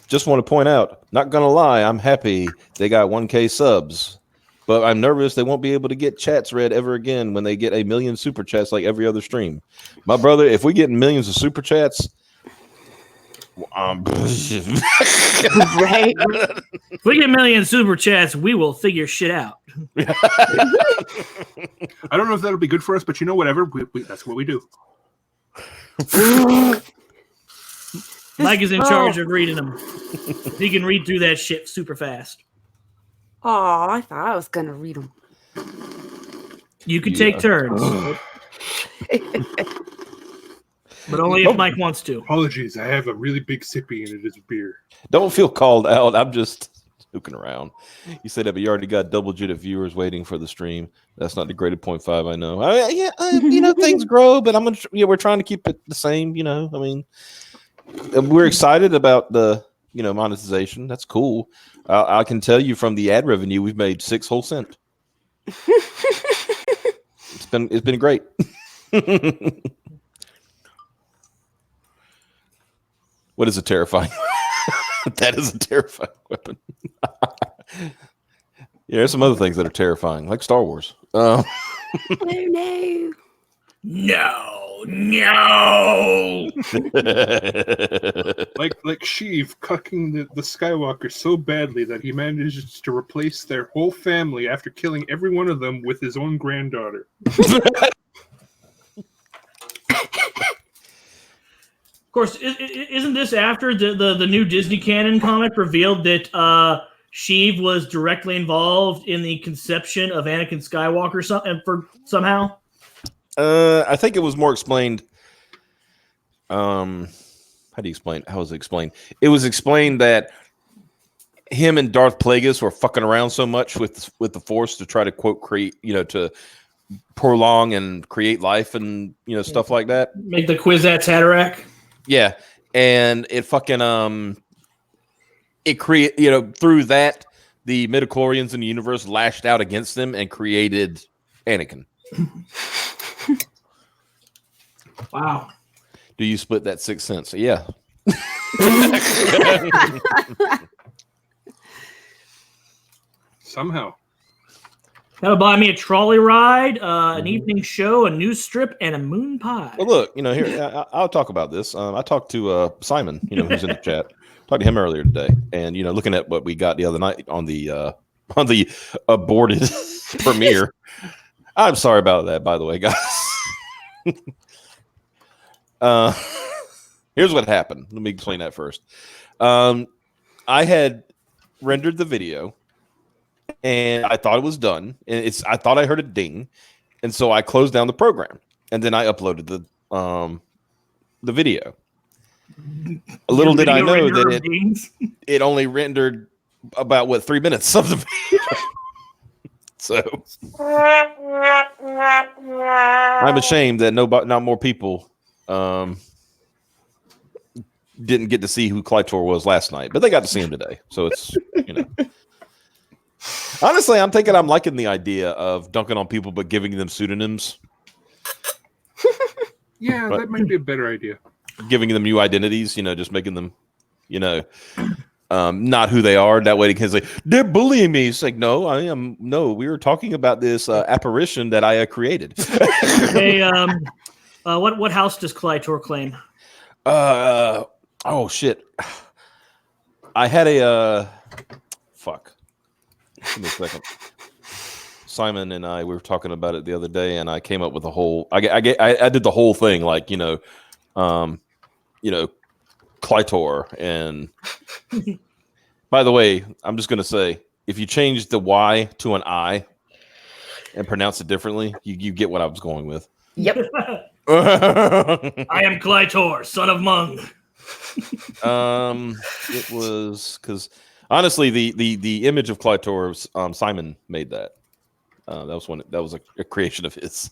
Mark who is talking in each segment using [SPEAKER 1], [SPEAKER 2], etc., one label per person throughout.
[SPEAKER 1] Just want to point out, not gonna lie, I'm happy they got 1K subs, but I'm nervous they won't be able to get chats read ever again when they get a million super chats like every other stream. My brother, if we get millions of super chats,
[SPEAKER 2] Right.
[SPEAKER 3] If we get a million super chats, we will figure shit out.
[SPEAKER 4] I don't know if that'll be good for us, but whatever. That's what we do.
[SPEAKER 3] Mike is in charge of reading them. He can read through that shit super fast.
[SPEAKER 2] Oh, I thought I was gonna read them.
[SPEAKER 3] You can take turns, but only if Mike wants to.
[SPEAKER 4] Apologies, I have a really big sippy and it is beer.
[SPEAKER 1] Don't feel called out. I'm just joking around. You said that, but you already got double-digit viewers waiting for the stream. That's not degraded 0.5. I know. Things grow, but we're trying to keep it the same. We're excited about the monetization. That's cool. I can tell you from the ad revenue, we've made 6 whole cents. It's been great. What is a terrifying? That is a terrifying weapon. There's some other things that are terrifying, like Star Wars.
[SPEAKER 2] No.
[SPEAKER 4] like Sheev cucking the Skywalker so badly that he manages to replace their whole family after killing every one of them with his own granddaughter.
[SPEAKER 3] Of course, isn't this after the new Disney canon comic revealed that Sheev was directly involved in the conception of Anakin Skywalker somehow?
[SPEAKER 1] I think it was more explained. How do you explain? How was it explained? It was explained that him and Darth Plagueis were fucking around so much with the Force to try to quote create, to prolong and create life and stuff like that.
[SPEAKER 3] Make the Kwisatz Haderach.
[SPEAKER 1] Yeah, and it fucking it create through that the midichlorians in the universe lashed out against them and created Anakin.
[SPEAKER 3] Wow.
[SPEAKER 1] Do you split that 6 cents? Yeah.
[SPEAKER 4] Somehow.
[SPEAKER 3] That'll buy me a trolley ride, an evening show, a news strip, and a moon pie.
[SPEAKER 1] Well, look, here I'll talk about this. I talked to Simon, who's in the chat. Talked to him earlier today, and looking at what we got the other night on the aborted premiere. I'm sorry about that, by the way, guys. Here's what happened. Let me explain that first. I had rendered the video. And I thought it was done. And I thought I heard a ding, and so I closed down the program. And then I uploaded the video. A little did I know that it only rendered about 3 minutes of the video. So I'm ashamed that not more people didn't get to see who Clytor was last night, but they got to see him today. So it's Honestly, I'm liking the idea of dunking on people but giving them pseudonyms.
[SPEAKER 4] Yeah, that might be a better idea.
[SPEAKER 1] Giving them new identities, just making them, not who they are. That way they can say, they're bullying me. It's like, no, we were talking about this apparition that I created.
[SPEAKER 3] Hey, what house does Clytor claim?
[SPEAKER 1] Oh, shit. I had fuck. Give me a second. Simon and we were talking about it the other day, and I came up with a whole. I did the whole thing, like Clytor. And by the way, I'm just gonna say, if you change the Y to an I and pronounce it differently, you get what I was going with.
[SPEAKER 2] Yep.
[SPEAKER 3] I am Clytor, son of Mung.
[SPEAKER 1] It was because. Honestly, the image of Clytor, Simon made that. That was a creation of his.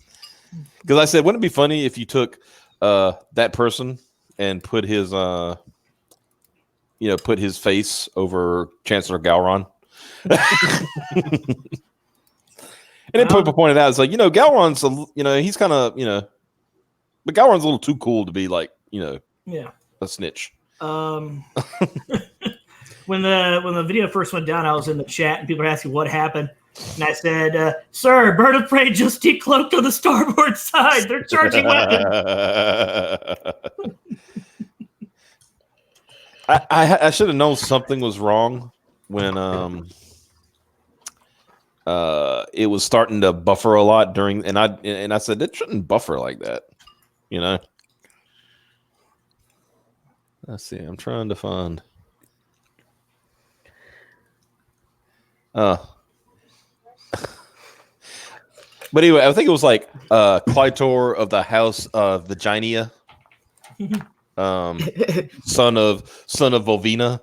[SPEAKER 1] Because I said, wouldn't it be funny if you took that person and put his face over Chancellor Gowron? And then people pointed out, it's like, Gowron's he's kind of but Gowron's a little too cool to be like a snitch.
[SPEAKER 3] When the video first went down, I was in the chat and people were asking what happened. And I said, sir, Bird of Prey just decloaked on the starboard side. They're charging weapons.
[SPEAKER 1] I should have known something was wrong when it was starting to buffer a lot during, and I said it shouldn't buffer like that, you know. Let's see. I'm trying to find. But anyway, I think it was like Clytor of the house of Vaginia, son of Volvina.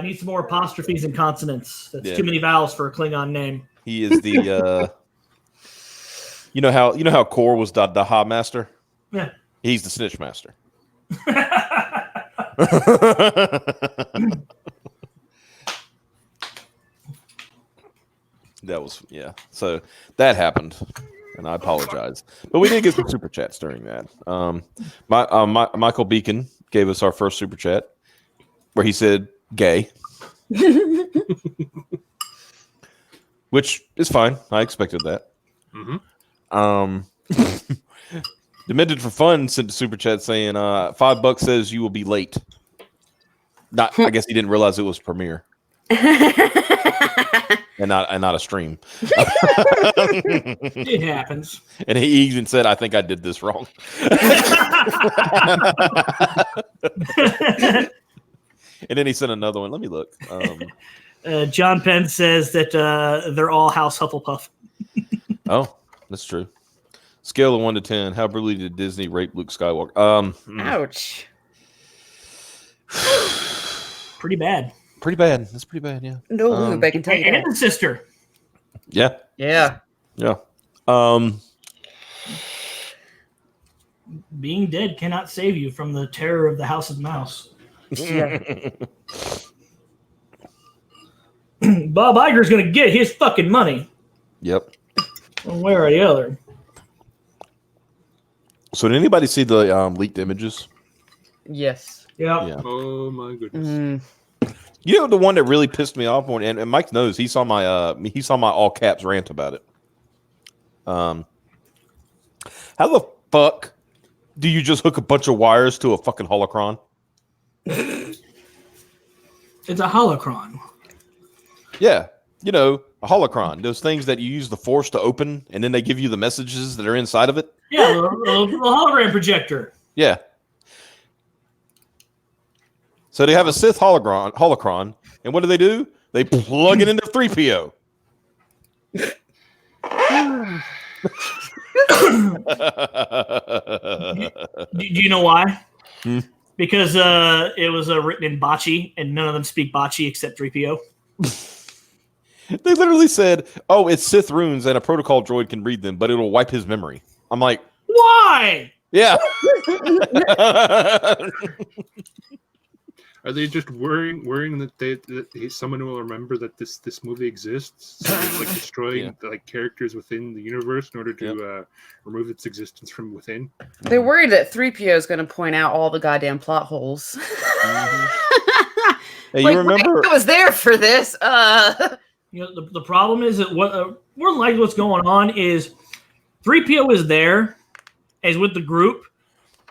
[SPEAKER 3] Need some more apostrophes and consonants. That's too many vowels for a Klingon name.
[SPEAKER 1] He is the you know how Kor was the Ha Master?
[SPEAKER 3] Yeah.
[SPEAKER 1] He's the Snitch Master. That was so that happened, and I apologize, but we did get some super chats during that. Michael Beacon gave us our first super chat where he said gay, which is fine. I expected that. Demented for Fun sent a super chat saying $5 says you will be late. I guess he didn't realize it was premiere. And not a stream.
[SPEAKER 3] It happens.
[SPEAKER 1] And he even said, I think I did this wrong. And then he sent another one. Let me look.
[SPEAKER 3] John Penn says that they're all House Hufflepuff.
[SPEAKER 1] Oh, that's true. Scale of 1 to 10. How brutally did Disney rape Luke Skywalker?
[SPEAKER 2] Ouch.
[SPEAKER 3] Pretty bad.
[SPEAKER 1] Pretty bad. That's pretty bad, yeah.
[SPEAKER 2] No, I can tell you
[SPEAKER 3] And
[SPEAKER 2] that.
[SPEAKER 3] the sister.
[SPEAKER 1] Yeah.
[SPEAKER 2] Yeah.
[SPEAKER 1] Yeah.
[SPEAKER 3] Being dead cannot save you from the terror of the House of Mouse.
[SPEAKER 2] Yeah.
[SPEAKER 3] Bob Iger's going to get his fucking money.
[SPEAKER 1] Yep.
[SPEAKER 3] One way or the other.
[SPEAKER 1] So did anybody see the leaked images?
[SPEAKER 2] Yes.
[SPEAKER 3] Yeah.
[SPEAKER 4] Oh my goodness.
[SPEAKER 1] You know the one that really pissed me off, and Mike knows he saw my all caps rant about it. How the fuck do you just hook a bunch of wires to a fucking holocron?
[SPEAKER 3] It's a holocron.
[SPEAKER 1] Yeah, you know, a holocron. Those things that you use the force to open, and then they give you the messages that are inside of it.
[SPEAKER 3] Yeah, the hologram projector.
[SPEAKER 1] Yeah. So they have a Sith holocron, and what do? They plug it into 3PO.
[SPEAKER 3] Do you know why? Because it was written in Bocce, and none of them speak Bocce except 3PO.
[SPEAKER 1] They literally said, "Oh, it's Sith runes, and a protocol droid can read them, but it'll wipe his memory." I'm like,
[SPEAKER 3] why?
[SPEAKER 1] Yeah.
[SPEAKER 4] Are they just worrying that someone will remember that this movie exists? So it's like destroying like characters within the universe in order to remove its existence from within.
[SPEAKER 2] They're worried that 3PO is going to point out all the goddamn plot holes.
[SPEAKER 1] Hey,
[SPEAKER 2] Like,
[SPEAKER 1] you remember?
[SPEAKER 2] I was there for this.
[SPEAKER 3] You know, the problem is that what more than likely what's going on is 3PO is there as with the group,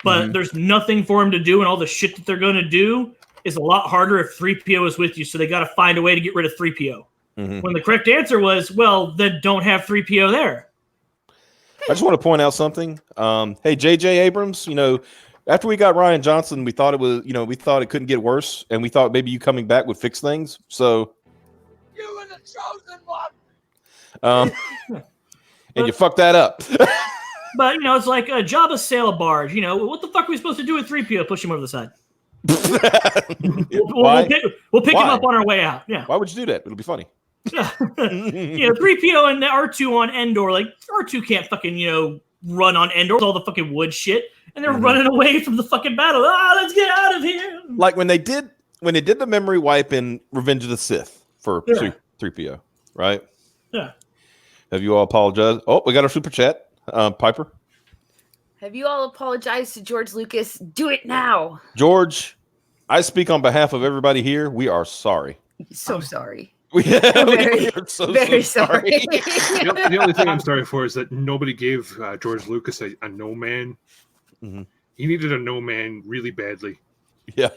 [SPEAKER 3] but there's nothing for him to do, and all the shit that they're going to do is a lot harder if 3PO is with you. So they got to find a way to get rid of 3PO. When the correct answer was, well, then don't have 3PO there.
[SPEAKER 1] I just want to point out something. Hey, J.J. Abrams, you know, after we got Rian Johnson, we thought we thought it couldn't get worse, and we thought maybe you coming back would fix things. So
[SPEAKER 5] You were the chosen one.
[SPEAKER 1] And you fucked that up.
[SPEAKER 3] But, you know, it's like a Jabba sail a barge. You know, what the fuck are we supposed to do with 3PO? Push him over the side.
[SPEAKER 1] Why?
[SPEAKER 3] We'll pick him up on our way out. Yeah.
[SPEAKER 1] Why would you do that? It'll be funny.
[SPEAKER 3] Yeah. You know, 3PO and R2 on Endor, like, R2 can't fucking, you know, run on Endor with all the fucking wood shit. And they're running away from the fucking battle. Let's get out of here.
[SPEAKER 1] Like when they did the memory wipe in Revenge of the Sith for 3PO, right?
[SPEAKER 3] Yeah.
[SPEAKER 1] Have you all apologized? Oh, we got our super chat. Piper.
[SPEAKER 2] Have you all apologized to George Lucas? Do it now.
[SPEAKER 1] George, I speak on behalf of everybody here. We are sorry.
[SPEAKER 2] So sorry.
[SPEAKER 1] We
[SPEAKER 2] Very,
[SPEAKER 1] are so
[SPEAKER 2] Very
[SPEAKER 1] sorry.
[SPEAKER 2] sorry.
[SPEAKER 4] The only thing I'm sorry for is that nobody gave George Lucas a no man.
[SPEAKER 1] Mhm.
[SPEAKER 4] He needed a no man really badly.
[SPEAKER 1] Yeah.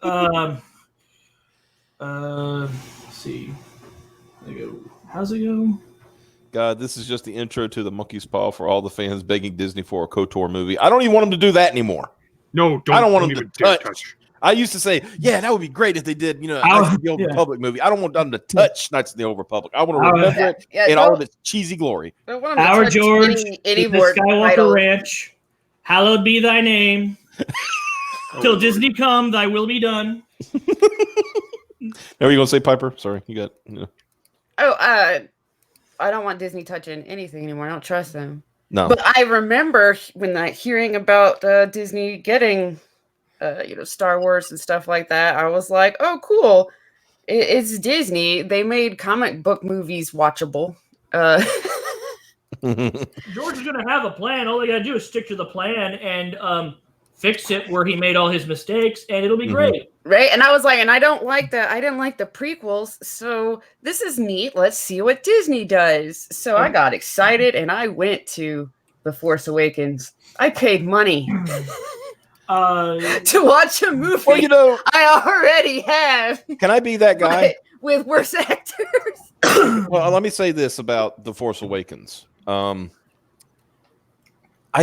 [SPEAKER 3] Let's see. There you go. How's it go?
[SPEAKER 1] God, this is just the intro to the Monkey's Paw for all the fans begging Disney for a KOTOR movie. I don't even want them to do that anymore.
[SPEAKER 4] No,
[SPEAKER 1] I don't want them
[SPEAKER 4] even
[SPEAKER 1] to
[SPEAKER 4] dare
[SPEAKER 1] touch. I used to say, yeah, that would be great if they did, Knights of the Old
[SPEAKER 3] yeah.
[SPEAKER 1] Republic movie. I don't want them to touch Knights of the Old Republic. I want to remember it in all of its cheesy glory.
[SPEAKER 2] Don't want him to
[SPEAKER 3] Our
[SPEAKER 2] touch
[SPEAKER 3] George,
[SPEAKER 2] any
[SPEAKER 3] with the
[SPEAKER 2] more
[SPEAKER 3] Skywalker
[SPEAKER 2] title.
[SPEAKER 3] Ranch, hallowed be thy name. Till
[SPEAKER 4] Lord.
[SPEAKER 3] Disney come, thy will be done.
[SPEAKER 1] Now, were you going to say, Piper? Sorry, you got.
[SPEAKER 2] Oh, I don't want Disney touching anything anymore. I don't trust them.
[SPEAKER 1] No.
[SPEAKER 2] But I remember hearing about Disney getting, Star Wars and stuff like that. I was like, oh, cool. It's Disney. They made comic book movies watchable.
[SPEAKER 3] George is going to have a plan. All they got to do is stick to the plan and fix it where he made all his mistakes, and it'll be great.
[SPEAKER 2] Right. And I was like, and I didn't like the prequels. So this is neat. Let's see what Disney does. So I got excited and I went to The Force Awakens. I paid money to watch a movie
[SPEAKER 1] Well,
[SPEAKER 2] I already have.
[SPEAKER 1] can I be that guy?
[SPEAKER 2] but with worse actors.
[SPEAKER 1] Well, let me say this about The Force Awakens. I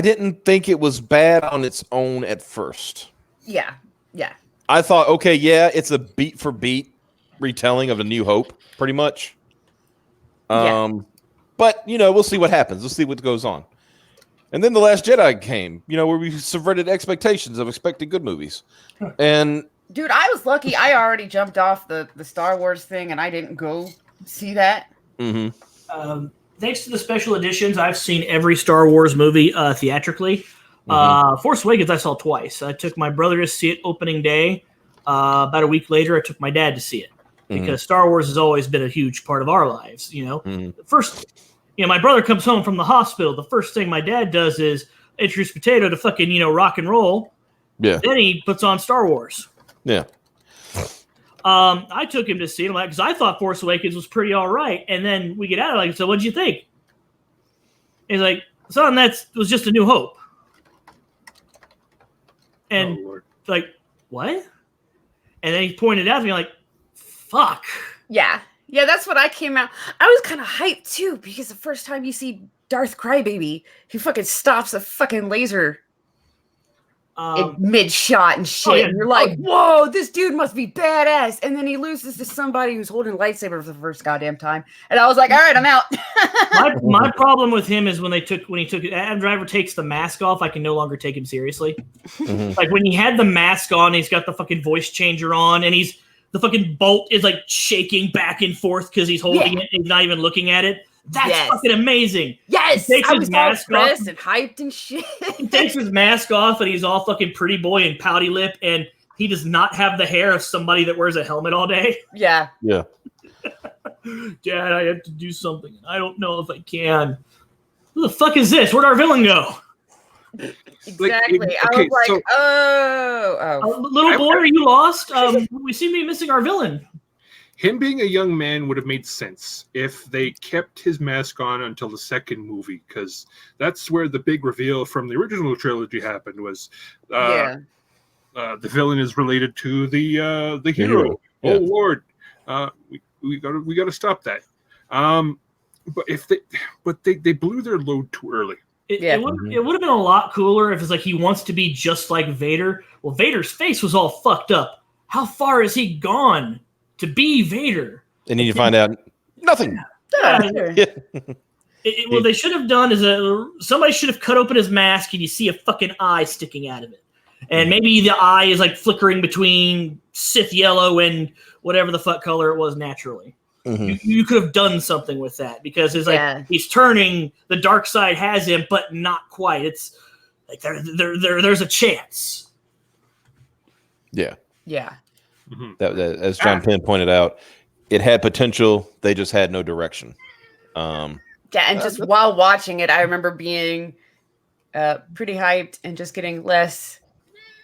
[SPEAKER 1] didn't think it was bad on its own at first.
[SPEAKER 2] Yeah.
[SPEAKER 1] I thought, okay, yeah, it's a beat for beat retelling of A New Hope, pretty much.
[SPEAKER 2] Yeah.
[SPEAKER 1] But, we'll see what happens. We'll see what goes on. And then The Last Jedi came, where we subverted expectations of expecting good movies. And
[SPEAKER 2] Dude, I was lucky. I already jumped off the Star Wars thing and I didn't go see that.
[SPEAKER 1] mhm.
[SPEAKER 3] Thanks to the special editions, I've seen every Star Wars movie theatrically. Force Awakens I saw twice. I took my brother to see it opening day. About a week later, I took my dad to see it because Star Wars has always been a huge part of our lives. First, my brother comes home from the hospital. The first thing my dad does is introduce Potato to fucking, rock and roll.
[SPEAKER 1] Yeah.
[SPEAKER 3] Then he puts on Star Wars.
[SPEAKER 1] Yeah.
[SPEAKER 3] I took him to see it because I thought Force Awakens was pretty all right. And then we get out of it, so what'd you think? He's like, son, that was just A New Hope. And
[SPEAKER 4] Oh, Lord.
[SPEAKER 3] like, what? And then he pointed out to me like, fuck.
[SPEAKER 2] Yeah. Yeah, that's what I came out. I was kind of hyped too, because the first time you see Darth Crybaby, he fucking stops a fucking laser in mid-shot and shit.
[SPEAKER 3] yeah.
[SPEAKER 2] And you're like, whoa, this dude must be badass. And then he loses to somebody who's holding a lightsaber for the first goddamn time. And I was like, all right, I'm out.
[SPEAKER 3] My problem with him is when he took Adam Driver takes the mask off, I can no longer take him seriously. Like when he had the mask on, he's got the fucking voice changer on, and the fucking bolt is like shaking back and forth because he's holding it and he's not even looking at it. That's fucking amazing.
[SPEAKER 2] Yes,
[SPEAKER 3] He takes
[SPEAKER 2] I
[SPEAKER 3] his
[SPEAKER 2] was all
[SPEAKER 3] mask off.
[SPEAKER 2] stressed and hyped and shit.
[SPEAKER 3] He takes his mask off and he's all fucking pretty boy and pouty lip, and he does not have the hair of somebody that wears a helmet all day.
[SPEAKER 2] Yeah.
[SPEAKER 1] Yeah.
[SPEAKER 3] Dad, I have to do something. I don't know if I can. Who the fuck is this? Where'd our villain go?
[SPEAKER 2] Exactly. I
[SPEAKER 4] okay,
[SPEAKER 2] was like,
[SPEAKER 4] so-
[SPEAKER 2] oh.
[SPEAKER 3] Little boy, are you lost? We seem to be missing our villain.
[SPEAKER 4] Him being a young man would have made sense if they kept his mask on until the second movie, because that's where the big reveal from the original trilogy happened. Was
[SPEAKER 2] Yeah.
[SPEAKER 4] the villain is related to the hero?
[SPEAKER 1] hero, yeah.
[SPEAKER 4] Oh Lord, we got to stop that. But they blew their load too early.
[SPEAKER 3] It would have been a lot cooler if it's like he wants to be just like Vader. Well, Vader's face was all fucked up. How far has he gone to be Vader?
[SPEAKER 1] And then you find out nothing.
[SPEAKER 2] Yeah, sure.
[SPEAKER 3] What they should have done is somebody should have cut open his mask and you see a fucking eye sticking out of it. And maybe the eye is like flickering between Sith yellow and whatever the fuck color it was naturally. You could have done something with that because it's like he's turning, the dark side has him, but not quite. It's like there's a chance.
[SPEAKER 1] Yeah.
[SPEAKER 2] Yeah.
[SPEAKER 1] That, as John Penn pointed out, it had potential. They just had no direction.
[SPEAKER 2] Yeah, and just while watching it, I remember being pretty hyped and just getting less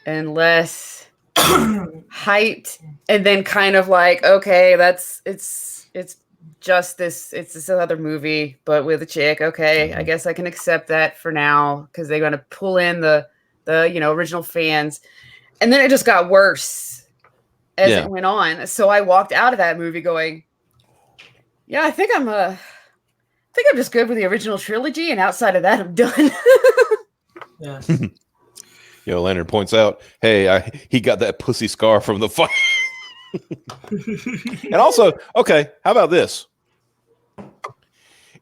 [SPEAKER 2] and less hyped, and then kind of like, okay, it's just this, it's this other movie but with a chick. Okay, I guess I can accept that for now because they're going to pull in the original fans, and then it just got worse as it went on. So I walked out of that movie going, yeah, I think I'm just good with the original trilogy, and outside of that I'm done.
[SPEAKER 3] Yeah.
[SPEAKER 1] Leonard points out, hey, he got that pussy scar from the fight. And also, okay, how about this?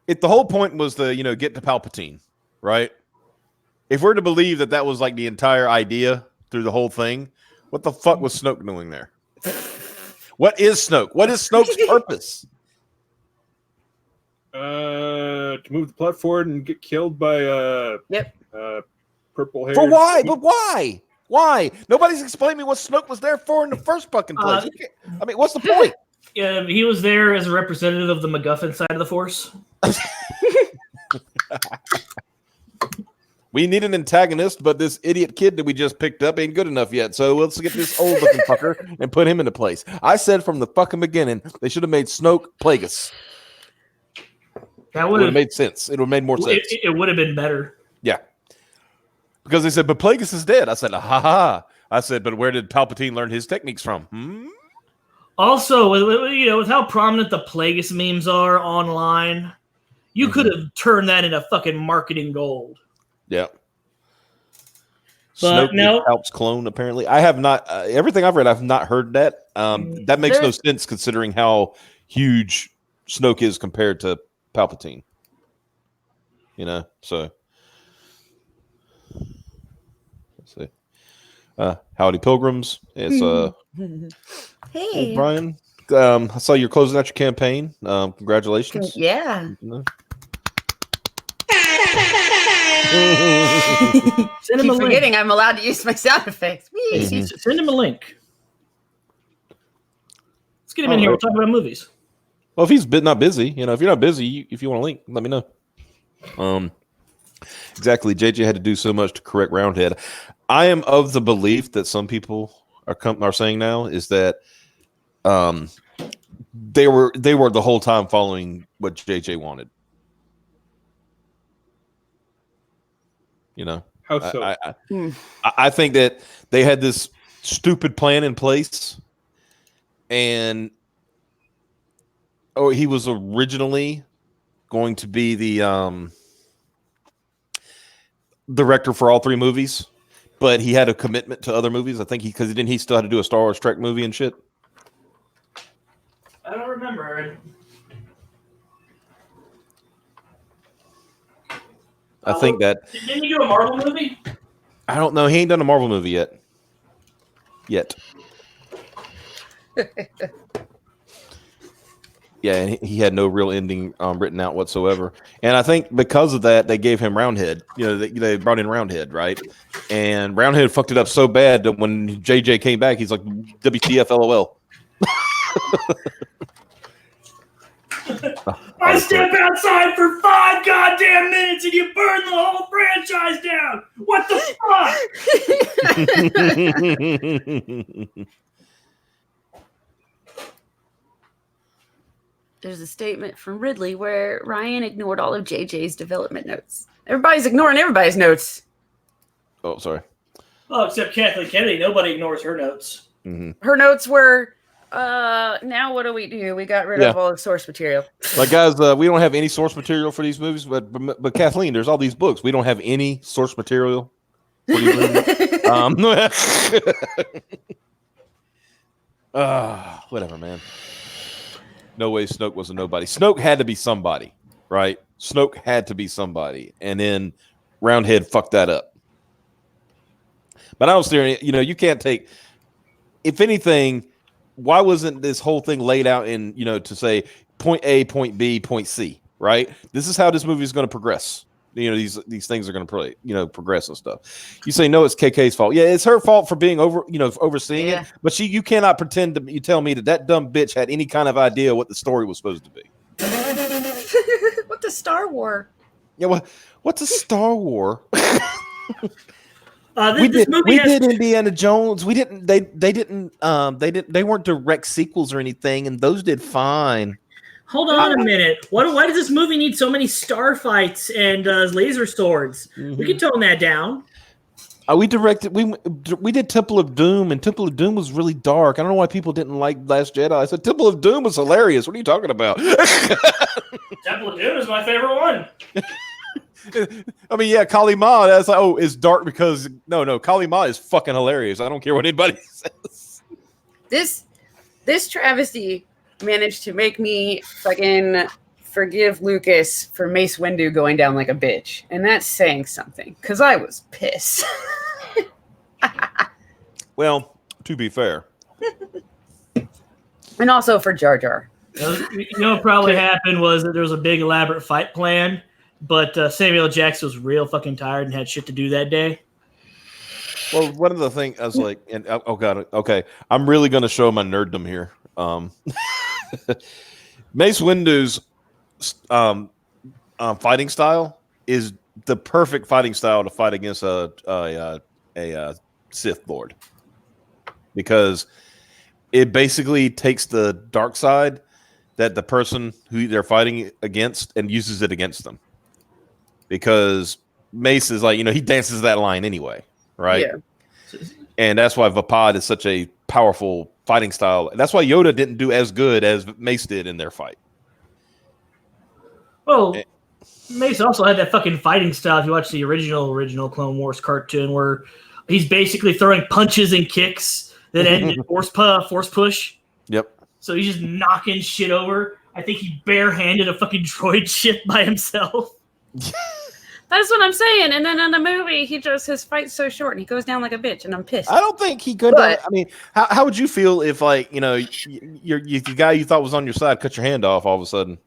[SPEAKER 1] If the whole point was to, get to Palpatine, right? If we're to believe that was like the entire idea through the whole thing, what the fuck was Snoke doing there? What is Snoke? What is Snoke's purpose?
[SPEAKER 4] To move the plot forward and get killed by purple hair.
[SPEAKER 1] For why? But why? Why? Nobody's explaining me what Snoke was there for in the first fucking place. I mean, what's the point?
[SPEAKER 3] Yeah, he was there as a representative of the MacGuffin side of the Force.
[SPEAKER 1] We need an antagonist, but this idiot kid that we just picked up ain't good enough yet. So let's get this old looking fucker and put him into place. I said from the fucking beginning they should have made Snoke Plagueis.
[SPEAKER 3] That would have
[SPEAKER 1] made sense. It would have made more sense.
[SPEAKER 3] It would have been better.
[SPEAKER 1] Yeah. Because they said, but Plagueis is dead. I said, ha ha. I said, but where did Palpatine learn his techniques from?
[SPEAKER 3] Also, with how prominent the Plagueis memes are online, you could have turned that into fucking marketing gold.
[SPEAKER 1] Yeah.
[SPEAKER 3] But
[SPEAKER 1] Snoke
[SPEAKER 3] no.
[SPEAKER 1] is Palp's clone, apparently. I have not, everything I've read, I've not heard that. That makes no sense considering how huge Snoke is compared to Palpatine. So. Let's see. Howdy, Pilgrims. It's
[SPEAKER 2] Hey,
[SPEAKER 1] Brian. I saw you're closing out your campaign. Congratulations.
[SPEAKER 2] yeah.
[SPEAKER 3] Send him
[SPEAKER 2] Keep
[SPEAKER 3] a link.
[SPEAKER 2] forgetting I'm allowed to use my sound effects.
[SPEAKER 3] Send him a link. Let's get him in here. We'll talk about movies.
[SPEAKER 1] Well, if he's not busy, if you're not busy, if you want a link, let me know. Exactly. JJ had to do so much to correct Roundhead. I am of the belief that some people are saying now is that they were the whole time following what JJ wanted.
[SPEAKER 4] How so?
[SPEAKER 1] I think that they had this stupid plan in place, and he was originally going to be the director for all three movies, but he had a commitment to other movies. I think because he still had to do a Star Wars Trek movie and shit.
[SPEAKER 3] I don't remember.
[SPEAKER 1] I think that.
[SPEAKER 3] Didn't you do a Marvel movie?
[SPEAKER 1] I don't know. He ain't done a Marvel movie yet. Yeah, and he had no real ending written out whatsoever. And I think because of that, they gave him Roundhead. They brought in Roundhead, right? And Roundhead fucked it up so bad that when JJ came back, he's like, WTF, LOL.
[SPEAKER 3] I step outside for 5 goddamn minutes and you burn the whole franchise down. What the fuck?
[SPEAKER 2] There's a statement from Ridley where Ryan ignored all of JJ's development notes. Everybody's ignoring everybody's notes.
[SPEAKER 1] Oh, sorry.
[SPEAKER 3] Oh, except Kathleen Kennedy. Nobody ignores her notes.
[SPEAKER 1] Mm-hmm.
[SPEAKER 2] Her notes were, now what do? We got rid of all the source material.
[SPEAKER 1] Like, guys, we don't have any source material for these movies, but Kathleen, there's all these books. We don't have any source material for these movies. Whatever, man. No way Snoke was a nobody. Snoke had to be somebody, right? Snoke had to be somebody. And then Roundhead fucked that up. But I was staring, you can't take, if anything, why wasn't this whole thing laid out in, to say point A, point B, point C, right? This is how this movie is going to progress. These things are going to progress and stuff. You say, no, it's KK's fault. Yeah, it's her fault for being overseeing it. But you cannot pretend to you tell me that dumb bitch had any kind of idea what the story was supposed to be.
[SPEAKER 2] What the Star Wars?
[SPEAKER 1] Yeah, what's a Star War?
[SPEAKER 3] This movie
[SPEAKER 1] we
[SPEAKER 3] has,
[SPEAKER 1] did Indiana Jones. We didn't. They didn't. They weren't direct sequels or anything, and those did fine.
[SPEAKER 3] hold on a minute. Why does this movie need so many star fights and laser swords? We can tone that down.
[SPEAKER 1] We did Temple of Doom, and Temple of Doom was really dark. I don't know why people didn't like Last Jedi. I said Temple of Doom was hilarious. What are you talking about?
[SPEAKER 3] Temple of Doom is my favorite one.
[SPEAKER 1] I mean, yeah, Kali Ma. That's like, oh, it's dark because no, Kali Ma is fucking hilarious. I don't care what anybody says.
[SPEAKER 2] This travesty managed to make me fucking forgive Lucas for Mace Windu going down like a bitch, and that's saying something because I was pissed.
[SPEAKER 1] Well, to be fair,
[SPEAKER 2] And also for Jar Jar.
[SPEAKER 3] You know what probably happened was that there was a big elaborate fight plan, but Samuel L. Jackson was real fucking tired and had shit to do that day.
[SPEAKER 1] well, one of the things I was like, and oh god, okay, I'm really gonna show my nerddom here. Mace Windu's fighting style is the perfect fighting style to fight against a Sith Lord, because it basically takes the dark side that the person who they're fighting against and uses it against them. Because Mace is like, he dances that line anyway, right?
[SPEAKER 2] Yeah.
[SPEAKER 1] And that's why Vapad is such a powerful fighting style. That's why Yoda didn't do as good as Mace did in their fight.
[SPEAKER 3] Well, Mace also had that fucking fighting style. If you watch the original Clone Wars cartoon, where he's basically throwing punches and kicks that end in force push.
[SPEAKER 1] Yep.
[SPEAKER 3] So he's just knocking shit over. I think he barehanded a fucking droid ship by himself.
[SPEAKER 2] That's what I'm saying. And then in the movie, his fight's so short and he goes down like a bitch, and I'm pissed.
[SPEAKER 1] I don't think he could.
[SPEAKER 2] But-
[SPEAKER 1] I mean, how would you feel if, like, the guy you thought was on your side cut your hand off all of a sudden?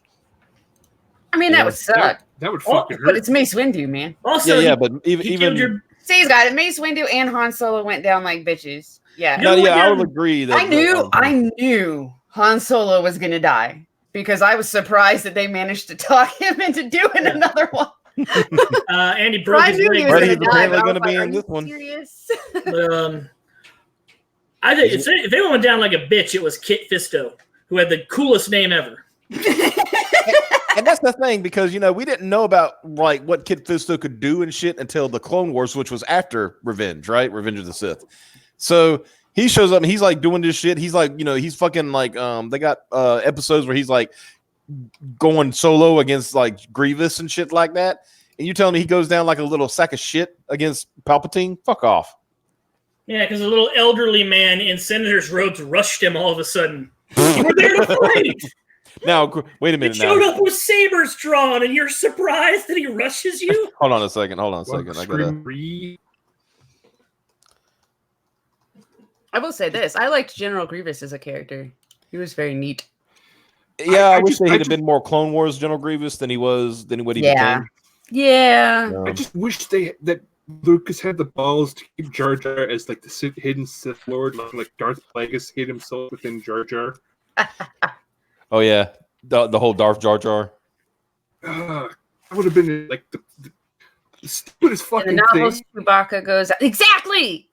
[SPEAKER 2] I mean, that would suck.
[SPEAKER 4] That would fucking
[SPEAKER 2] But
[SPEAKER 4] hurt.
[SPEAKER 2] it's Mace Windu, man.
[SPEAKER 3] Also,
[SPEAKER 1] Yeah, but
[SPEAKER 3] he
[SPEAKER 1] even
[SPEAKER 3] killed your.
[SPEAKER 2] See, he's got it. Mace Windu and Han Solo went down like bitches. Yeah.
[SPEAKER 1] no,
[SPEAKER 3] went
[SPEAKER 1] yeah, I
[SPEAKER 3] down-
[SPEAKER 1] would agree that
[SPEAKER 2] I knew Han Solo was going to die because I was surprised that they managed to talk him into doing another one.
[SPEAKER 3] Andy broke
[SPEAKER 2] I
[SPEAKER 3] his
[SPEAKER 2] knew he
[SPEAKER 3] leg.
[SPEAKER 2] was
[SPEAKER 1] Right,
[SPEAKER 2] going
[SPEAKER 1] he's
[SPEAKER 2] to die.
[SPEAKER 1] apparently
[SPEAKER 2] but I
[SPEAKER 1] gonna
[SPEAKER 2] was
[SPEAKER 1] be
[SPEAKER 2] like,
[SPEAKER 1] in
[SPEAKER 2] "Are
[SPEAKER 1] this
[SPEAKER 2] you
[SPEAKER 1] one."
[SPEAKER 2] serious?"
[SPEAKER 3] But, I think if they went down like a bitch, it was Kit Fisto, who had the coolest name ever.
[SPEAKER 1] And that's the thing, because we didn't know about like what Kit Fisto could do and shit until the Clone Wars, which was after Revenge, right? Revenge of the Sith. So he shows up and he's like doing this shit. He's like, he's fucking like they got episodes where he's like going solo against like Grievous and shit like that. And you telling me he goes down like a little sack of shit against Palpatine? Fuck off.
[SPEAKER 3] Yeah, because a little elderly man in senator's robes rushed him all of a sudden. You were there to fight.
[SPEAKER 1] Now, wait a
[SPEAKER 3] He
[SPEAKER 1] minute.
[SPEAKER 3] showed
[SPEAKER 1] Now,
[SPEAKER 3] up with sabers drawn, and you're surprised that he rushes you?
[SPEAKER 1] hold on a second. I
[SPEAKER 4] Well,
[SPEAKER 1] gotta.
[SPEAKER 4] Scream Re-
[SPEAKER 2] I will say this. I liked General Grievous as a character. He was very neat.
[SPEAKER 1] Yeah, I wish
[SPEAKER 4] just-
[SPEAKER 1] he'd
[SPEAKER 4] I
[SPEAKER 1] have
[SPEAKER 4] just-
[SPEAKER 1] been more Clone Wars General Grievous than what he
[SPEAKER 2] Yeah.
[SPEAKER 1] became.
[SPEAKER 2] Yeah.
[SPEAKER 4] I just wish that Lucas had the balls to keep Jar Jar as like the hidden Sith Lord, like Darth Plagueis hid himself within Jar Jar.
[SPEAKER 1] Oh yeah, the whole Darth Jar Jar.
[SPEAKER 4] That would have been like the stupidest
[SPEAKER 2] In
[SPEAKER 4] fucking
[SPEAKER 2] the novels,
[SPEAKER 4] thing.
[SPEAKER 2] Chewbacca goes exactly.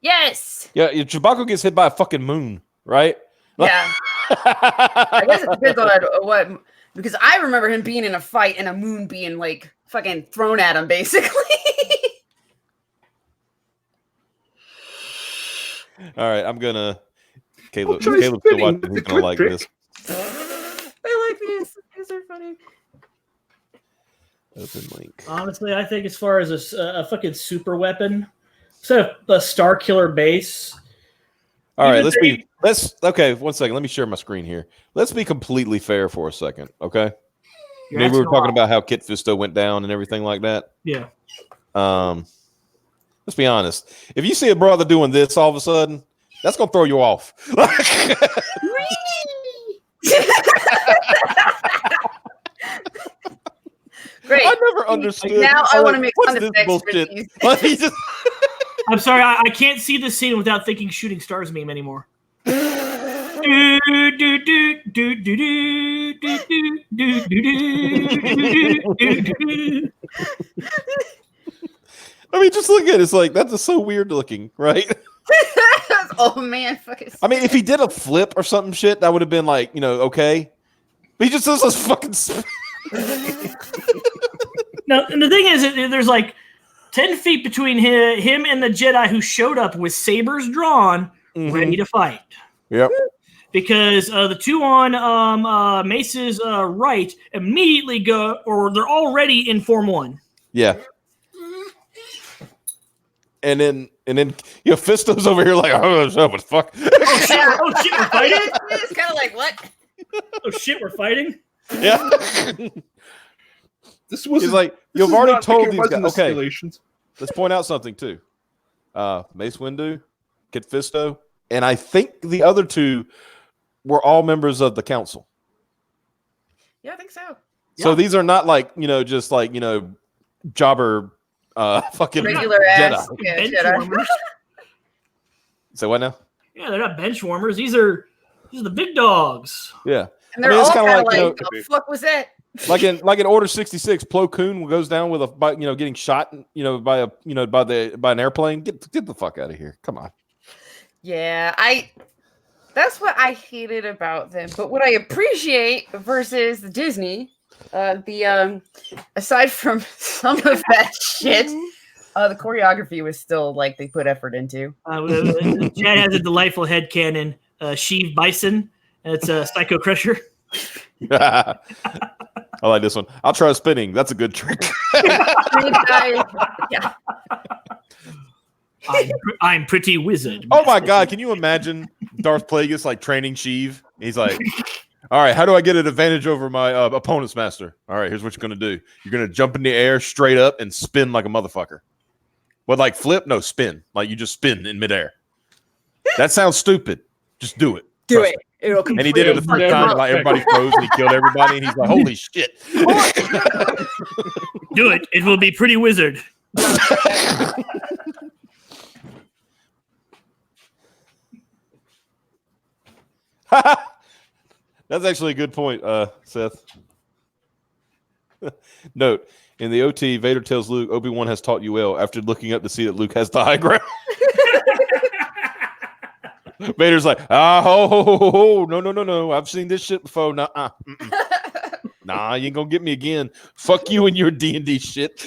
[SPEAKER 2] Yes.
[SPEAKER 1] Yeah, Chewbacca gets hit by a fucking moon, right?
[SPEAKER 2] Yeah. I guess it depends on what, because I remember him being in a fight and a moon being like fucking thrown at him, basically.
[SPEAKER 1] All right, I'm gonna. Caleb,
[SPEAKER 4] try
[SPEAKER 1] Caleb's still
[SPEAKER 4] spinning
[SPEAKER 1] watching.
[SPEAKER 4] with
[SPEAKER 1] He's
[SPEAKER 4] the
[SPEAKER 1] gonna like
[SPEAKER 4] click
[SPEAKER 1] this.
[SPEAKER 2] I like these. These are funny.
[SPEAKER 1] Open link.
[SPEAKER 3] Honestly, I think as far as a fucking super weapon, instead of a Star Killer base,
[SPEAKER 1] All right,
[SPEAKER 3] Even
[SPEAKER 1] okay. 1 second. Let me share my screen here. Let's be completely fair for a second, okay?
[SPEAKER 3] you're
[SPEAKER 1] Maybe we were
[SPEAKER 3] asking a
[SPEAKER 1] talking
[SPEAKER 3] lot.
[SPEAKER 1] about how Kit Fisto went down and everything like that.
[SPEAKER 3] Yeah.
[SPEAKER 1] Let's be honest. If you see a brother doing this all of a sudden, that's gonna throw you off.
[SPEAKER 2] Great.
[SPEAKER 1] I never understood.
[SPEAKER 2] Now I want to make
[SPEAKER 1] what's
[SPEAKER 2] fun of
[SPEAKER 1] this
[SPEAKER 2] sex
[SPEAKER 1] bullshit?
[SPEAKER 2] with these.
[SPEAKER 1] Like, he just-
[SPEAKER 3] I'm sorry, I can't see this scene without thinking Shooting Stars meme anymore. Do, do, do, do, do, do,
[SPEAKER 1] I mean, just look at it. It's like, that's just so weird looking, right?
[SPEAKER 2] Oh man, fucking.
[SPEAKER 1] I mean, if he did a flip or something shit, that would have been like, okay. But he just does this fucking.
[SPEAKER 3] Now, and the thing is, there's like 10 feet between him and the Jedi who showed up with sabers drawn, ready to fight.
[SPEAKER 1] Yep.
[SPEAKER 3] Because the two on Mace's right immediately go, or they're already in Form 1.
[SPEAKER 1] Yeah. And then Fisto's over here like, oh, what the fuck?
[SPEAKER 3] Oh shit, we're fighting?
[SPEAKER 2] It's kind of like, what?
[SPEAKER 3] Oh shit, we're fighting?
[SPEAKER 1] Yeah.
[SPEAKER 4] This was
[SPEAKER 1] He's like, you've already told these guys. Okay,
[SPEAKER 4] escalations.
[SPEAKER 1] let's point out something too. Mace Windu, Kit Fisto, and I think the other two were all members of the council.
[SPEAKER 2] Yeah, I think so.
[SPEAKER 1] So
[SPEAKER 3] Yeah.
[SPEAKER 1] these are not like, just like, jobber fucking
[SPEAKER 2] Regular ass
[SPEAKER 1] Jedi.
[SPEAKER 2] yeah,
[SPEAKER 3] Bench
[SPEAKER 2] Jedi.
[SPEAKER 3] warmers.
[SPEAKER 1] So what now?
[SPEAKER 3] Yeah, they're not bench warmers. These are the big dogs.
[SPEAKER 1] Yeah.
[SPEAKER 2] And they're
[SPEAKER 1] I mean, it's
[SPEAKER 2] all
[SPEAKER 1] kinda
[SPEAKER 2] kind of
[SPEAKER 1] like,
[SPEAKER 2] like, the fuck was that?
[SPEAKER 1] Like in Order 66, Plo Koon goes down with getting shot, by an airplane. Get the fuck out of here. Come on.
[SPEAKER 2] Yeah, that's what I hated about them. But what I appreciate versus Disney, aside from some of that shit, the choreography was still like they put effort into.
[SPEAKER 3] Chad has a delightful headcanon. Sheev Bison. It's a Psycho Crusher.
[SPEAKER 1] I like this one. I'll try spinning. That's a good trick.
[SPEAKER 2] Yeah.
[SPEAKER 3] I'm pretty wizard.
[SPEAKER 1] Oh my god, can you imagine Darth Plagueis like training Sheev? He's like, all right, how do I get an advantage over my opponent's master? All right, here's what you're gonna do. You're gonna jump in the air straight up and spin like a motherfucker. What, like flip? No, spin. Like you just spin in midair. That sounds stupid. Just do it.
[SPEAKER 2] Do
[SPEAKER 1] Trust
[SPEAKER 2] it.
[SPEAKER 1] me.
[SPEAKER 2] It'll
[SPEAKER 1] And he did it the first time, and like everybody froze, and he killed everybody, and he's like, "Holy shit!"
[SPEAKER 3] Do it. It will be pretty wizard.
[SPEAKER 1] That's actually a good point, Seth. Note, in the OT, Vader tells Luke, Obi-Wan has taught you well, after looking up to see that Luke has the high ground. Vader's like, no, I've seen this shit before. Nah, nah, you ain't gonna get me again. Fuck you and your D&D shit.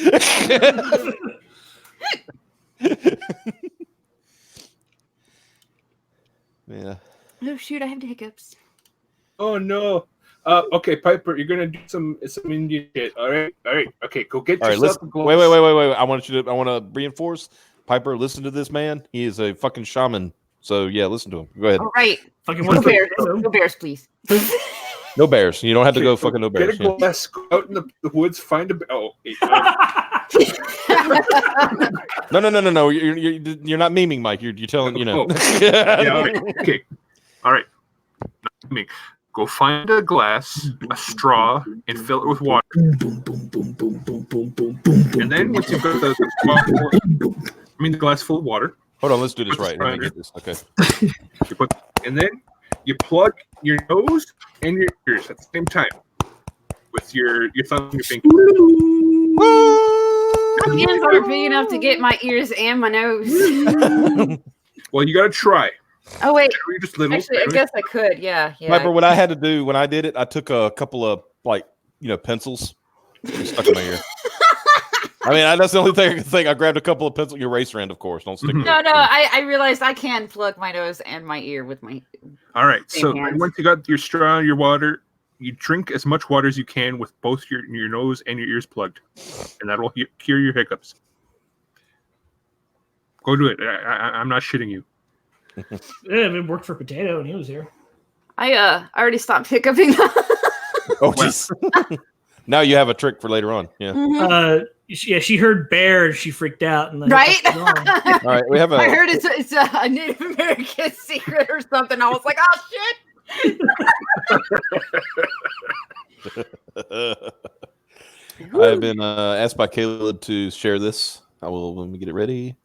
[SPEAKER 1] Yeah.
[SPEAKER 2] Oh shoot, I have the hiccups.
[SPEAKER 4] Oh no. Okay, Piper, you're gonna do some Indian shit. All right. Okay, go get
[SPEAKER 1] All right,
[SPEAKER 4] yourself
[SPEAKER 1] listen.
[SPEAKER 4] a gloves.
[SPEAKER 1] Wait. I want to reinforce. Piper, listen to this man. He is a fucking shaman. So yeah, listen to him. Go ahead.
[SPEAKER 2] All right.
[SPEAKER 3] Fucking
[SPEAKER 2] No bears. No bears, please.
[SPEAKER 1] No bears. You don't have to go fucking no bears.
[SPEAKER 4] Get a glass, go out in the woods, find a. Oh,
[SPEAKER 1] No. You're not memeing, Mike. You're telling.
[SPEAKER 4] yeah. All right. Okay. All right. Not me. Go find a glass, a straw, and fill it with water. And then once you've got the glass full of water.
[SPEAKER 1] Hold on, let's do this right. Let me get this. Okay.
[SPEAKER 4] And then you plug your nose and your ears at the same time with your thumb and your finger.
[SPEAKER 2] My hands aren't big enough to get my ears and my nose.
[SPEAKER 4] Well, you got to try.
[SPEAKER 2] Oh wait.
[SPEAKER 4] You're just little.
[SPEAKER 2] Actually, I guess I could. Yeah.
[SPEAKER 1] Piper, what I had to do when I did it, I took a couple of pencils and stuck in my ear. I mean, that's the only thing I could think. I grabbed a couple of pencils. Your eraser end, of course. Don't stick.
[SPEAKER 2] No, I realized I can plug my nose and my ear with my.
[SPEAKER 4] All right.
[SPEAKER 2] Same
[SPEAKER 4] So
[SPEAKER 2] hands.
[SPEAKER 4] once you got your straw, your water, you drink as much water as you can with both your nose and your ears plugged, and that'll cure your hiccups. Go do it. I'm not shitting you.
[SPEAKER 3] Yeah, it worked for Potato, and he was here.
[SPEAKER 2] I already stopped hiccuping.
[SPEAKER 1] Oh, jeez. Now you have a trick for later on. Yeah.
[SPEAKER 2] Mhm.
[SPEAKER 3] She heard bear and she freaked out. And
[SPEAKER 2] Right?
[SPEAKER 1] All right. We have
[SPEAKER 2] I
[SPEAKER 1] a.
[SPEAKER 2] heard it's a Native American secret or something. I was like, oh shit.
[SPEAKER 1] I have been asked by Caleb to share this. I will let me get it ready.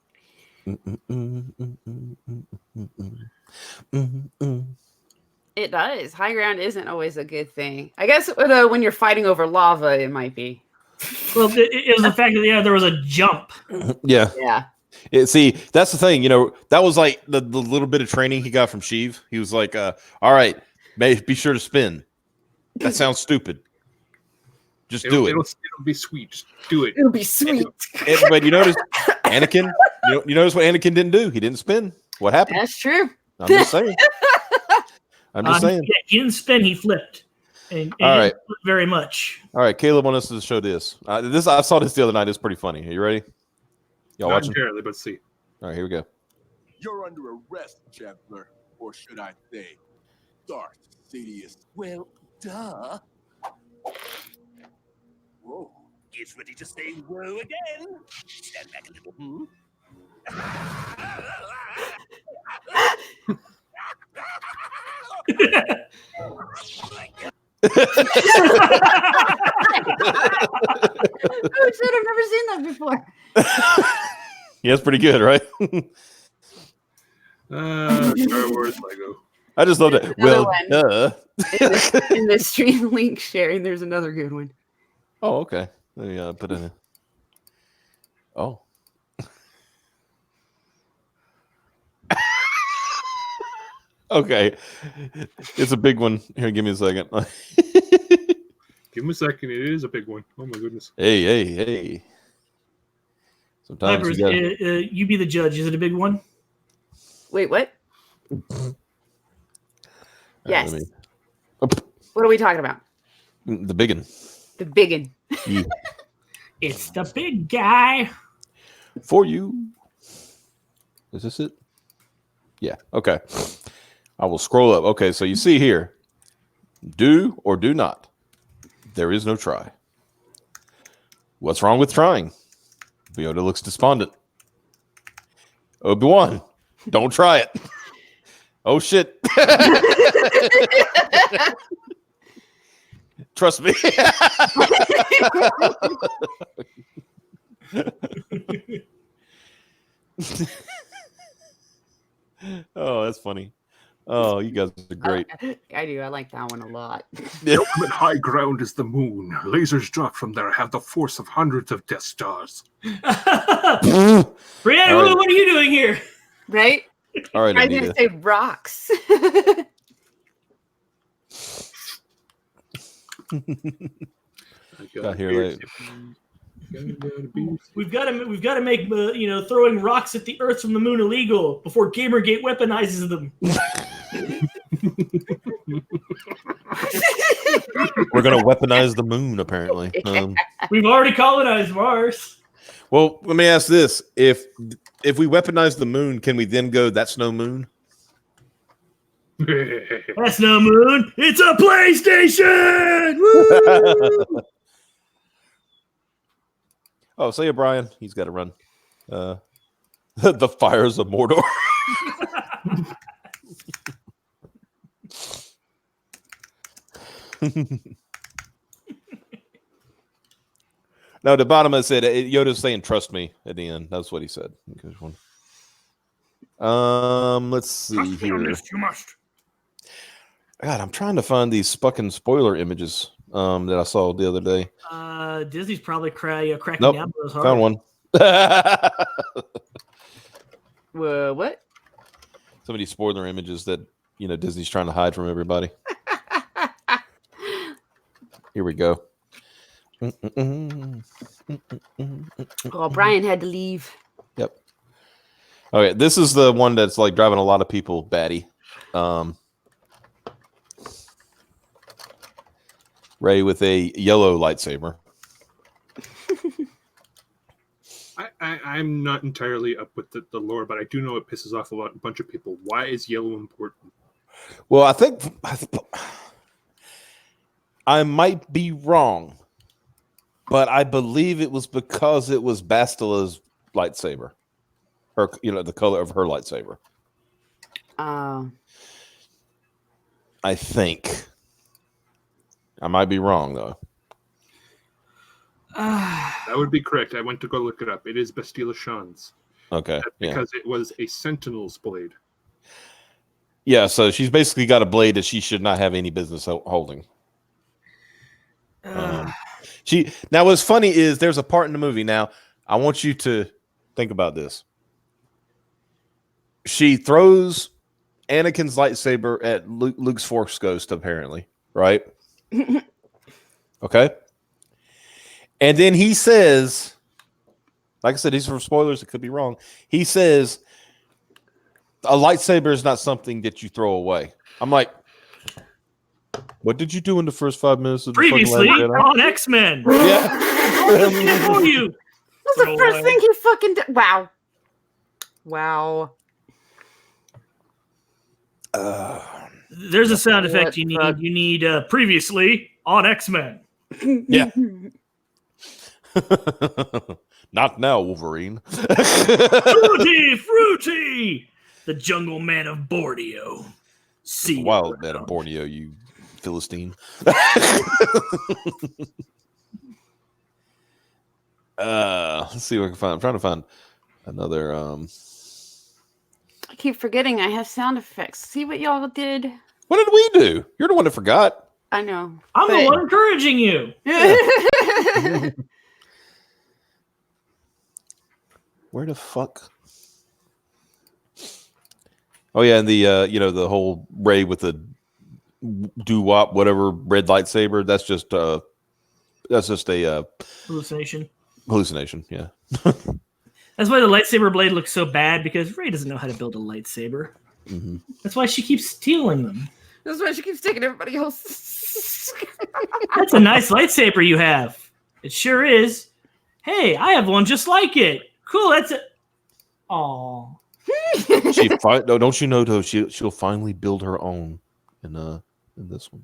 [SPEAKER 2] It does. High ground isn't always a good thing. I guess when you're fighting over lava, it might be.
[SPEAKER 3] Well, it was the fact that there was a jump.
[SPEAKER 1] Yeah.
[SPEAKER 2] Yeah.
[SPEAKER 1] See, that's the thing. That was like the little bit of training he got from Sheev. He was like, "All right, be sure to spin." That sounds stupid. Just do it.
[SPEAKER 4] It'll be sweet. Just do it.
[SPEAKER 2] It'll be sweet.
[SPEAKER 1] But you notice Anakin. You notice what Anakin didn't do? He didn't spin. What happened?
[SPEAKER 2] That's true.
[SPEAKER 1] I'm just saying. I'm just saying.
[SPEAKER 3] Yeah, he didn't spin. He flipped. And
[SPEAKER 1] All right.
[SPEAKER 3] didn't flip very much.
[SPEAKER 1] All right, Caleb wanted us to show this. I saw this the other night. It's pretty funny. Are you ready? Y'all
[SPEAKER 4] Not
[SPEAKER 1] watching?
[SPEAKER 4] entirely, but see.
[SPEAKER 1] All right, here we go.
[SPEAKER 5] You're under arrest, Chancellor. Or should I say, Darth Sidious. Well, duh. Whoa. Get ready to say whoa again. Stand back a little.
[SPEAKER 2] Oh shit! I've never seen that before.
[SPEAKER 1] Yeah, it's pretty good, right?
[SPEAKER 4] Star Wars Lego.
[SPEAKER 1] I just love that.
[SPEAKER 2] Another
[SPEAKER 1] Well,
[SPEAKER 2] one.
[SPEAKER 1] duh.
[SPEAKER 2] In the stream link sharing, there's another good one.
[SPEAKER 1] Oh, okay. Let me put it in. Oh. Okay. It's a big one. Here, give me a second.
[SPEAKER 4] Give him a second. It is a big one. Oh my goodness.
[SPEAKER 1] Hey. Sometimes
[SPEAKER 3] Vipers,
[SPEAKER 1] you gotta...
[SPEAKER 3] you be the judge. Is it a big one?
[SPEAKER 2] Wait, what? Yes.
[SPEAKER 1] let me-
[SPEAKER 2] What are we talking about?
[SPEAKER 1] The biggin.
[SPEAKER 2] The biggin.
[SPEAKER 1] Yeah.
[SPEAKER 3] It's the big guy.
[SPEAKER 1] For you. Is this it? Yeah. Okay. I will scroll up. Okay, so you see here. Do or do not. There is no try. What's wrong with trying? Yoda looks despondent. Obi-Wan, don't try it. Oh shit. Trust me. Oh, that's funny. Oh, you guys are great.
[SPEAKER 2] I do. I like that one a lot.
[SPEAKER 4] The ultimate high ground is the moon. Lasers dropped from there have the force of hundreds of Death Stars.
[SPEAKER 3] Brianna,
[SPEAKER 1] right.
[SPEAKER 3] what are you doing here?
[SPEAKER 2] Right?
[SPEAKER 1] All right,
[SPEAKER 2] I was going
[SPEAKER 1] Anita.
[SPEAKER 2] to say rocks.
[SPEAKER 1] Got here late.
[SPEAKER 3] We've got to make throwing rocks at the Earth from the moon illegal before Gamergate weaponizes them.
[SPEAKER 1] We're gonna weaponize the moon, apparently.
[SPEAKER 3] We've already colonized Mars.
[SPEAKER 1] Well, let me ask this: if we weaponize the moon, can we then go? That's no moon.
[SPEAKER 3] That's no moon. It's a PlayStation. Woo!
[SPEAKER 1] Oh, say it, Brian. He's got to run. The fires of Mordor. No, the bottom I said Yoda's saying "trust me" at the end. That's what he said. Good one. Let's see here.
[SPEAKER 3] You must.
[SPEAKER 1] God, I'm trying to find these fucking spoiler images that I saw the other day.
[SPEAKER 3] Disney's probably cracking
[SPEAKER 1] Nope,
[SPEAKER 3] down those hard.
[SPEAKER 1] found one.
[SPEAKER 2] Whoa, what?
[SPEAKER 1] Some of these spoiler images that Disney's trying to hide from everybody. Here we go.
[SPEAKER 2] Oh, Brian had to leave.
[SPEAKER 1] Yep. Okay, this is the one that's like driving a lot of people batty. Rey with a yellow lightsaber.
[SPEAKER 4] I'm not entirely up with the lore, but I do know it pisses off a bunch of people. Why is yellow important?
[SPEAKER 1] Well, I think I might be wrong, but I believe it was because it was Bastila's lightsaber. Her, the color of her lightsaber. I think. I might be wrong though.
[SPEAKER 4] That would be correct. I went to go look it up. It is Bastila Shan's.
[SPEAKER 1] Okay.
[SPEAKER 4] Because it was a Sentinel's blade.
[SPEAKER 1] Yeah, so she's basically got a blade that she should not have any business holding. Now what's funny is there's a part in the movie. Now I want you to think about this. She throws Anakin's lightsaber at Luke's Force Ghost, apparently, right? Okay. And then he says, like I said, these are spoilers. It could be wrong. He says, a lightsaber is not something that you throw away. I'm like, what did you do in the first 5 minutes of the
[SPEAKER 3] Previously
[SPEAKER 1] fucking Last Jedi?
[SPEAKER 3] on X-Men.
[SPEAKER 1] Yeah.
[SPEAKER 3] For you.
[SPEAKER 2] That's the first thing he fucking did. Wow. Wow.
[SPEAKER 3] There's a sound effect
[SPEAKER 2] What
[SPEAKER 3] you need.
[SPEAKER 2] the-
[SPEAKER 3] You need previously on X-Men.
[SPEAKER 1] Yeah. Not now, Wolverine.
[SPEAKER 3] Fruity! The jungle man of Borneo. See you
[SPEAKER 1] Wild man
[SPEAKER 3] around.
[SPEAKER 1] of Borneo, you Philistine. Let's see what I can find. I'm trying to find another.
[SPEAKER 2] I keep forgetting I have sound effects. See what y'all did?
[SPEAKER 1] What did we do? You're the one that forgot.
[SPEAKER 2] I know.
[SPEAKER 3] I'm the
[SPEAKER 2] but-
[SPEAKER 3] one encouraging you.
[SPEAKER 1] Where the fuck? Oh yeah, and the the whole Rey with the doo-wop whatever red lightsaber. That's just a
[SPEAKER 3] Hallucination.
[SPEAKER 1] hallucination. Yeah.
[SPEAKER 3] That's why the lightsaber blade looks so bad, because Rey doesn't know how to build a lightsaber.
[SPEAKER 1] Mm-hmm.
[SPEAKER 3] That's why she keeps stealing them.
[SPEAKER 2] That's why she keeps taking everybody else.
[SPEAKER 3] That's a nice lightsaber you have. It sure is. Hey, I have one just like it. Cool, that's it. Aw.
[SPEAKER 1] Don't you know though? She'll finally build her own in this one.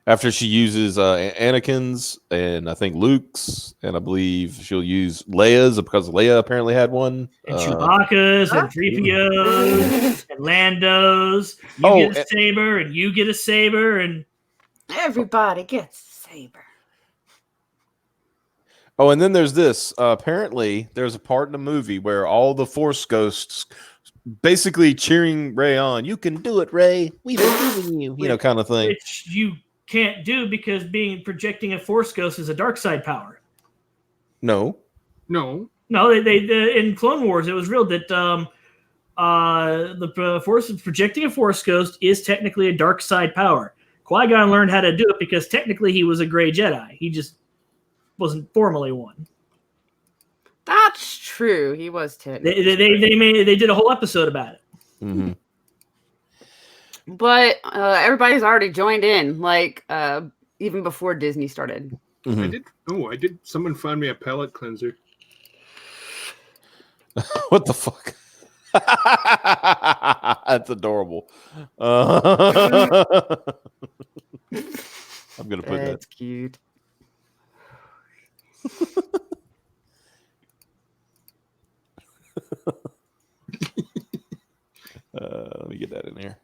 [SPEAKER 1] After she uses Anakin's and I think Luke's, and I believe she'll use Leia's because Leia apparently had one.
[SPEAKER 3] And Chewbacca's and 3PO's and Lando's. You get a saber and you get a saber and
[SPEAKER 2] Everybody gets a saber.
[SPEAKER 1] Oh, and then there's this. Apparently, there's a part in the movie where all the Force ghosts basically cheering Rey on. You can do it, Rey. We believe in you. You know, kind of thing.
[SPEAKER 3] which you can't do because projecting a Force Ghost is a dark side power.
[SPEAKER 1] No.
[SPEAKER 4] No.
[SPEAKER 3] No, they in Clone Wars it was real that the Force projecting a Force Ghost is technically a dark side power. Qui-Gon learned how to do it because technically he was a gray Jedi. He just wasn't formally one.
[SPEAKER 2] That's true. He was 10.
[SPEAKER 3] They did a whole episode about it.
[SPEAKER 1] Mm-hmm.
[SPEAKER 2] But everybody's already joined in, like even before Disney started.
[SPEAKER 1] Mm-hmm.
[SPEAKER 4] I did. Someone found me a palate cleanser.
[SPEAKER 1] What the fuck? That's adorable. I'm gonna put that.
[SPEAKER 2] That's cute.
[SPEAKER 1] Let me get that in here.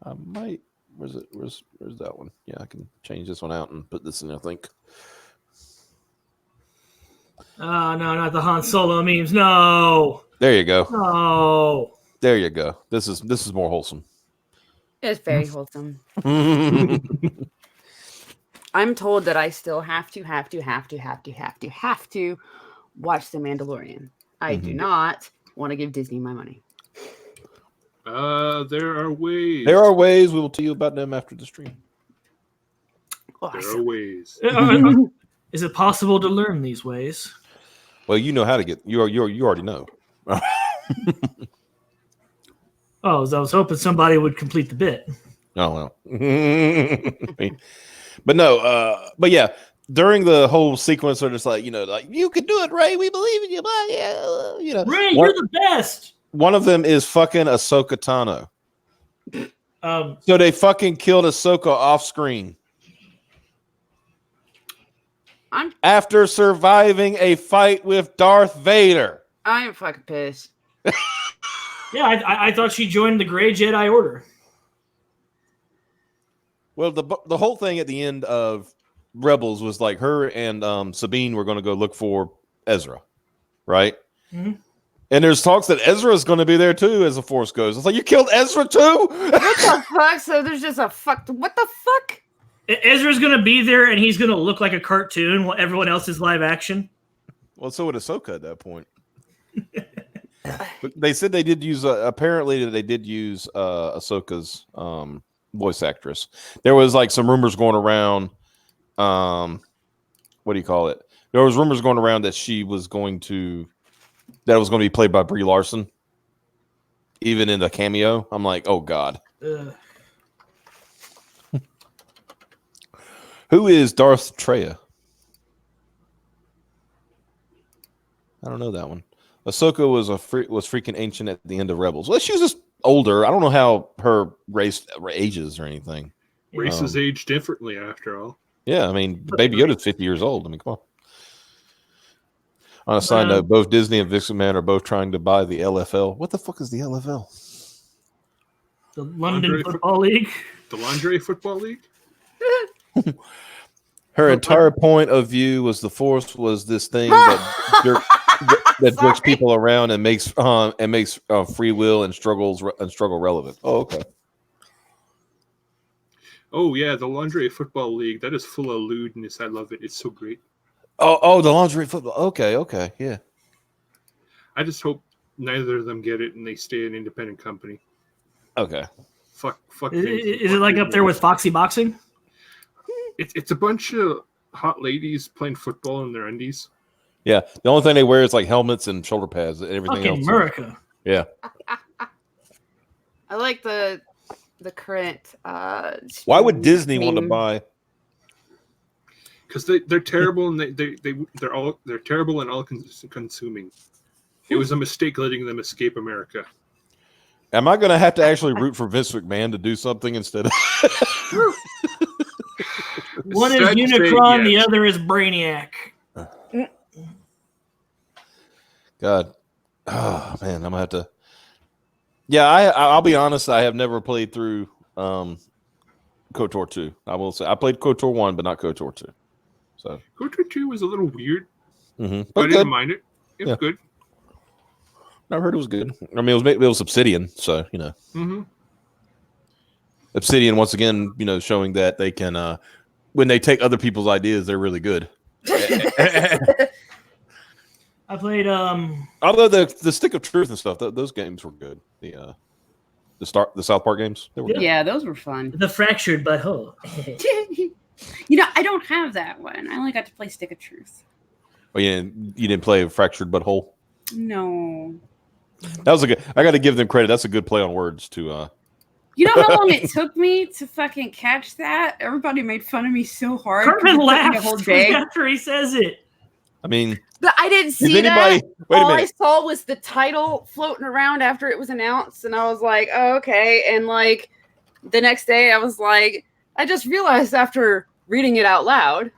[SPEAKER 1] I might. Where's it? Where's that one? Yeah, I can change this one out and put this in. I think.
[SPEAKER 3] No, not the Han Solo memes. No,
[SPEAKER 1] There you go.
[SPEAKER 3] no.
[SPEAKER 1] There you go. This is more wholesome.
[SPEAKER 2] It's very wholesome. I'm told that I still have to watch The Mandalorian. I do not want to give Disney my money.
[SPEAKER 4] There are ways.
[SPEAKER 1] There are ways. We will tell you about them after the stream.
[SPEAKER 4] There are
[SPEAKER 2] Awesome.
[SPEAKER 4] ways.
[SPEAKER 3] Is it possible to learn these ways?
[SPEAKER 1] Well, you know how to get. You already know.
[SPEAKER 3] Oh, I was hoping somebody would complete the bit.
[SPEAKER 1] Oh well. But no. But yeah. During the whole sequence, they're just like, like you can do it, Rey. We believe in you. Yeah,
[SPEAKER 3] Rey, you're the best.
[SPEAKER 1] One of them is fucking Ahsoka Tano. So they fucking killed Ahsoka off screen. After surviving a fight with Darth Vader.
[SPEAKER 2] I'm fucking pissed.
[SPEAKER 3] Yeah, I thought she joined the Gray Jedi Order.
[SPEAKER 1] Well, the whole thing at the end of Rebels was like her and Sabine were going to go look for Ezra, right?
[SPEAKER 3] Mm-hmm.
[SPEAKER 1] And there's talks that Ezra's going to be there too as the Force goes. It's like, you killed Ezra too?
[SPEAKER 2] What the fuck? So there's just a fuck. What the fuck?
[SPEAKER 3] Ezra's gonna be there, and he's gonna look like a cartoon while everyone else is live action.
[SPEAKER 1] Well, so would Ahsoka at that point. But they said they did use, apparently they did use Ahsoka's voice actress. There was like some rumors going around. What do you call it? There was rumors going around that it was going to be played by Brie Larson, even in the cameo. I'm like, oh god. Who is Darth Treya? I don't know that one. Ahsoka was freaking ancient at the end of Rebels. Well, she was just older. I don't know how her race ages or anything.
[SPEAKER 4] Races age differently, after all.
[SPEAKER 1] Yeah, I mean, Baby Yoda's 50 years old. I mean, come on. On a side note, both Disney and Vince McMahon are both trying to buy the LFL. What the fuck is the LFL?
[SPEAKER 3] The London Football League.
[SPEAKER 4] The Lingerie Football League?
[SPEAKER 1] Her entire point of view was the Force was this thing that jerks people around and makes free will and struggle relevant. Oh, okay.
[SPEAKER 4] Oh yeah, the Lingerie Football League. That is full of lewdness. I love it. It's so great.
[SPEAKER 1] Oh, the lingerie football. Okay, yeah.
[SPEAKER 4] I just hope neither of them get it and they stay an independent company.
[SPEAKER 1] Okay.
[SPEAKER 4] Fuck.
[SPEAKER 3] Is it like up there with Foxy Boxing?
[SPEAKER 4] It's a bunch of hot ladies playing football in their undies.
[SPEAKER 1] Yeah, the only thing they wear is like helmets and shoulder pads. Everything
[SPEAKER 3] Fucking
[SPEAKER 1] else.
[SPEAKER 3] America.
[SPEAKER 1] Yeah.
[SPEAKER 2] I like the current.
[SPEAKER 1] Why would Disney want to
[SPEAKER 2] meme.
[SPEAKER 1] buy?
[SPEAKER 4] Because they're terrible and they're terrible and all consuming. It was a mistake letting them escape America.
[SPEAKER 1] Am I going to have to actually root for Vince McMahon to do something instead of?
[SPEAKER 3] One is
[SPEAKER 4] Sad to say,
[SPEAKER 3] Unicron, the
[SPEAKER 4] yes.
[SPEAKER 3] other is Brainiac.
[SPEAKER 1] God, oh man, I'm gonna have to. Yeah, I'll be honest. I have never played through KOTOR 2. I will say I played KOTOR 1, but not KOTOR 2. So
[SPEAKER 4] KOTOR 2 was a little weird,
[SPEAKER 1] but
[SPEAKER 4] but I
[SPEAKER 1] good.
[SPEAKER 4] didn't mind it. It was
[SPEAKER 1] Yeah.
[SPEAKER 4] good.
[SPEAKER 1] I heard it was good. I mean, it was Obsidian, so you know.
[SPEAKER 4] Mm-hmm.
[SPEAKER 1] Obsidian once again, showing that they can when they take other people's ideas, they're really good.
[SPEAKER 3] I played
[SPEAKER 1] Although the Stick of Truth and stuff, those games were good. The South Park games, they were good.
[SPEAKER 2] Yeah, those were fun.
[SPEAKER 3] The Fractured Butthole.
[SPEAKER 2] I don't have that one. I only got to play Stick of Truth.
[SPEAKER 1] Oh, you didn't play Fractured Butthole?
[SPEAKER 2] No.
[SPEAKER 1] That was a good. I got to give them credit. That's a good play on words to.
[SPEAKER 2] You know how long it took me to fucking catch that? Everybody made fun of me so hard. 'cause
[SPEAKER 3] Cartman
[SPEAKER 2] it took me a
[SPEAKER 3] laughs
[SPEAKER 2] whole day.
[SPEAKER 3] after he says it.
[SPEAKER 1] I mean,
[SPEAKER 2] But I didn't see
[SPEAKER 1] anybody?
[SPEAKER 2] that.
[SPEAKER 1] Wait a
[SPEAKER 2] All I
[SPEAKER 1] minute.
[SPEAKER 2] saw was the title floating around after it was announced, and I was like, "Oh, okay." And like the next day, I was like, I just realized after reading it out loud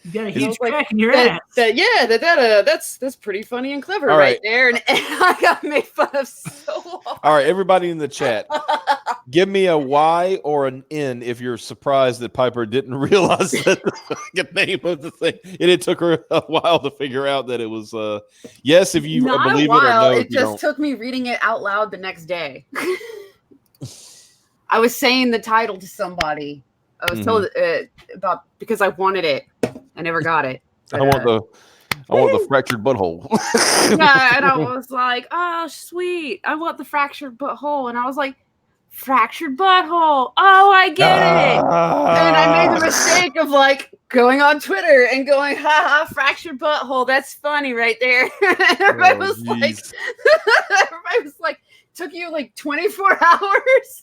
[SPEAKER 3] You got a
[SPEAKER 2] It
[SPEAKER 3] huge
[SPEAKER 2] was like
[SPEAKER 3] crack in your
[SPEAKER 2] that,
[SPEAKER 3] ass.
[SPEAKER 2] that's pretty funny and clever
[SPEAKER 1] All
[SPEAKER 2] right
[SPEAKER 1] right.
[SPEAKER 2] there, and I got made fun of so hard.
[SPEAKER 1] All right, everybody in the chat, give me a Y or an N if you're surprised that Piper didn't realize that the fucking name of the thing. And it took her a while to figure out that it was yes if you
[SPEAKER 2] Not
[SPEAKER 1] believe
[SPEAKER 2] a while.
[SPEAKER 1] it or no
[SPEAKER 2] It
[SPEAKER 1] if you
[SPEAKER 2] just
[SPEAKER 1] don't.
[SPEAKER 2] took me reading it out loud the next day. I was saying the title to somebody. I was told about because I wanted it. I never got it.
[SPEAKER 1] I want the fractured butthole.
[SPEAKER 2] Yeah, and I was like, "Oh, sweet! I want the fractured butthole." And I was like, "Fractured butthole! Oh, I get it!" And I made the mistake of like going on Twitter and going, "Ha ha, fractured butthole! That's funny right there." And everybody was like,
[SPEAKER 1] geez.
[SPEAKER 2] "Everybody was like, took you like 24 hours."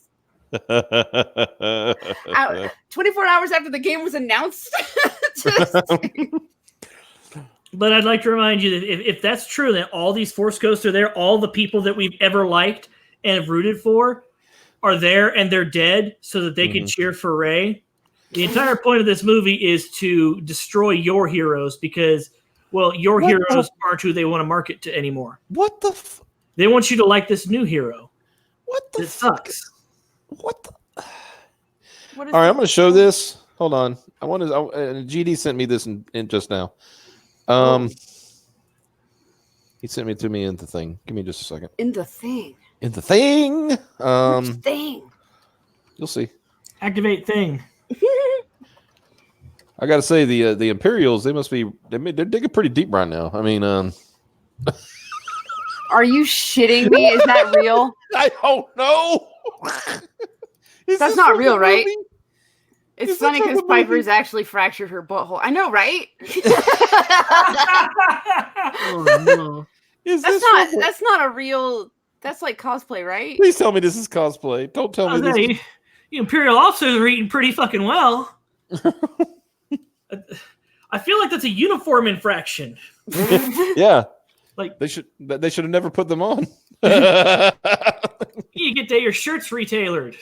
[SPEAKER 2] 24 hours after the game was announced.
[SPEAKER 3] But I'd like to remind you that if that's true, that all these Force Ghosts are there, all the people that we've ever liked and have rooted for are there and they're dead so that they can cheer for Rey. The entire point of this movie is to destroy your heroes because, well, your heroes aren't who they want to market to anymore.
[SPEAKER 1] What the?
[SPEAKER 3] They want you to like this new hero.
[SPEAKER 1] What the?
[SPEAKER 3] It sucks.
[SPEAKER 1] What the?
[SPEAKER 2] What is
[SPEAKER 1] All right, I'm
[SPEAKER 2] that?
[SPEAKER 1] going to show this. Hold on. I want to. GD sent me this in just now. He sent me to me in the thing. Give me just a second.
[SPEAKER 2] In the thing.
[SPEAKER 1] In the thing.
[SPEAKER 2] Which thing?
[SPEAKER 1] You'll see.
[SPEAKER 3] Activate thing.
[SPEAKER 1] I got to say the Imperials. They must be. They're digging pretty deep right now. I mean,
[SPEAKER 2] Are you shitting me? Is that real?
[SPEAKER 1] I don't know.
[SPEAKER 2] That's not real, right? It's
[SPEAKER 1] Is
[SPEAKER 2] funny
[SPEAKER 1] that from
[SPEAKER 2] because
[SPEAKER 1] the
[SPEAKER 2] Piper's actually fractured her butthole. I know, right?
[SPEAKER 4] Oh no.
[SPEAKER 2] That's not a real. That's like cosplay, right?
[SPEAKER 1] Please tell me this is cosplay. Don't tell me this.
[SPEAKER 3] Hey, you Imperial officers are eating pretty fucking well. I feel like that's a uniform infraction.
[SPEAKER 1] Yeah,
[SPEAKER 3] Like
[SPEAKER 1] they should have never put them on.
[SPEAKER 3] you get your shirts retailored.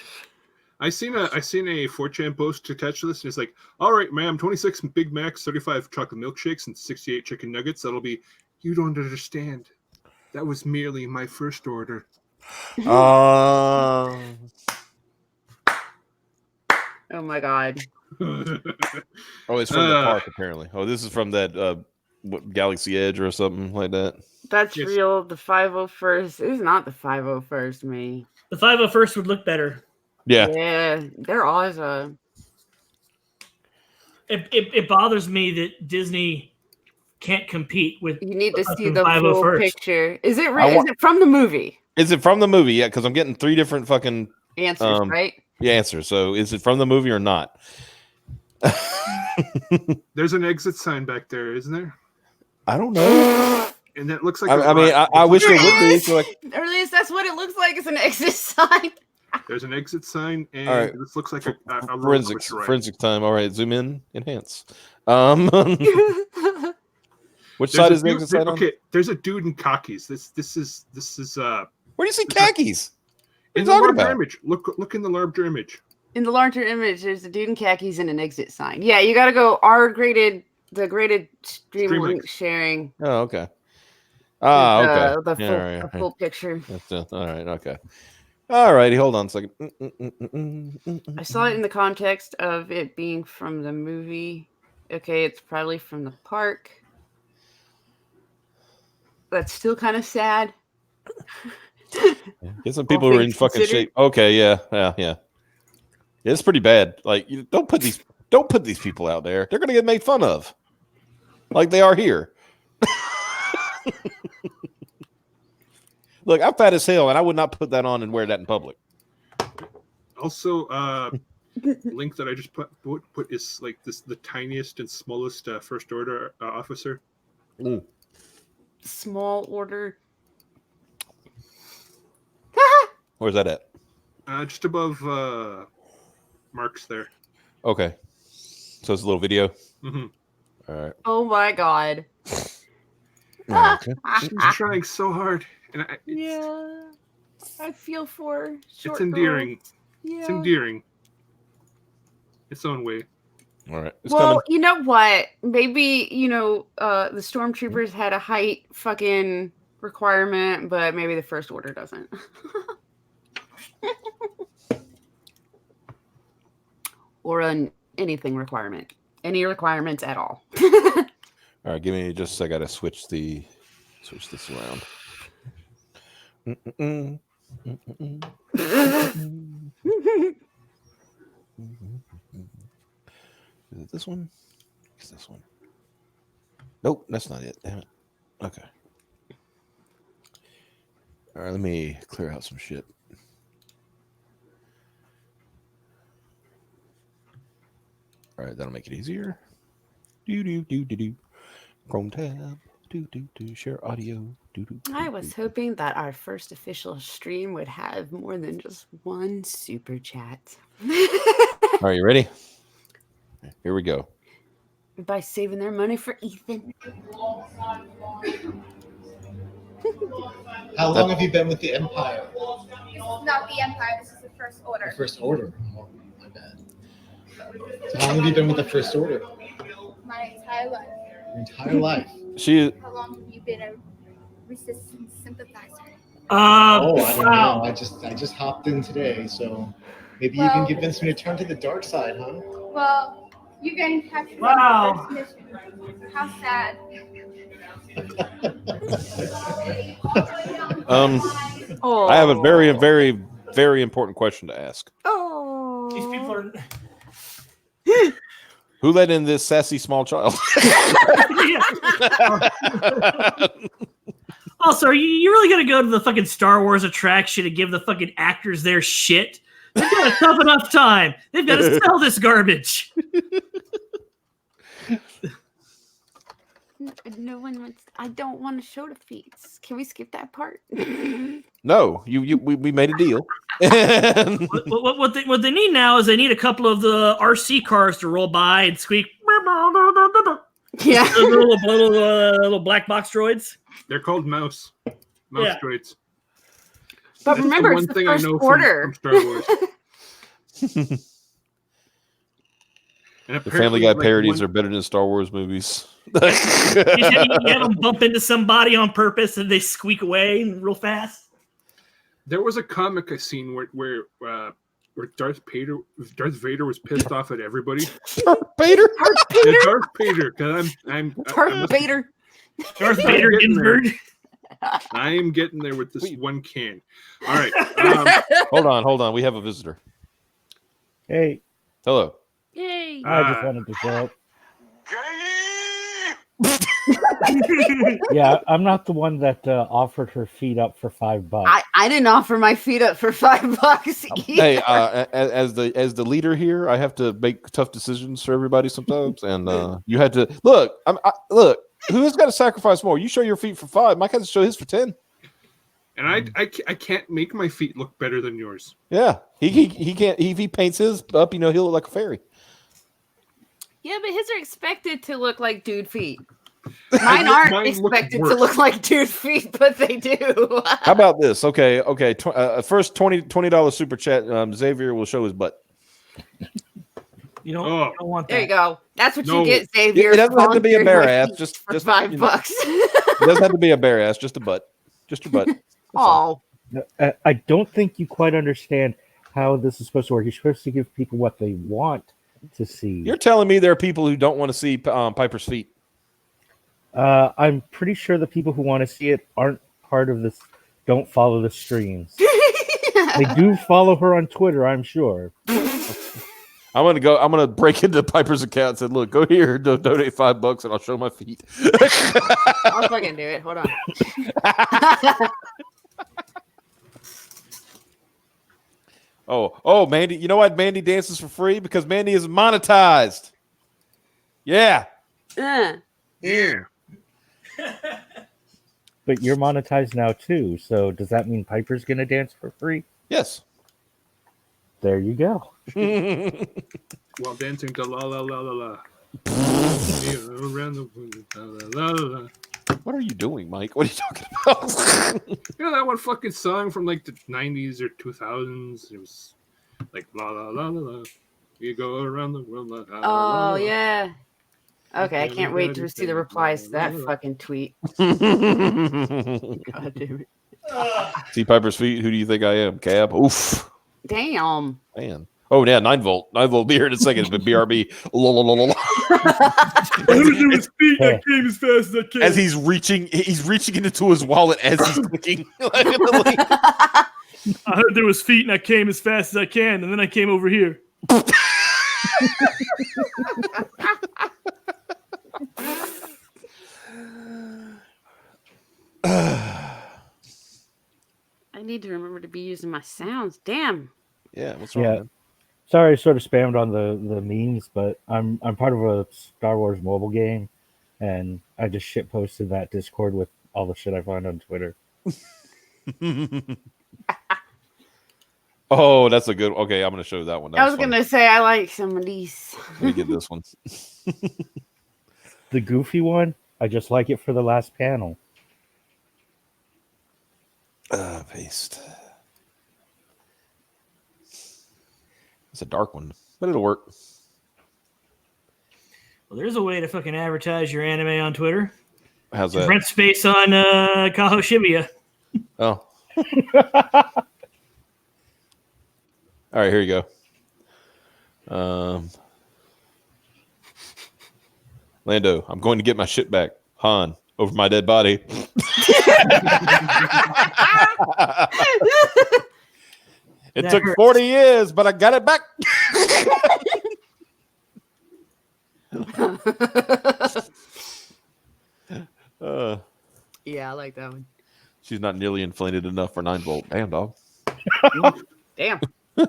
[SPEAKER 4] I seen a 4chan post attached to this, and it's like, all right, ma'am, 26 Big Macs, 35 chocolate milkshakes, and 68 chicken nuggets. That'll be. You don't understand. That was merely my first order.
[SPEAKER 2] Oh my god.
[SPEAKER 1] Oh, it's from the park apparently. Oh, this is from that Galaxy Edge or something like that.
[SPEAKER 2] That's
[SPEAKER 4] Yes.
[SPEAKER 2] real. The 501st is not the 501st, me.
[SPEAKER 3] The 501st would look better.
[SPEAKER 1] Yeah.
[SPEAKER 2] Yeah, they're always
[SPEAKER 3] It bothers me that Disney can't compete with.
[SPEAKER 2] You need to see
[SPEAKER 3] fucking
[SPEAKER 2] the full
[SPEAKER 3] 501st.
[SPEAKER 2] picture. Is it
[SPEAKER 1] I
[SPEAKER 2] is it from the movie?
[SPEAKER 1] Is it from the movie? Yeah, because I'm getting 3 different fucking
[SPEAKER 2] Answers, right?
[SPEAKER 1] answers. So is it from the movie or not?
[SPEAKER 4] There's an exit sign back there, isn't there?
[SPEAKER 1] I don't know.
[SPEAKER 4] And that looks like.
[SPEAKER 1] I mean, I wish there would be. So like,
[SPEAKER 2] Or at least that's what it looks like. It's an exit sign.
[SPEAKER 4] There's an exit sign, and
[SPEAKER 1] All right.
[SPEAKER 4] this looks like a roller
[SPEAKER 1] forensics,
[SPEAKER 4] coaster ride.
[SPEAKER 1] forensic time. All right, zoom in, enhance. Which
[SPEAKER 4] There's
[SPEAKER 1] side
[SPEAKER 4] a
[SPEAKER 1] is the
[SPEAKER 4] dude-
[SPEAKER 1] exit side on?
[SPEAKER 4] Okay, there's a dude in khakis. This is
[SPEAKER 1] Where do you see khakis?
[SPEAKER 4] in
[SPEAKER 1] you
[SPEAKER 4] the
[SPEAKER 1] talking
[SPEAKER 4] larger
[SPEAKER 1] about?
[SPEAKER 4] image. Look in the larger image.
[SPEAKER 2] In the larger image, there's a dude in khakis and an exit sign. Yeah, you got to go the graded stream
[SPEAKER 4] Stream
[SPEAKER 2] link
[SPEAKER 4] link.
[SPEAKER 2] sharing.
[SPEAKER 1] Oh, okay. Ah, okay.
[SPEAKER 2] The full,
[SPEAKER 1] Yeah, all right,
[SPEAKER 2] the
[SPEAKER 1] all right.
[SPEAKER 2] full picture.
[SPEAKER 1] All right, okay. All righty, hold on a second.
[SPEAKER 2] I saw it in the context of it being from the movie. Okay, it's probably from the park. That's still kind of sad.
[SPEAKER 1] Get some people who are in
[SPEAKER 2] things
[SPEAKER 1] fucking
[SPEAKER 2] considered.
[SPEAKER 1] shape. Okay, yeah. It's pretty bad. Like, you don't put these people out there. They're gonna get made fun of, like they are here. Look, I'm fat as hell, and I would not put that on and wear that in public.
[SPEAKER 4] Also, link that I just put is like the tiniest and smallest first order officer.
[SPEAKER 1] Ooh.
[SPEAKER 2] Small order.
[SPEAKER 1] Where's that at?
[SPEAKER 4] Just above Mark's there.
[SPEAKER 1] Okay, so it's a little video.
[SPEAKER 4] hmm
[SPEAKER 1] All right.
[SPEAKER 2] Oh my god.
[SPEAKER 1] Okay.
[SPEAKER 4] She's trying so hard, and
[SPEAKER 2] Yeah. I feel for short
[SPEAKER 4] it's endearing.
[SPEAKER 2] girls. Yeah.
[SPEAKER 4] It's endearing. Its own way.
[SPEAKER 1] All right. It's
[SPEAKER 2] Well,
[SPEAKER 1] coming.
[SPEAKER 2] you know what? Maybe, the stormtroopers had a height fucking requirement, but maybe the First Order doesn't. Or anything requirement. Any requirements at all.
[SPEAKER 1] All right, give me just a sec. I gotta switch this around. Is it this one? It's this one. Nope, that's not it. Damn it. Okay. All right, let me clear out some shit. All right, that'll make it easier. Do. Chrome tab. Do. Share audio. Do.
[SPEAKER 2] I was hoping that our first official stream would have more than just one super chat.
[SPEAKER 1] All right, you ready? Here we go.
[SPEAKER 2] By saving their money for Ethan.
[SPEAKER 6] How long have you been with the Empire?
[SPEAKER 7] This is not the Empire. This is the First Order.
[SPEAKER 6] The First Order. Oh, my bad. So how long have you been with the First Order?
[SPEAKER 7] My entire life.
[SPEAKER 6] Your entire life.
[SPEAKER 1] She
[SPEAKER 7] How long have you been a resistance sympathizer?
[SPEAKER 6] Oh, I don't
[SPEAKER 3] Wow.
[SPEAKER 6] know. I just hopped in today, so maybe you can
[SPEAKER 7] Well-
[SPEAKER 6] convince me to turn to the dark side, huh?
[SPEAKER 7] Well, you're getting captured
[SPEAKER 3] Wow.
[SPEAKER 7] on your first mission. How sad.
[SPEAKER 2] Oh,
[SPEAKER 1] I have a very, very, very important question to ask.
[SPEAKER 3] These people
[SPEAKER 2] Oh,
[SPEAKER 3] are.
[SPEAKER 1] Who let in this sassy small child?
[SPEAKER 3] Yeah. Also, are you really gonna go to the fucking Star Wars attraction and give the fucking actors their shit? They've got a tough enough time. They've got to sell this garbage.
[SPEAKER 2] no one wants. I don't want to show the feet. Can we skip that part?
[SPEAKER 1] No, we made a deal.
[SPEAKER 3] What they need now is they need a couple of the RC cars to roll by and squeak.
[SPEAKER 2] Yeah.
[SPEAKER 3] little black box droids.
[SPEAKER 4] They're called mouse
[SPEAKER 3] Yeah.
[SPEAKER 4] droids.
[SPEAKER 2] But
[SPEAKER 4] That's
[SPEAKER 2] remember,
[SPEAKER 4] the
[SPEAKER 2] it's the first order.
[SPEAKER 4] from Star Wars. And
[SPEAKER 1] The Family Guy
[SPEAKER 4] apparently,
[SPEAKER 1] parodies are better than Star Wars movies.
[SPEAKER 3] You have them bump into somebody on purpose and they squeak away real fast.
[SPEAKER 4] There was a comic I seen where Darth Vader was pissed off at everybody.
[SPEAKER 1] Vader?
[SPEAKER 4] Yeah, Darth Vader, because
[SPEAKER 2] Darth Vader.
[SPEAKER 3] Darth Vader
[SPEAKER 4] getting there.
[SPEAKER 3] Ginsburg.
[SPEAKER 4] I am getting there with this one can. All right.
[SPEAKER 1] Hold on. We have a visitor.
[SPEAKER 6] Hey,
[SPEAKER 1] Hello.
[SPEAKER 2] Yay.
[SPEAKER 6] I just wanted to show up. Yeah, I'm not the one that offered her feet up for $5.
[SPEAKER 2] I didn't offer my feet up for $5 either.
[SPEAKER 1] Hey, as the leader here, I have to make tough decisions for everybody sometimes, and you had to look. Look. Who's got to sacrifice more? You show your feet for $5. Mike has to show his for 10.
[SPEAKER 4] And I can't make my feet look better than yours.
[SPEAKER 1] Yeah, he can't. If he paints his up, he'll look like a fairy.
[SPEAKER 2] Yeah, but his are expected to look like dude feet. Mine aren't expected to look like dude feet, but they do.
[SPEAKER 1] How about this? Okay. First $20 super chat. Xavier will show his butt.
[SPEAKER 3] You don't want that.
[SPEAKER 2] There you go. That's what
[SPEAKER 4] No.
[SPEAKER 2] you get, Xavier.
[SPEAKER 1] It doesn't have to be a bare ass. Just
[SPEAKER 2] for $5.
[SPEAKER 1] It doesn't have to be a bare ass. Just a butt. Just your butt. That's all.
[SPEAKER 2] Oh,
[SPEAKER 6] I don't think you quite understand how this is supposed to work. You're supposed to give people what they want to see.
[SPEAKER 1] You're telling me there are people who don't want to see Piper's feet.
[SPEAKER 6] I'm pretty sure the people who want to see it aren't part of this. Don't follow the streams. They do follow her on Twitter, I'm sure.
[SPEAKER 1] I'm gonna break into Piper's account and say, look, go here, donate $5 and I'll show my feet.
[SPEAKER 2] I'll fucking do it. Hold on.
[SPEAKER 1] Oh, Mandy, you know why Mandy dances for free? Because Mandy is monetized. Yeah.
[SPEAKER 4] Yeah.
[SPEAKER 6] But you're monetized now too, so does that mean Piper's gonna dance for free?
[SPEAKER 1] Yes.
[SPEAKER 6] There you go.
[SPEAKER 4] While dancing to la la la la la. Around the la la la la.
[SPEAKER 1] What are you doing, Mike? What are you talking about?
[SPEAKER 4] You know that one fucking song from like the 90s or 2000s? It was like la la la la la. You go around the world. La, la, la, la.
[SPEAKER 2] Oh, yeah. Okay, I can't wait to see the replies to that fucking tweet. God damn it.
[SPEAKER 1] See Piper's feet? Who do you think I am? Cab? Oof.
[SPEAKER 2] Damn.
[SPEAKER 1] Man. Oh, yeah, 9 volt. 9 volt be here in a second, but BRB. As he's reaching into his wallet as he's clicking.
[SPEAKER 3] I heard there was feet and I came as fast as I can, and then I came over here.
[SPEAKER 2] I need to remember to be using my sounds. Damn.
[SPEAKER 1] Yeah, what's wrong?
[SPEAKER 6] Yeah.
[SPEAKER 1] Man?
[SPEAKER 6] Sorry, I sort of spammed on the memes, but I'm part of a Star Wars mobile game, and I just shit posted that Discord with all the shit I find on Twitter.
[SPEAKER 1] Oh, that's a good. Okay, I'm gonna show that one.
[SPEAKER 2] I was gonna say I like some of these.
[SPEAKER 1] Let me get this one.
[SPEAKER 6] The goofy one, I just like it for the last panel.
[SPEAKER 1] Paste. It's a dark one, but it'll work.
[SPEAKER 3] Well, there's a way to fucking advertise your anime on Twitter.
[SPEAKER 1] How's that?
[SPEAKER 3] Rent space on Kaho Shibuya.
[SPEAKER 1] Oh. All right, here you go. Lando, I'm going to get my shit back. Han, over my dead body. It
[SPEAKER 3] That
[SPEAKER 1] took
[SPEAKER 3] hurts.
[SPEAKER 1] 40 years, but I got it back.
[SPEAKER 2] Yeah, I like that one.
[SPEAKER 1] She's not nearly inflated enough for 9-volt. Damn, dog.
[SPEAKER 2] Damn.
[SPEAKER 1] I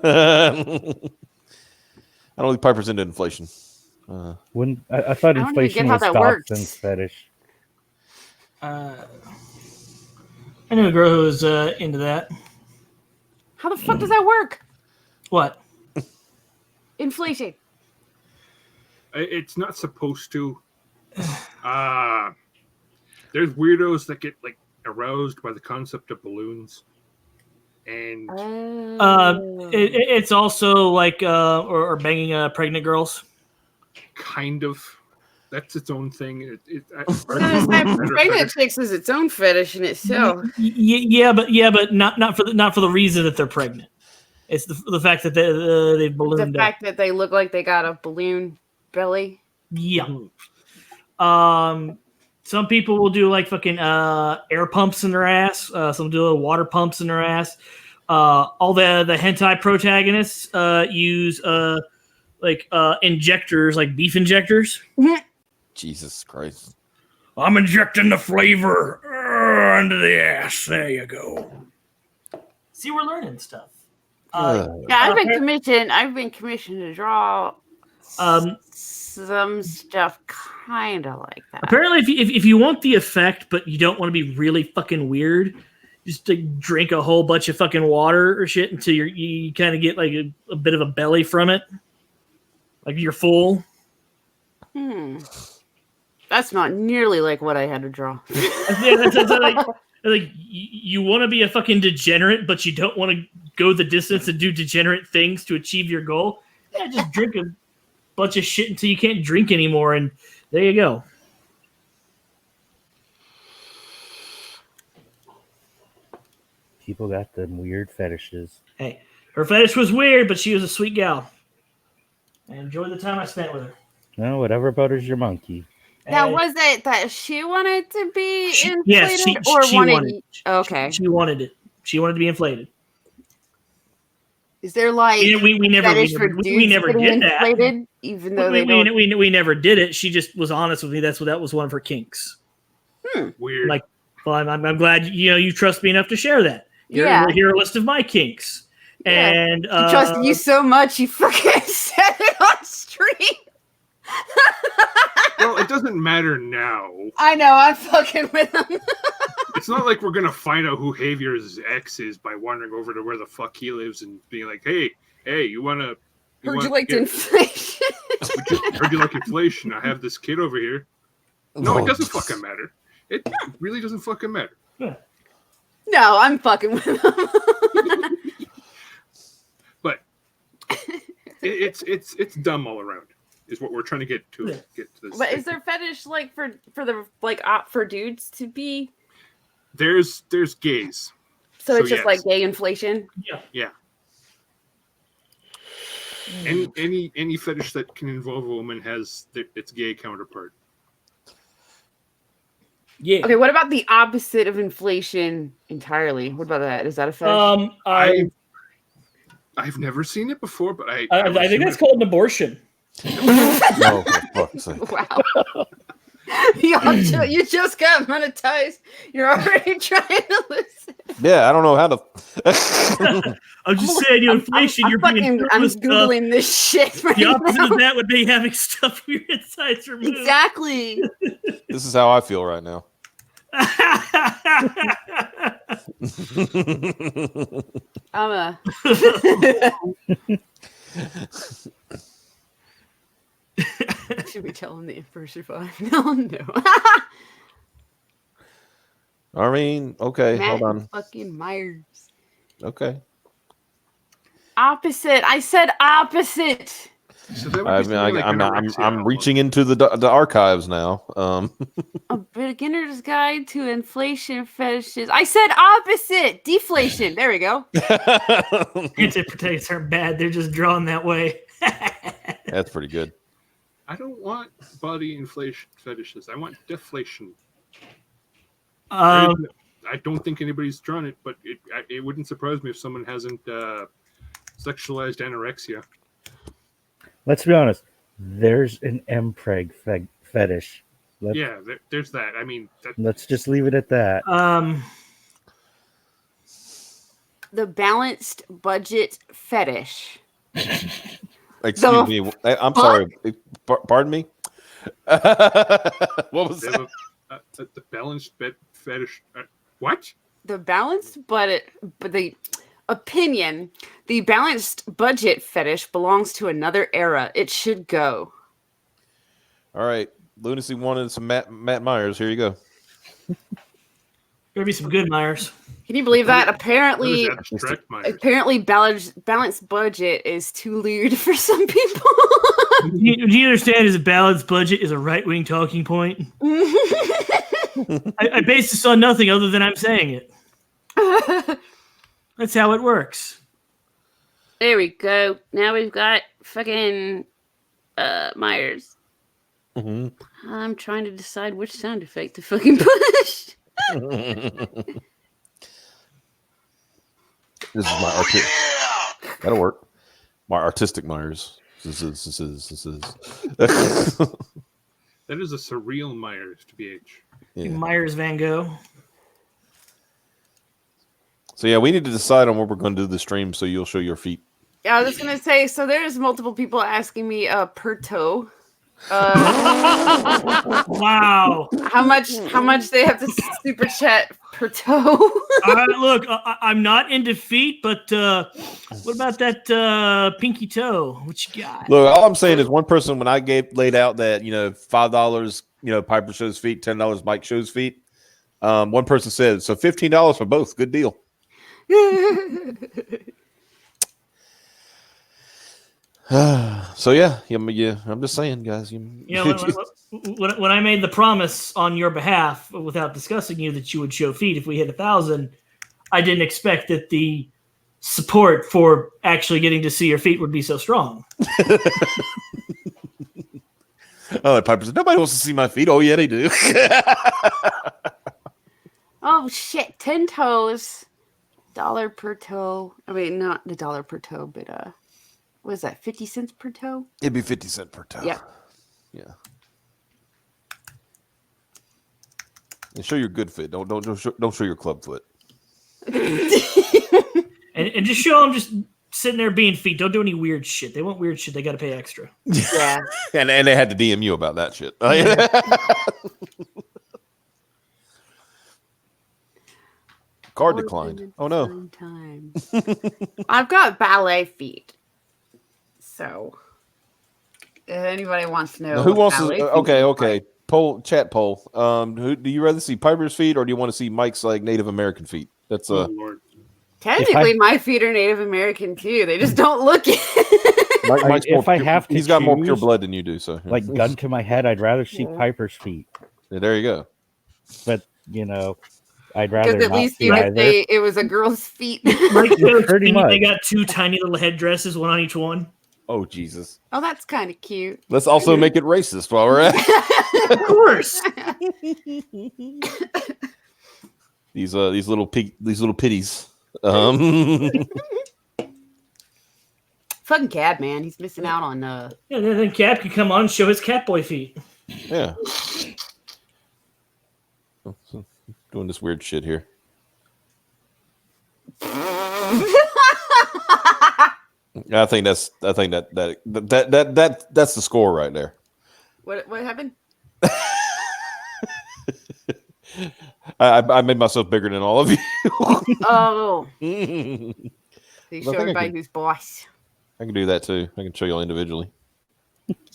[SPEAKER 1] don't think Piper's into inflation.
[SPEAKER 6] When I thought
[SPEAKER 2] I don't even
[SPEAKER 6] inflation
[SPEAKER 2] get how
[SPEAKER 6] was
[SPEAKER 2] that works.
[SPEAKER 6] Dobson's fetish.
[SPEAKER 3] I knew a girl who was into that.
[SPEAKER 2] How the fuck does that work?
[SPEAKER 3] What?
[SPEAKER 2] Inflation.
[SPEAKER 4] It's not supposed to. There's weirdos that get like aroused by the concept of balloons, and
[SPEAKER 3] It's also like or banging pregnant girls.
[SPEAKER 4] kind of that's its own thing.
[SPEAKER 2] Pregnant chicks is its own fetish in itself.
[SPEAKER 3] Yeah, but not for the reason that they're pregnant. It's the fact that they've
[SPEAKER 2] The
[SPEAKER 3] ballooned up.
[SPEAKER 2] fact that they look like they got a balloon belly.
[SPEAKER 3] Yeah. Some people will do like fucking air pumps in their ass. Some do water pumps in their ass. All the hentai protagonists use injectors, like beef injectors.
[SPEAKER 1] Jesus Christ.
[SPEAKER 3] I'm injecting the flavor into the ass. There you go. See, we're learning stuff.
[SPEAKER 2] Yeah, I've been commissioned to draw some stuff kind of like that.
[SPEAKER 3] Apparently, if you want the effect, but you don't want to be really fucking weird, just to drink a whole bunch of fucking water or shit until you kind of get like a bit of a belly from it, like you're full.
[SPEAKER 2] That's not nearly like what I had to draw.
[SPEAKER 3] Yeah, that's like you want to be a fucking degenerate, but you don't want to go the distance and do degenerate things to achieve your goal. Yeah, just drink a bunch of shit until you can't drink anymore, and there you go.
[SPEAKER 6] People got them weird fetishes.
[SPEAKER 3] Hey, her fetish was weird, but she was a sweet gal. I enjoyed the time I spent with her.
[SPEAKER 6] No, whatever butters your monkey.
[SPEAKER 2] Now,
[SPEAKER 3] And
[SPEAKER 2] was it that she wanted to be inflated,
[SPEAKER 3] yes,
[SPEAKER 2] or
[SPEAKER 3] she
[SPEAKER 2] wanted?
[SPEAKER 3] wanted.
[SPEAKER 2] Okay.
[SPEAKER 3] She wanted it. She wanted to be inflated.
[SPEAKER 2] Is there like
[SPEAKER 3] We never
[SPEAKER 2] fetish for dudes
[SPEAKER 3] we never
[SPEAKER 2] getting
[SPEAKER 3] did that.
[SPEAKER 2] inflated, even though they don't?
[SPEAKER 3] We never did it. She just was honest with me. That was one of her kinks.
[SPEAKER 4] weird.
[SPEAKER 3] Like, well, I'm glad you trust me enough to share that.
[SPEAKER 2] Yeah.
[SPEAKER 3] Here are a list of my kinks.
[SPEAKER 2] Yeah.
[SPEAKER 3] And
[SPEAKER 2] He trusted you so much, you fucking said it on stream.
[SPEAKER 4] Well, it doesn't matter now.
[SPEAKER 2] I know, I'm fucking with him.
[SPEAKER 4] It's not like we're gonna find out who Javier's ex is by wandering over to where the fuck he lives and being like, "Hey, you wanna?
[SPEAKER 2] Heard you like to inflation.
[SPEAKER 4] Heard you like inflation? I have this kid over here." No, it doesn't fucking matter. It really doesn't fucking matter.
[SPEAKER 2] No, I'm fucking with him.
[SPEAKER 4] But it's dumb all around. Is what we're trying to get to. Get to this.
[SPEAKER 2] But is there fetish like for the for dudes to be?
[SPEAKER 4] There's gays.
[SPEAKER 2] So it's
[SPEAKER 4] So,
[SPEAKER 2] just
[SPEAKER 4] yes.
[SPEAKER 2] like gay inflation.
[SPEAKER 4] Yeah. Any fetish that can involve a woman has its gay counterpart.
[SPEAKER 3] yeah.
[SPEAKER 2] Okay, what about the opposite of inflation entirely? What about that? Is that a fetish?
[SPEAKER 4] I've never seen it before, but I
[SPEAKER 3] think that's called an abortion.
[SPEAKER 1] Oh, for fuck's sake.
[SPEAKER 2] Wow. You just got monetized. You're already trying to listen.
[SPEAKER 1] Yeah, I don't know how to.
[SPEAKER 3] I'm just saying, inflation. You're being
[SPEAKER 2] I'm
[SPEAKER 3] stuff.
[SPEAKER 2] googling this shit right
[SPEAKER 3] The opposite
[SPEAKER 2] now.
[SPEAKER 3] of that would be having stuff from your insides removed.
[SPEAKER 2] Exactly.
[SPEAKER 1] This is how I feel right now.
[SPEAKER 2] I'm a. Should we tell him the Emperor survived? No.
[SPEAKER 1] I mean, okay,
[SPEAKER 2] Matt
[SPEAKER 1] hold on.
[SPEAKER 2] fucking Myers.
[SPEAKER 1] Okay.
[SPEAKER 2] Opposite. I said opposite.
[SPEAKER 4] So that would
[SPEAKER 1] I
[SPEAKER 4] be
[SPEAKER 1] mean,
[SPEAKER 4] something like
[SPEAKER 1] I'm
[SPEAKER 4] anorexia.
[SPEAKER 1] reaching into the archives now.
[SPEAKER 2] A beginner's guide to inflation fetishes. I said opposite. Deflation. There we go.
[SPEAKER 3] Interpretations aren't bad. They're just drawn that way.
[SPEAKER 1] That's pretty good.
[SPEAKER 4] I don't want body inflation fetishes. I want deflation.
[SPEAKER 3] Um,
[SPEAKER 4] I don't think anybody's drawn it, but it wouldn't surprise me if someone hasn't sexualized anorexia.
[SPEAKER 6] Let's be honest. There's an mpreg fetish.
[SPEAKER 4] Yeah, there's that. I mean,
[SPEAKER 6] Let's just leave it at that.
[SPEAKER 2] The balanced budget fetish.
[SPEAKER 1] Excuse me. I'm sorry. Pardon me. What was
[SPEAKER 4] they
[SPEAKER 1] that?
[SPEAKER 4] have the balanced bed fetish. What?
[SPEAKER 2] The balanced budget, but the opinion, the balanced budget fetish belongs to another era. It should go.
[SPEAKER 1] All right. Lunacy wanted some Matt Myers. Here you go.
[SPEAKER 3] There'd be some good Myers.
[SPEAKER 2] Can you believe that?
[SPEAKER 4] What
[SPEAKER 2] Apparently,
[SPEAKER 4] is abstract Myers?
[SPEAKER 2] balanced budget is too lewd for some people.
[SPEAKER 3] Do you understand? Is a balanced budget is a right-wing talking point? I base this on nothing other than I'm saying it. That's how it works.
[SPEAKER 2] There we go. Now we've got fucking Myers.
[SPEAKER 1] Mm-hmm.
[SPEAKER 2] I'm trying to decide which sound effect to fucking push.
[SPEAKER 1] This is my artistic. That'll work. My artistic Myers. This is.
[SPEAKER 4] That is a surreal Myers, to BH.
[SPEAKER 1] Yeah.
[SPEAKER 3] Myers Van Gogh.
[SPEAKER 1] So yeah, we need to decide on what we're going to do the stream. So you'll show your feet.
[SPEAKER 2] Yeah, I was just gonna say. So there's multiple people asking me per toe.
[SPEAKER 3] Wow.
[SPEAKER 2] How much they have to super chat per toe?
[SPEAKER 3] Look, I'm not into feet, but what about that pinky toe? What you got?
[SPEAKER 1] Look, all I'm saying is one person when I laid out that $5, Piper shows feet, $10 Mike shows feet. One person said so $15 for both. Good deal. So yeah, I'm just saying, guys.
[SPEAKER 3] When I made the promise on your behalf, without discussing you, that you would show feet if we hit 1,000, I didn't expect that the support for actually getting to see your feet would be so strong.
[SPEAKER 1] Oh, Piper said nobody wants to see my feet. Oh yeah, they do.
[SPEAKER 2] Oh shit! 10 toes, $1 per toe. I mean, not the $1 per toe, but what is that? 50 cents per toe?
[SPEAKER 1] It'd be 50 cents per toe.
[SPEAKER 2] Yeah.
[SPEAKER 1] Yeah. And show your good foot. Don't show your club foot.
[SPEAKER 3] And just show them just sitting there being feet. Don't do any weird shit. They want weird shit. They got to pay extra.
[SPEAKER 2] Yeah.
[SPEAKER 1] and they had to DM you about that shit. Card declined. Oh no.
[SPEAKER 2] I've got ballet feet. So, if anybody wants to know,
[SPEAKER 1] Now, who wants
[SPEAKER 2] ballet
[SPEAKER 1] to?
[SPEAKER 2] feet
[SPEAKER 1] Okay. Chat poll. Who do you rather see Piper's feet or do you want to see Mike's like Native American feet? That's
[SPEAKER 4] Oh, Lord.
[SPEAKER 2] Technically, my feet are Native American too. They just don't look it.
[SPEAKER 1] Mike's
[SPEAKER 6] If I have to
[SPEAKER 1] he's got more pure
[SPEAKER 6] choose,
[SPEAKER 1] blood than you do. So
[SPEAKER 6] Like gun to my head, I'd rather see Piper's feet.
[SPEAKER 1] Yeah, there you go.
[SPEAKER 6] But I'd rather
[SPEAKER 2] Because at
[SPEAKER 6] not
[SPEAKER 2] least
[SPEAKER 6] see
[SPEAKER 2] you would
[SPEAKER 6] either.
[SPEAKER 2] say it was a girl's feet.
[SPEAKER 3] Like those
[SPEAKER 6] Pretty
[SPEAKER 3] things,
[SPEAKER 6] much.
[SPEAKER 3] They got two tiny little headdresses, one on each one.
[SPEAKER 1] Oh Jesus.
[SPEAKER 2] Oh, that's kind of cute.
[SPEAKER 1] Let's also make it racist while we're at
[SPEAKER 3] Of course.
[SPEAKER 1] these little pitties.
[SPEAKER 2] Fucking Cad, man. He's missing out on
[SPEAKER 3] Yeah, then Cap could come on and show his Catboy feet.
[SPEAKER 1] Yeah. So, doing this weird shit here. I think that's the score right there.
[SPEAKER 2] What happened?
[SPEAKER 1] I made myself bigger than all of you.
[SPEAKER 2] Oh,
[SPEAKER 1] I
[SPEAKER 2] you
[SPEAKER 1] think
[SPEAKER 2] show
[SPEAKER 1] I
[SPEAKER 2] everybody
[SPEAKER 1] can-
[SPEAKER 2] who's boss.
[SPEAKER 1] can do that too. I can show you all individually.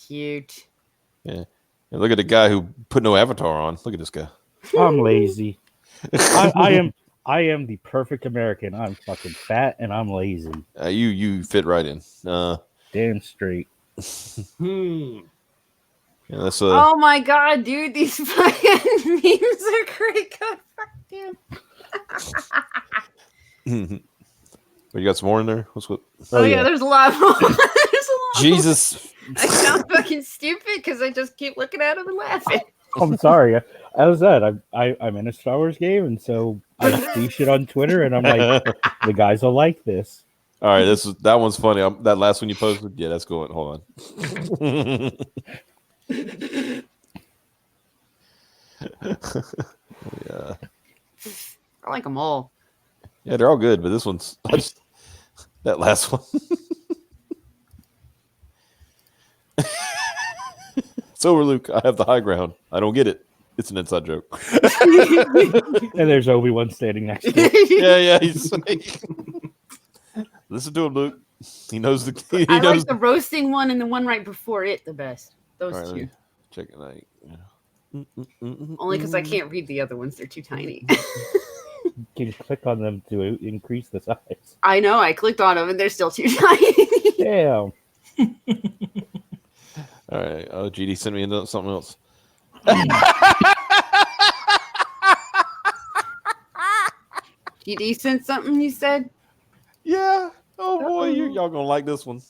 [SPEAKER 2] Cute.
[SPEAKER 1] Yeah. And look at the guy who put no avatar on. Look at this guy.
[SPEAKER 6] I'm lazy. I am the perfect American. I'm fucking fat and I'm lazy.
[SPEAKER 1] You fit right in.
[SPEAKER 6] Damn straight.
[SPEAKER 1] Yeah, that's
[SPEAKER 2] Oh my god, dude, these fucking memes are great. God, fuck them.
[SPEAKER 1] But you got some more in there? What's what?
[SPEAKER 2] Oh, yeah, there's a lot more. There's a lot.
[SPEAKER 1] Jesus.
[SPEAKER 2] I sound fucking stupid because I just keep looking at them and laughing.
[SPEAKER 6] I'm sorry. As that, I'm in a Star Wars game, and so I see shit on Twitter, and I'm like, the guys will like this.
[SPEAKER 1] All right, that one's funny. That last one you posted, yeah, that's going. Hold on. Yeah,
[SPEAKER 2] I like them all.
[SPEAKER 1] yeah, they're all good, but this one's that last one. It's over, Luke. I have the high ground. I don't get it. It's an inside joke.
[SPEAKER 6] And there's Obi-Wan standing next to him.
[SPEAKER 1] Yeah. He's like, listen to him, Luke. He knows the. He
[SPEAKER 2] I
[SPEAKER 1] knows
[SPEAKER 2] like the roasting one and the one right before it the best. Those
[SPEAKER 1] All right, let
[SPEAKER 2] two.
[SPEAKER 1] me check it out.
[SPEAKER 2] Only because I can't read the other ones. They're too tiny.
[SPEAKER 6] You can click on them to increase the size.
[SPEAKER 2] I know. I clicked on them and they're still too tiny.
[SPEAKER 6] Damn.
[SPEAKER 1] All right. Oh, GD sent me into something else.
[SPEAKER 2] You decent something you said?
[SPEAKER 1] Yeah. Oh boy, y'all gonna like this one.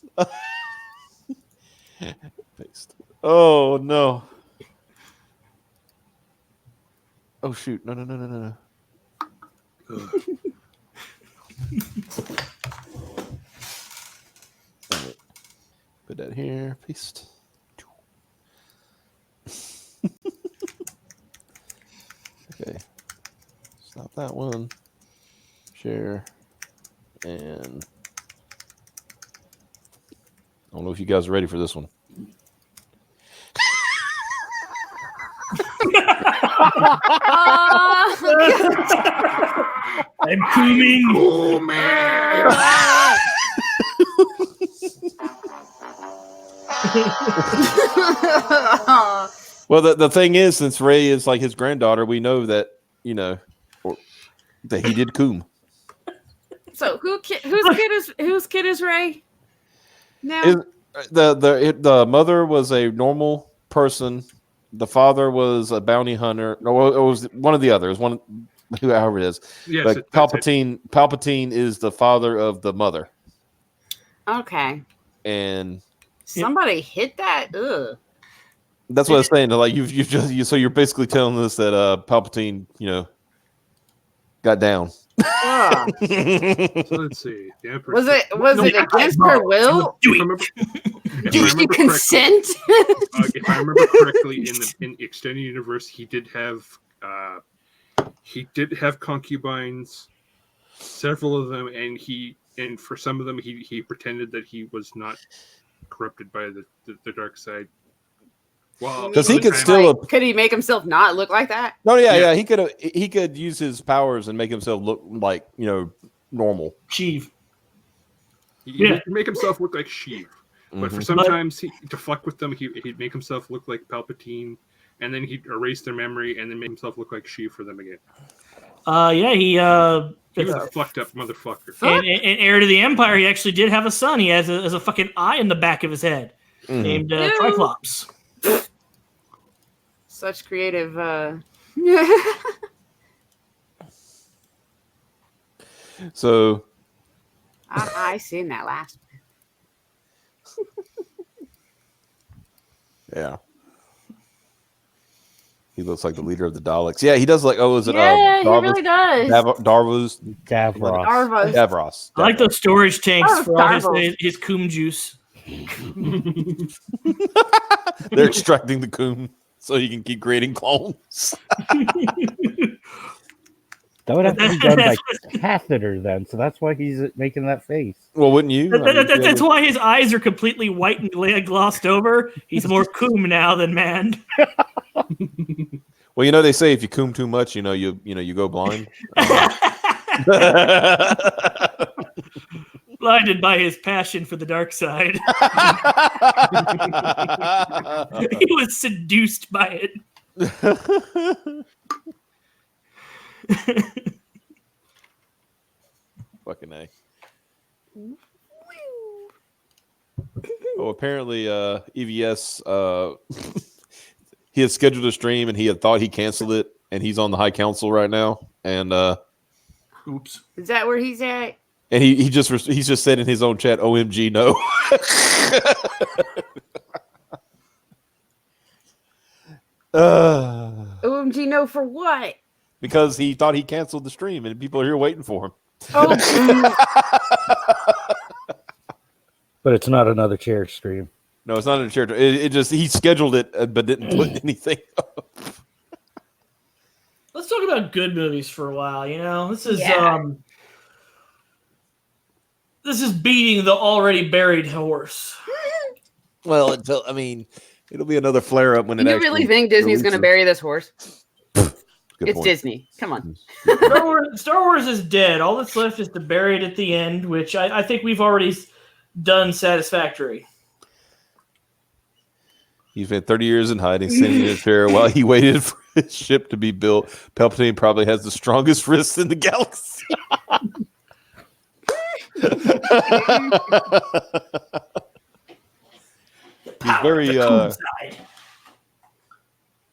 [SPEAKER 1] Paste. Oh no. Oh shoot! No.
[SPEAKER 4] Ugh.
[SPEAKER 1] All right. Put that here. Paste. Okay. Stop that one. Share. And I don't know if you guys are ready for this one.
[SPEAKER 3] I'm cooming.
[SPEAKER 4] Oh man!
[SPEAKER 1] Well, the thing is, since Ray is like his granddaughter, we know that that he did coom.
[SPEAKER 2] So whose kid is Ray? Now
[SPEAKER 1] The mother was a normal person. The father was a bounty hunter. No, it was one of the others. However it is.
[SPEAKER 4] Yes,
[SPEAKER 1] But
[SPEAKER 4] that's it.
[SPEAKER 1] Palpatine is the father of the mother,
[SPEAKER 2] okay.
[SPEAKER 1] and
[SPEAKER 2] Somebody hit that. Ugh.
[SPEAKER 1] that's what I was saying. Like so you're basically telling us that Palpatine, got down.
[SPEAKER 2] Ugh.
[SPEAKER 4] So let's see. The Emperor.
[SPEAKER 2] Was it against her will?
[SPEAKER 4] If I remember, if I
[SPEAKER 2] Did she
[SPEAKER 4] remember correctly,
[SPEAKER 2] consent?
[SPEAKER 4] if I remember correctly, in the extended universe, he did have concubines, several of them, and for some of them, he pretended that he was not corrupted by the dark side. Wow,
[SPEAKER 1] Because he could still.
[SPEAKER 2] Could he make himself not look like that?
[SPEAKER 1] No,
[SPEAKER 4] Yeah.
[SPEAKER 1] yeah. He could use his powers and make himself look like normal.
[SPEAKER 3] Sheev.
[SPEAKER 4] he
[SPEAKER 3] Yeah.
[SPEAKER 4] could make himself look like Sheev, but for
[SPEAKER 1] Mhm.
[SPEAKER 4] sometimes to fuck with them, he'd make himself look like Palpatine, and then he'd erase their memory and then make himself look like Sheev for them again.
[SPEAKER 3] Yeah,
[SPEAKER 4] He was a fucked up motherfucker.
[SPEAKER 3] in Heir to the Empire, he actually did have a son. He has a fucking eye in the back of his head
[SPEAKER 1] Mhm.
[SPEAKER 3] named
[SPEAKER 2] Ew.
[SPEAKER 3] Triclops.
[SPEAKER 2] Such creative.
[SPEAKER 1] So
[SPEAKER 2] I seen that last.
[SPEAKER 1] yeah, he looks like the leader of the Daleks. Yeah, he does. Like, is it
[SPEAKER 2] Yeah, he
[SPEAKER 1] Davros?
[SPEAKER 2] really does.
[SPEAKER 1] Davros.
[SPEAKER 6] Davros.
[SPEAKER 2] Darvos.
[SPEAKER 1] Davros.
[SPEAKER 3] I like those storage tanks
[SPEAKER 2] Oh,
[SPEAKER 3] for all
[SPEAKER 2] Davros.
[SPEAKER 3] his coom juice.
[SPEAKER 1] They're extracting the coom so he can keep creating clones.
[SPEAKER 6] That would have to be done by catheter then, so that's why he's making that face.
[SPEAKER 1] Well, wouldn't you?
[SPEAKER 3] That's why his eyes are completely white and glossed over. He's more coom now than man.
[SPEAKER 1] Well, they say if you coom too much, you go blind.
[SPEAKER 3] Blinded by his passion for the dark side. He was seduced by it.
[SPEAKER 1] Fucking A. Oh, apparently EVS he had scheduled a stream and he had thought he canceled it, and he's on the High Council right now, and
[SPEAKER 3] Oops.
[SPEAKER 2] Is that where he's at?
[SPEAKER 1] and he's just said in his own chat, "OMG, no."
[SPEAKER 2] OMG, no, for what?
[SPEAKER 1] Because he thought he canceled the stream and people are here waiting for him.
[SPEAKER 2] Oh,
[SPEAKER 6] But it's not another chair stream.
[SPEAKER 1] No, it's not a character. It just he scheduled it but didn't put anything up.
[SPEAKER 3] Let's talk about good movies for a while. You know, this is
[SPEAKER 2] Yeah.
[SPEAKER 3] this is beating the already buried horse.
[SPEAKER 1] Well, I mean, it'll be another flare up when it
[SPEAKER 2] you
[SPEAKER 1] actually
[SPEAKER 2] really think Disney's going to
[SPEAKER 1] releases.
[SPEAKER 2] bury this horse?
[SPEAKER 1] Good
[SPEAKER 2] It's
[SPEAKER 1] point.
[SPEAKER 2] Disney. Come on.
[SPEAKER 3] Star Wars is dead. All that's left is to bury it at the end, which I think we've already done satisfactory.
[SPEAKER 1] He's been 30 years in hiding, sitting in a chair while he waited for his ship to be built. Palpatine probably has the strongest wrists in the galaxy. He's very
[SPEAKER 3] The cool side.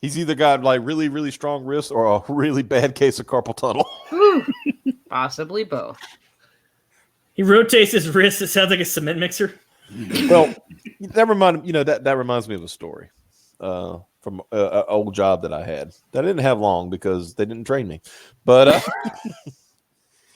[SPEAKER 1] he's either got like really, really strong wrists or a really bad case of carpal tunnel.
[SPEAKER 2] Possibly both.
[SPEAKER 3] He rotates his wrist. It sounds like a cement mixer.
[SPEAKER 1] Well, that reminds me of a story from an old job that I had that I didn't have long because they didn't train me. But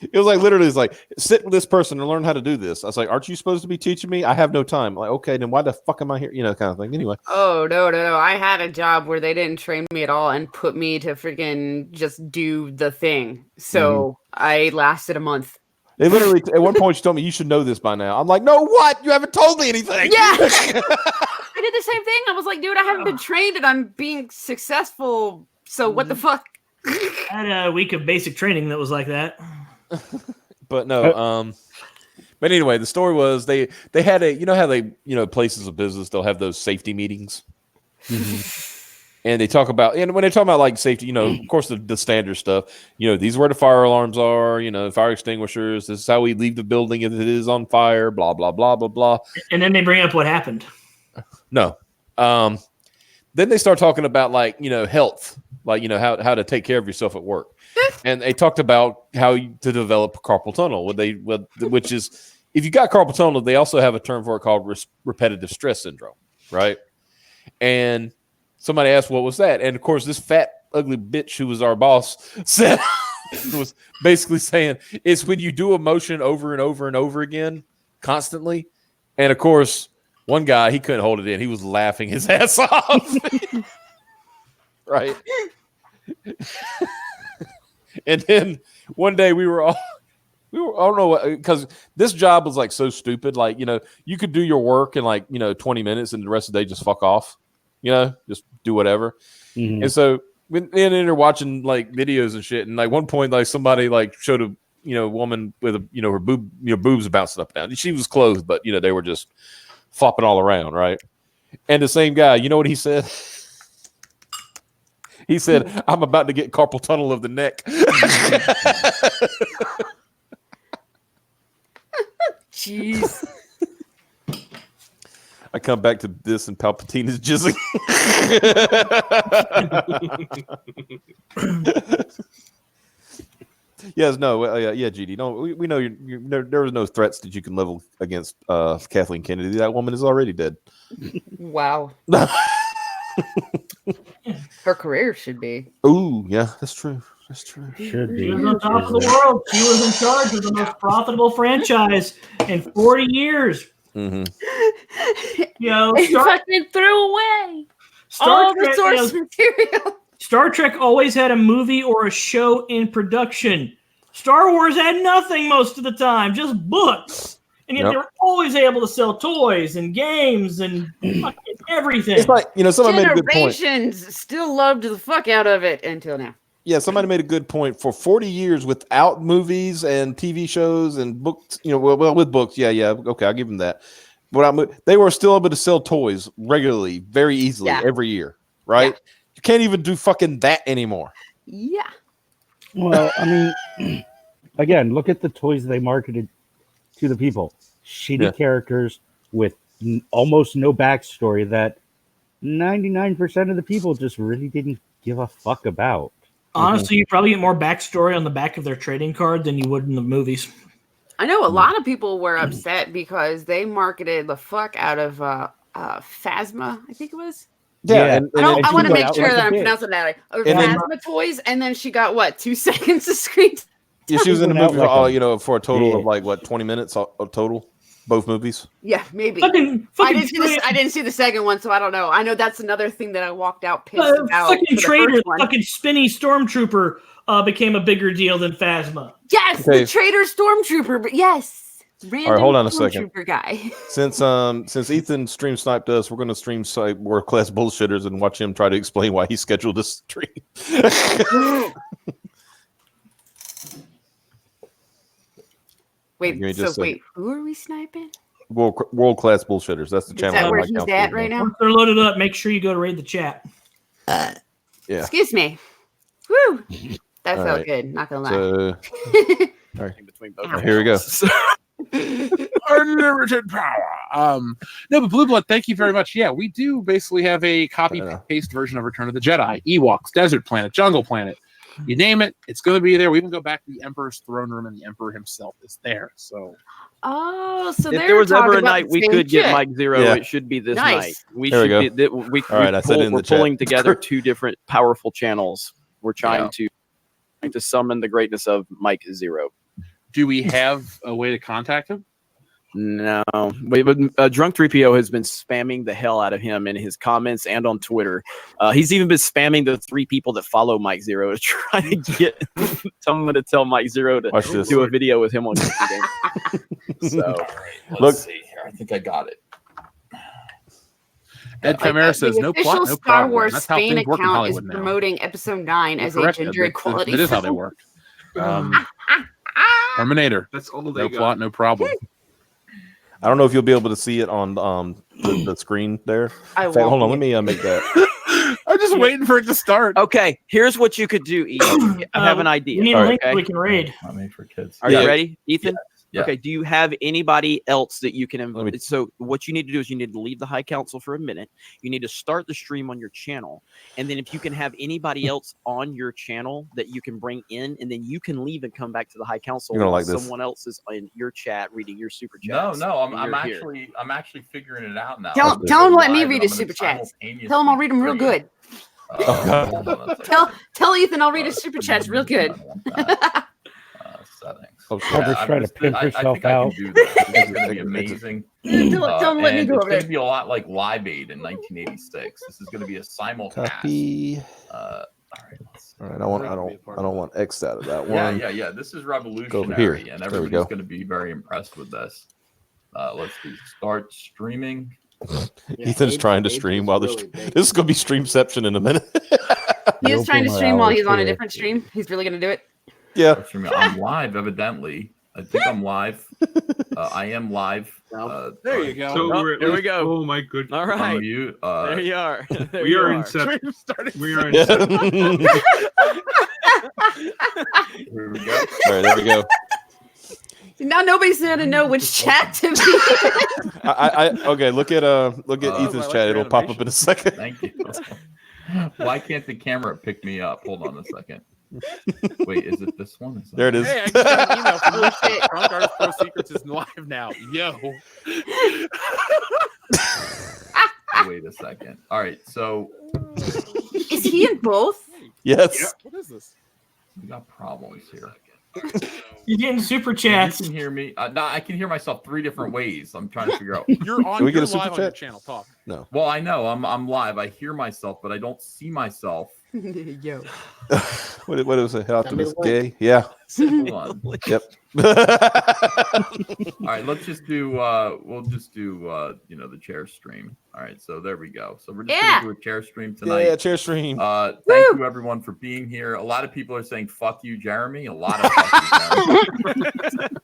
[SPEAKER 1] it was like literally, it's like sit with this person and learn how to do this. I was like, aren't you supposed to be teaching me? I have no time. Like, okay, then why the fuck am I here? You know, kind of thing. Anyway,
[SPEAKER 2] Oh, no. I had a job where they didn't train me at all and put me to freaking just do the thing. So I lasted a month.
[SPEAKER 1] they literally at one point she told me you should know this by now. I'm like, no, what? You haven't told me anything.
[SPEAKER 2] Yeah. I did the same thing. I was like, dude, I haven't been trained and I'm being successful. So what the fuck?
[SPEAKER 3] I had a week of basic training that was like that.
[SPEAKER 1] But no, but anyway, the story was they had a, you know how they, you know, places of business, they'll have those safety meetings. And they talk about, and when they talk about like safety, you know, of course the standard stuff, you know, these are where the fire alarms are, you know, fire extinguishers, this is how we leave the building if it is on fire, blah, blah, blah, blah, blah.
[SPEAKER 3] And then they bring up what happened.
[SPEAKER 1] No. Then they start talking about like, you know, health, like, you know, how to take care of yourself at work. And they talked about how to develop carpal tunnel, which is, if you got carpal tunnel, they also have a term for it called repetitive stress syndrome, right? And somebody asked, what was that? And of course, this fat, ugly bitch who was our boss said, was basically saying, it's when you do a motion over and over and over again, constantly. And of course, one guy, he couldn't hold it in. He was laughing his ass off. Right. And then one day we were, I don't know, because this job was like so stupid. Like, you know, you could do your work in like, you know, 20 minutes and the rest of the day just fuck off, you know, just do whatever.
[SPEAKER 6] Mhm.
[SPEAKER 1] And so when they're watching like videos and shit, and like one point, like somebody like showed a, you know, woman with a, you know, her boobs bouncing up and down. She was clothed, but you know, they were just flopping all around. Right. And the same guy, you know what he said? He said, I'm about to get carpal tunnel of the neck.
[SPEAKER 2] Jeez.
[SPEAKER 1] I come back to this and Palpatine is jizzing. Yes, no, yeah, GD. No, we know there was no threats that you can level against Kathleen Kennedy. That woman is already dead.
[SPEAKER 2] Wow. Her career should be.
[SPEAKER 1] Ooh, yeah, that's true. That's true.
[SPEAKER 6] Should be.
[SPEAKER 3] She was on top of the world. She was in charge of the most profitable franchise in 40 years.
[SPEAKER 1] Mm-hmm.
[SPEAKER 3] You know,
[SPEAKER 2] They fucking threw away all the source material.
[SPEAKER 3] Star Trek always had a movie or a show in production. Star Wars had nothing most of the time, just books. And yet
[SPEAKER 1] Yep.
[SPEAKER 3] they were always able to sell toys and games and fucking everything.
[SPEAKER 1] It's like, you know, somebody made a good point.
[SPEAKER 2] Generations still loved the fuck out of it until now.
[SPEAKER 1] Yeah, somebody made a good point. For 40 years without movies and TV shows and books, you know, well with books, yeah, okay, I'll give them that. But they were still able to sell toys regularly, very easily, every year, right?
[SPEAKER 2] Yeah.
[SPEAKER 1] You can't even do fucking that anymore.
[SPEAKER 2] Yeah.
[SPEAKER 6] Well, I mean, again, look at the toys they marketed to the people. Shitty characters with almost no backstory that 99% of the people just really didn't give a fuck about.
[SPEAKER 3] Honestly, you probably get more backstory on the back of their trading card than you would in the movies.
[SPEAKER 2] I know a lot of people were upset because they marketed the fuck out of Phasma, I think it was.
[SPEAKER 6] Yeah.
[SPEAKER 1] and
[SPEAKER 2] I
[SPEAKER 1] then
[SPEAKER 2] want to
[SPEAKER 6] she
[SPEAKER 2] make
[SPEAKER 6] got
[SPEAKER 2] sure
[SPEAKER 6] like a
[SPEAKER 2] that I'm
[SPEAKER 6] bitch.
[SPEAKER 2] pronouncing that right.
[SPEAKER 1] And then-
[SPEAKER 2] Phasma toys, and then she got what, 2 seconds of screen time?
[SPEAKER 1] yeah, she was in the
[SPEAKER 6] Went out
[SPEAKER 1] movie for
[SPEAKER 6] like a
[SPEAKER 1] for a total of
[SPEAKER 6] bitch.
[SPEAKER 1] like what 20 minutes total, both movies.
[SPEAKER 2] Yeah, maybe.
[SPEAKER 3] Fucking
[SPEAKER 2] I didn't see this.
[SPEAKER 3] traitor,
[SPEAKER 2] I didn't see the second one, so I don't know. I know that's another thing that I walked out pissed about.
[SPEAKER 3] fucking
[SPEAKER 2] for the
[SPEAKER 3] traitor,
[SPEAKER 2] first one.
[SPEAKER 3] fucking spinny stormtrooper became a bigger deal than Phasma.
[SPEAKER 2] Yes,
[SPEAKER 1] Okay.
[SPEAKER 2] the traitor stormtrooper. But yes, random
[SPEAKER 1] hold on a second.
[SPEAKER 2] stormtrooper guy.
[SPEAKER 1] Since Ethan stream sniped us, we're going to stream snipe world class bullshitters and watch him try to explain why he scheduled this stream. Give me
[SPEAKER 2] Wait,
[SPEAKER 1] just a
[SPEAKER 2] so wait, who are we sniping?
[SPEAKER 1] World class bullshitters. That's the
[SPEAKER 2] Is
[SPEAKER 1] channel.
[SPEAKER 2] that
[SPEAKER 1] I
[SPEAKER 2] where
[SPEAKER 1] like
[SPEAKER 2] he's
[SPEAKER 1] now.
[SPEAKER 2] at right now?
[SPEAKER 3] Once they're loaded up, make sure you go to raid the chat.
[SPEAKER 1] Yeah.
[SPEAKER 2] Excuse me. Woo! That
[SPEAKER 1] All
[SPEAKER 2] felt
[SPEAKER 1] right.
[SPEAKER 2] good. Not gonna lie.
[SPEAKER 1] So
[SPEAKER 8] Between both
[SPEAKER 2] Ow.
[SPEAKER 1] here we go.
[SPEAKER 8] Unlimited power. No, but Blue Blood, thank you very much. Yeah, we do basically have a copy paste version of Return of the Jedi, Ewoks, Desert Planet, Jungle Planet. You name it, it's going to be there. We even go back to the Emperor's throne room, and the Emperor himself is there. So,
[SPEAKER 2] Oh, so
[SPEAKER 9] If
[SPEAKER 2] they're
[SPEAKER 9] there was ever
[SPEAKER 2] talking
[SPEAKER 9] a
[SPEAKER 2] about
[SPEAKER 9] night
[SPEAKER 2] the
[SPEAKER 9] we
[SPEAKER 2] same
[SPEAKER 9] could get
[SPEAKER 2] shit.
[SPEAKER 9] Mike Zero,
[SPEAKER 1] Yeah.
[SPEAKER 9] it should be this
[SPEAKER 2] Nice.
[SPEAKER 9] night. We
[SPEAKER 1] There we
[SPEAKER 9] should be.
[SPEAKER 1] All right, I said it in
[SPEAKER 9] we're
[SPEAKER 1] the chat.
[SPEAKER 9] pulling together two different powerful channels. We're trying to summon the greatness of Mike Zero.
[SPEAKER 8] do we have a way to contact him?
[SPEAKER 9] No, but Drunk 3PO has been spamming the hell out of him in his comments and on Twitter. He's even been spamming the 3 people that follow Mike Zero to try to get someone to tell Mike Zero to
[SPEAKER 1] Watch this.
[SPEAKER 9] do a video with him on YouTube. So,
[SPEAKER 1] Look.
[SPEAKER 10] Let's see here. I think I got it.
[SPEAKER 8] Ed Chimera says,
[SPEAKER 2] the
[SPEAKER 8] no
[SPEAKER 2] official
[SPEAKER 8] plot, no
[SPEAKER 2] Star
[SPEAKER 8] problem.
[SPEAKER 2] Wars
[SPEAKER 8] That's how
[SPEAKER 2] Spain
[SPEAKER 8] things work in
[SPEAKER 2] account is
[SPEAKER 8] Hollywood now.
[SPEAKER 2] promoting Episode 9
[SPEAKER 8] You're
[SPEAKER 2] as a
[SPEAKER 8] correct,
[SPEAKER 2] gender
[SPEAKER 8] Ed.
[SPEAKER 2] equality.
[SPEAKER 8] That is how they
[SPEAKER 2] film.
[SPEAKER 8] work. Terminator.
[SPEAKER 4] That's all they
[SPEAKER 8] No
[SPEAKER 4] got.
[SPEAKER 8] plot, no problem.
[SPEAKER 1] I don't know if you'll be able to see it on the screen there.
[SPEAKER 2] I
[SPEAKER 1] In fact, hold on,
[SPEAKER 2] won't.
[SPEAKER 1] let me make that.
[SPEAKER 8] I'm just waiting for it to start.
[SPEAKER 9] okay, here's what you could do, Ethan. I have an
[SPEAKER 3] We
[SPEAKER 9] idea.
[SPEAKER 3] need
[SPEAKER 1] All
[SPEAKER 3] a
[SPEAKER 1] right,
[SPEAKER 3] link
[SPEAKER 9] okay?
[SPEAKER 3] we can raid.
[SPEAKER 10] Not made for kids.
[SPEAKER 9] Are
[SPEAKER 1] Yeah.
[SPEAKER 9] you ready, Ethan?
[SPEAKER 10] Yeah.
[SPEAKER 9] Okay. Do you have anybody else that you can
[SPEAKER 1] Let me-
[SPEAKER 9] invite? So what you need to do is you need to leave the High Council for a minute. You need to start the stream on your channel, and then if you can have anybody else on your channel that you can bring in, and then you can leave and come back to the High Council.
[SPEAKER 1] You're gonna
[SPEAKER 9] while
[SPEAKER 1] like this.
[SPEAKER 9] Someone else is in your chat reading your super
[SPEAKER 10] No,
[SPEAKER 9] chats.
[SPEAKER 10] no,
[SPEAKER 9] and
[SPEAKER 10] I'm
[SPEAKER 9] you're here.
[SPEAKER 10] actually figuring it out now.
[SPEAKER 2] Tell-
[SPEAKER 10] I'm
[SPEAKER 2] tell him
[SPEAKER 10] gonna
[SPEAKER 2] let me
[SPEAKER 10] live
[SPEAKER 2] read
[SPEAKER 10] and
[SPEAKER 2] his
[SPEAKER 10] I'm
[SPEAKER 2] super
[SPEAKER 10] gonna
[SPEAKER 2] chats.
[SPEAKER 10] simultaneously
[SPEAKER 2] Tell him I'll read them real
[SPEAKER 10] stream.
[SPEAKER 2] good.
[SPEAKER 1] God.
[SPEAKER 10] Hold on a second.
[SPEAKER 2] Tell Ethan I'll read his super chats real good.
[SPEAKER 10] I don't want that. Settings.
[SPEAKER 1] Oh,
[SPEAKER 6] Trevor's
[SPEAKER 10] I'm
[SPEAKER 6] trying to
[SPEAKER 10] just-
[SPEAKER 6] pimp
[SPEAKER 10] I
[SPEAKER 6] herself
[SPEAKER 10] think I
[SPEAKER 6] out.
[SPEAKER 10] can do this. This is going to be amazing.
[SPEAKER 2] Tell him let me
[SPEAKER 10] And
[SPEAKER 2] go
[SPEAKER 10] it's
[SPEAKER 2] over
[SPEAKER 10] going to
[SPEAKER 2] there.
[SPEAKER 10] be a lot like Live Aid in 1986. This is going to be a simulcast.
[SPEAKER 1] Copy.
[SPEAKER 10] All right. Let's see.
[SPEAKER 1] All right, I don't want X out of that
[SPEAKER 10] Yeah,
[SPEAKER 1] one.
[SPEAKER 10] yeah. This is
[SPEAKER 1] here.
[SPEAKER 10] revolutionary, and
[SPEAKER 1] There we
[SPEAKER 10] everybody's
[SPEAKER 1] go.
[SPEAKER 10] going to be very impressed with this. Let's see. Start streaming.
[SPEAKER 1] Ethan's trying to stream while this is going to be streamception in a minute.
[SPEAKER 2] He is
[SPEAKER 6] No
[SPEAKER 2] trying to
[SPEAKER 6] boomer
[SPEAKER 2] stream while
[SPEAKER 6] hours
[SPEAKER 2] he's on a
[SPEAKER 6] here.
[SPEAKER 2] different stream. He's really gonna do it.
[SPEAKER 1] Yeah.
[SPEAKER 10] Start streaming. I'm live, evidently. I think I'm live. I am live.
[SPEAKER 8] There you go.
[SPEAKER 4] So
[SPEAKER 9] Oh,
[SPEAKER 4] we're at
[SPEAKER 9] here we
[SPEAKER 4] least-
[SPEAKER 9] go.
[SPEAKER 4] Oh my goodness.
[SPEAKER 9] All right.
[SPEAKER 10] Unmute.
[SPEAKER 9] There you are. There
[SPEAKER 4] We
[SPEAKER 9] you
[SPEAKER 4] are
[SPEAKER 9] are.
[SPEAKER 4] in set. We are in
[SPEAKER 1] Yeah.
[SPEAKER 4] set.
[SPEAKER 10] Here we go.
[SPEAKER 1] All right, there we go.
[SPEAKER 2] Now nobody's gonna know which chat to be.
[SPEAKER 1] Okay. Look at
[SPEAKER 10] I
[SPEAKER 1] Ethan's
[SPEAKER 9] like
[SPEAKER 1] chat.
[SPEAKER 9] your
[SPEAKER 1] It'll pop up in a second.
[SPEAKER 10] Thank you. Why can't the camera pick me up? Hold on a second. Wait, is it this one? Is that-
[SPEAKER 1] There it is.
[SPEAKER 8] Hey, I just got an email from
[SPEAKER 2] Oh, shit.
[SPEAKER 8] Drunk Artist Pro Secrets is live now. Yo.
[SPEAKER 10] Wait a second. All right, so
[SPEAKER 2] Is he in both?
[SPEAKER 1] Yes.
[SPEAKER 8] What is this?
[SPEAKER 10] we got problems here.
[SPEAKER 3] You're getting super
[SPEAKER 10] You
[SPEAKER 3] chats.
[SPEAKER 10] can hear me. No, I can hear myself 3 different ways. I'm trying to figure out.
[SPEAKER 8] You're on.
[SPEAKER 1] Can we get
[SPEAKER 8] You're
[SPEAKER 1] a super
[SPEAKER 8] live on your
[SPEAKER 1] chat?
[SPEAKER 8] channel. Talk.
[SPEAKER 10] Well, I know I'm live. I hear myself, but I don't see myself.
[SPEAKER 2] Yo.
[SPEAKER 1] What was it? Optimus gay? Yeah.
[SPEAKER 10] Hold on.
[SPEAKER 1] Yep.
[SPEAKER 10] All right, let's just do. We'll just do. The chair stream. All right, so there we go. So we're just
[SPEAKER 2] Yeah.
[SPEAKER 10] gonna do a chair stream tonight.
[SPEAKER 1] Yeah, chair stream.
[SPEAKER 10] Thank you everyone for being here. A lot of people are saying "fuck you, Jeremy." A lot of fuck you, Jeremy.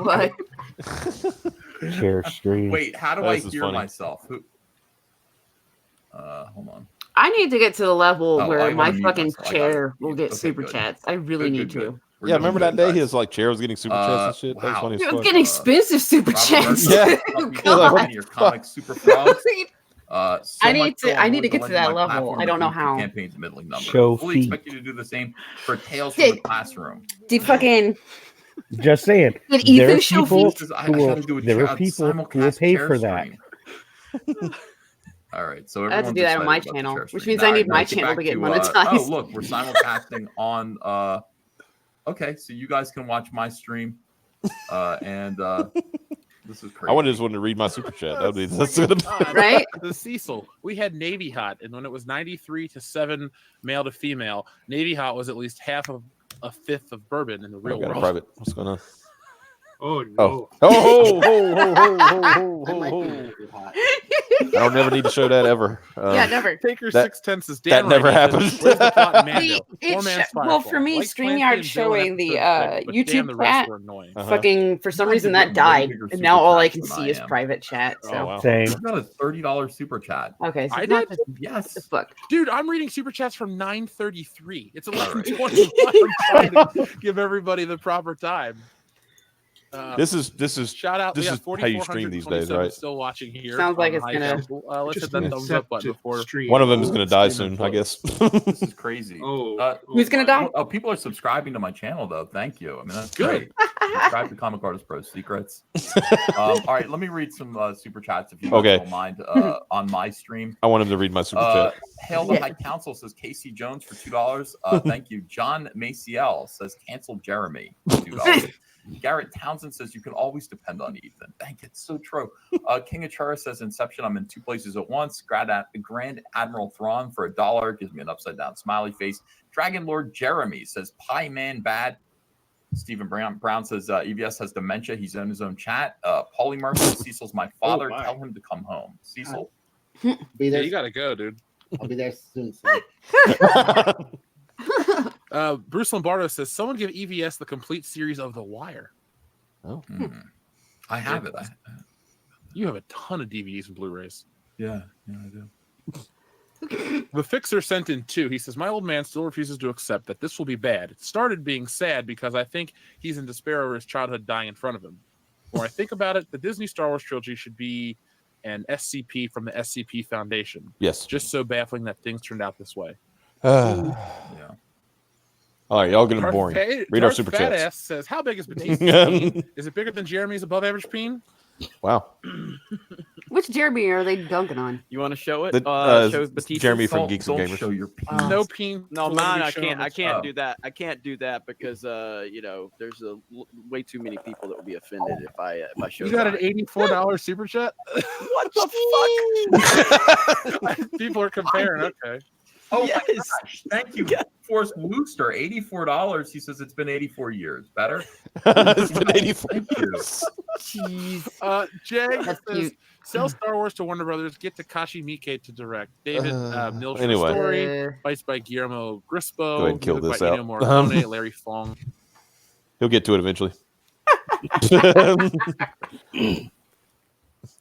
[SPEAKER 2] What?
[SPEAKER 6] Share stream.
[SPEAKER 10] Wait, how do I
[SPEAKER 1] This is
[SPEAKER 10] hear
[SPEAKER 1] funny.
[SPEAKER 10] myself? Who? Hold on.
[SPEAKER 2] I need to get to the level
[SPEAKER 10] Oh, I
[SPEAKER 2] where
[SPEAKER 10] gotta
[SPEAKER 2] my
[SPEAKER 10] mute
[SPEAKER 2] fucking
[SPEAKER 10] myself. I gotta
[SPEAKER 2] chair will
[SPEAKER 10] mute.
[SPEAKER 2] get
[SPEAKER 10] Okay,
[SPEAKER 2] super
[SPEAKER 10] good.
[SPEAKER 2] chats. I really
[SPEAKER 10] Good,
[SPEAKER 2] need
[SPEAKER 10] good,
[SPEAKER 2] to.
[SPEAKER 10] good. We're
[SPEAKER 1] Yeah,
[SPEAKER 10] doing
[SPEAKER 1] remember that
[SPEAKER 10] good,
[SPEAKER 1] day
[SPEAKER 10] guys.
[SPEAKER 1] his like chair was getting super chats and shit. That was
[SPEAKER 10] wow.
[SPEAKER 1] funny as
[SPEAKER 2] It was
[SPEAKER 1] fuck.
[SPEAKER 2] getting expensive super
[SPEAKER 10] Robert
[SPEAKER 2] chats.
[SPEAKER 10] Mercer,
[SPEAKER 1] Yeah.
[SPEAKER 10] fuck you,
[SPEAKER 2] God.
[SPEAKER 10] and your comic super frogs.
[SPEAKER 2] I need to get to that level. I don't know how.
[SPEAKER 10] Campaign's middling number.
[SPEAKER 6] Show
[SPEAKER 10] Fully
[SPEAKER 6] feet.
[SPEAKER 10] expect you to do the same for Tales from the
[SPEAKER 2] Did-
[SPEAKER 10] Classroom.
[SPEAKER 2] Did fucking
[SPEAKER 6] Just saying.
[SPEAKER 2] did
[SPEAKER 6] There are
[SPEAKER 2] Ethan show
[SPEAKER 6] people
[SPEAKER 2] feet?
[SPEAKER 10] I
[SPEAKER 6] who will,
[SPEAKER 10] gotta do a
[SPEAKER 6] there
[SPEAKER 10] chair-
[SPEAKER 6] are people who will
[SPEAKER 10] simulcast
[SPEAKER 6] pay
[SPEAKER 10] chair
[SPEAKER 6] for that.
[SPEAKER 10] stream. All right, so
[SPEAKER 2] I have to
[SPEAKER 10] everyone's
[SPEAKER 2] do that on
[SPEAKER 10] excited
[SPEAKER 2] my
[SPEAKER 10] about the
[SPEAKER 2] channel,
[SPEAKER 10] share
[SPEAKER 2] which
[SPEAKER 10] stream.
[SPEAKER 2] means I
[SPEAKER 10] All
[SPEAKER 2] need
[SPEAKER 10] right,
[SPEAKER 2] my
[SPEAKER 10] let's get
[SPEAKER 2] channel
[SPEAKER 10] back
[SPEAKER 2] to get
[SPEAKER 10] oh,
[SPEAKER 2] monetized.
[SPEAKER 10] look, we're simulcasting on. Okay, so you guys can watch my stream, and this is crazy.
[SPEAKER 1] I just wanted to read my super chat. That'd be
[SPEAKER 2] Right?
[SPEAKER 8] The Cecil. We had Navy Hot, and when it was 93-7 male to female, Navy Hot was at least half of a fifth of bourbon in the real world.
[SPEAKER 1] Private. What's going on?
[SPEAKER 4] Oh no!
[SPEAKER 1] Oh, I don't never need to show that ever.
[SPEAKER 2] Yeah, never.
[SPEAKER 8] Taker
[SPEAKER 1] that-
[SPEAKER 8] 6/10 is
[SPEAKER 1] that
[SPEAKER 8] Dan
[SPEAKER 1] never
[SPEAKER 8] Ryan. He
[SPEAKER 1] happened.
[SPEAKER 8] says, "Where's the plot in Mando? Poor man's
[SPEAKER 2] Well, for
[SPEAKER 8] Firefall.
[SPEAKER 2] me,
[SPEAKER 8] Like Clancy
[SPEAKER 2] StreamYard
[SPEAKER 8] and Bill in
[SPEAKER 2] showing the
[SPEAKER 8] episode 6, but damn,
[SPEAKER 2] YouTube
[SPEAKER 8] the rest
[SPEAKER 2] chat
[SPEAKER 8] were annoying.
[SPEAKER 2] fucking for some
[SPEAKER 10] You guys
[SPEAKER 2] reason
[SPEAKER 10] are
[SPEAKER 2] that
[SPEAKER 10] getting way
[SPEAKER 2] died,
[SPEAKER 10] bigger
[SPEAKER 2] and
[SPEAKER 10] super
[SPEAKER 2] now all I
[SPEAKER 10] chats
[SPEAKER 2] can
[SPEAKER 10] than
[SPEAKER 2] see
[SPEAKER 10] I
[SPEAKER 2] is
[SPEAKER 10] am.
[SPEAKER 2] private chat. So
[SPEAKER 1] Oh, wow.
[SPEAKER 6] Same.
[SPEAKER 10] I've got a $30 super chat.
[SPEAKER 2] okay, so
[SPEAKER 8] I
[SPEAKER 2] it's not
[SPEAKER 8] did?
[SPEAKER 2] just
[SPEAKER 10] Yes.
[SPEAKER 2] the book.
[SPEAKER 8] Dude, I'm reading super chats from 9:33. It's
[SPEAKER 10] All right.
[SPEAKER 8] 11:21. I'm trying to give everybody the proper time.
[SPEAKER 1] This is
[SPEAKER 8] Shout out.
[SPEAKER 1] this
[SPEAKER 8] we
[SPEAKER 1] is
[SPEAKER 8] got
[SPEAKER 1] how you stream these days,
[SPEAKER 8] 4,427
[SPEAKER 1] right?
[SPEAKER 8] still watching here.
[SPEAKER 2] Sounds like
[SPEAKER 8] on
[SPEAKER 2] it's
[SPEAKER 8] High
[SPEAKER 2] gonna-
[SPEAKER 8] Council. Let's hit
[SPEAKER 4] Just
[SPEAKER 8] that
[SPEAKER 4] an
[SPEAKER 8] thumbs up button
[SPEAKER 4] accept
[SPEAKER 8] before.
[SPEAKER 4] stream.
[SPEAKER 1] one of them is going to die
[SPEAKER 8] Stream
[SPEAKER 1] soon, I guess.
[SPEAKER 10] This is crazy.
[SPEAKER 4] Oh,
[SPEAKER 2] Who's gonna die?
[SPEAKER 10] Oh, people are subscribing to my channel though. Thank you. I mean, that's
[SPEAKER 8] Good.
[SPEAKER 10] great. Subscribe to Comic Artist Pro Secrets. All right, let me read some super chats if you guys
[SPEAKER 1] Okay.
[SPEAKER 10] don't mind on my stream.
[SPEAKER 1] I want him to read my super chat.
[SPEAKER 10] Hail the High Council says Casey Jones for $2. Thank you. John Maciel says cancel Jeremy for $2. Garrett Townsend says you can always depend on Ethan. Thank you. It's so true. King Achara says Inception, I'm in two places at once. Grand Admiral Thrawn for $1 gives me an upside down smiley face. Dragon Lord Jeremy says Pie Man Bad. Stephen Brown says EVS has dementia. He's in his own chat. Paulie Murphy, Cecil's my father.
[SPEAKER 11] my.
[SPEAKER 10] Tell him to come home. Cecil.
[SPEAKER 11] Be
[SPEAKER 8] Yeah,
[SPEAKER 11] there.
[SPEAKER 8] you gotta go, dude.
[SPEAKER 11] I'll be there soon. son.
[SPEAKER 8] Bruce Lombardo says someone give EVS the complete series of The Wire.
[SPEAKER 10] I have it.
[SPEAKER 8] You have a ton of DVDs and Blu-rays.
[SPEAKER 10] Yeah, I do.
[SPEAKER 8] The Fixer sent in 2. He says, my old man still refuses to accept that this will be bad. It started being sad because I think he's in despair over his childhood dying in front of him. When I think about it, the Disney Star Wars trilogy should be an SCP from the SCP Foundation.
[SPEAKER 1] Yes.
[SPEAKER 8] Just so baffling that things turned out this way.
[SPEAKER 1] Yeah. All right, y'all getting boring. Read our super
[SPEAKER 8] Fat
[SPEAKER 1] chats.
[SPEAKER 8] Ass says, how big is Batista's peen? Is it bigger than Jeremy's above average peen?
[SPEAKER 1] Wow.
[SPEAKER 2] Which Jeremy are they dunking on?
[SPEAKER 9] You want to show it?
[SPEAKER 1] The,
[SPEAKER 9] Show Batista.
[SPEAKER 1] Jeremy from Geeks and
[SPEAKER 10] Don't
[SPEAKER 1] Gamers.
[SPEAKER 10] show your
[SPEAKER 8] No peen.
[SPEAKER 9] No,
[SPEAKER 8] will
[SPEAKER 9] man,
[SPEAKER 8] be
[SPEAKER 9] I
[SPEAKER 8] shown
[SPEAKER 9] can't.
[SPEAKER 8] on
[SPEAKER 9] I
[SPEAKER 8] the
[SPEAKER 9] can't
[SPEAKER 10] show.
[SPEAKER 9] do that. I can't do that because there's way too many people that would be offended if I show.
[SPEAKER 8] You got an
[SPEAKER 9] that.
[SPEAKER 8] $84 super chat?
[SPEAKER 9] What the fuck?
[SPEAKER 8] People are comparing. Okay.
[SPEAKER 10] Oh
[SPEAKER 9] Yes.
[SPEAKER 10] my gosh. Thank you. Forrest Wooster, $84. He says it's been 84 years. Better?
[SPEAKER 1] It's been 84.
[SPEAKER 10] Thank you.
[SPEAKER 2] Jeez.
[SPEAKER 8] Jag
[SPEAKER 2] That's
[SPEAKER 8] says,
[SPEAKER 2] cute.
[SPEAKER 8] sell Star Wars to Warner Brothers, get Takashi Miike to direct. David Milch
[SPEAKER 1] anyway.
[SPEAKER 8] story, Bites by Guillermo Grispo,
[SPEAKER 1] Go ahead and kill
[SPEAKER 8] music
[SPEAKER 1] this
[SPEAKER 8] by
[SPEAKER 1] out.
[SPEAKER 8] Ennio Morricone, Larry Fong.
[SPEAKER 1] He'll get to it eventually.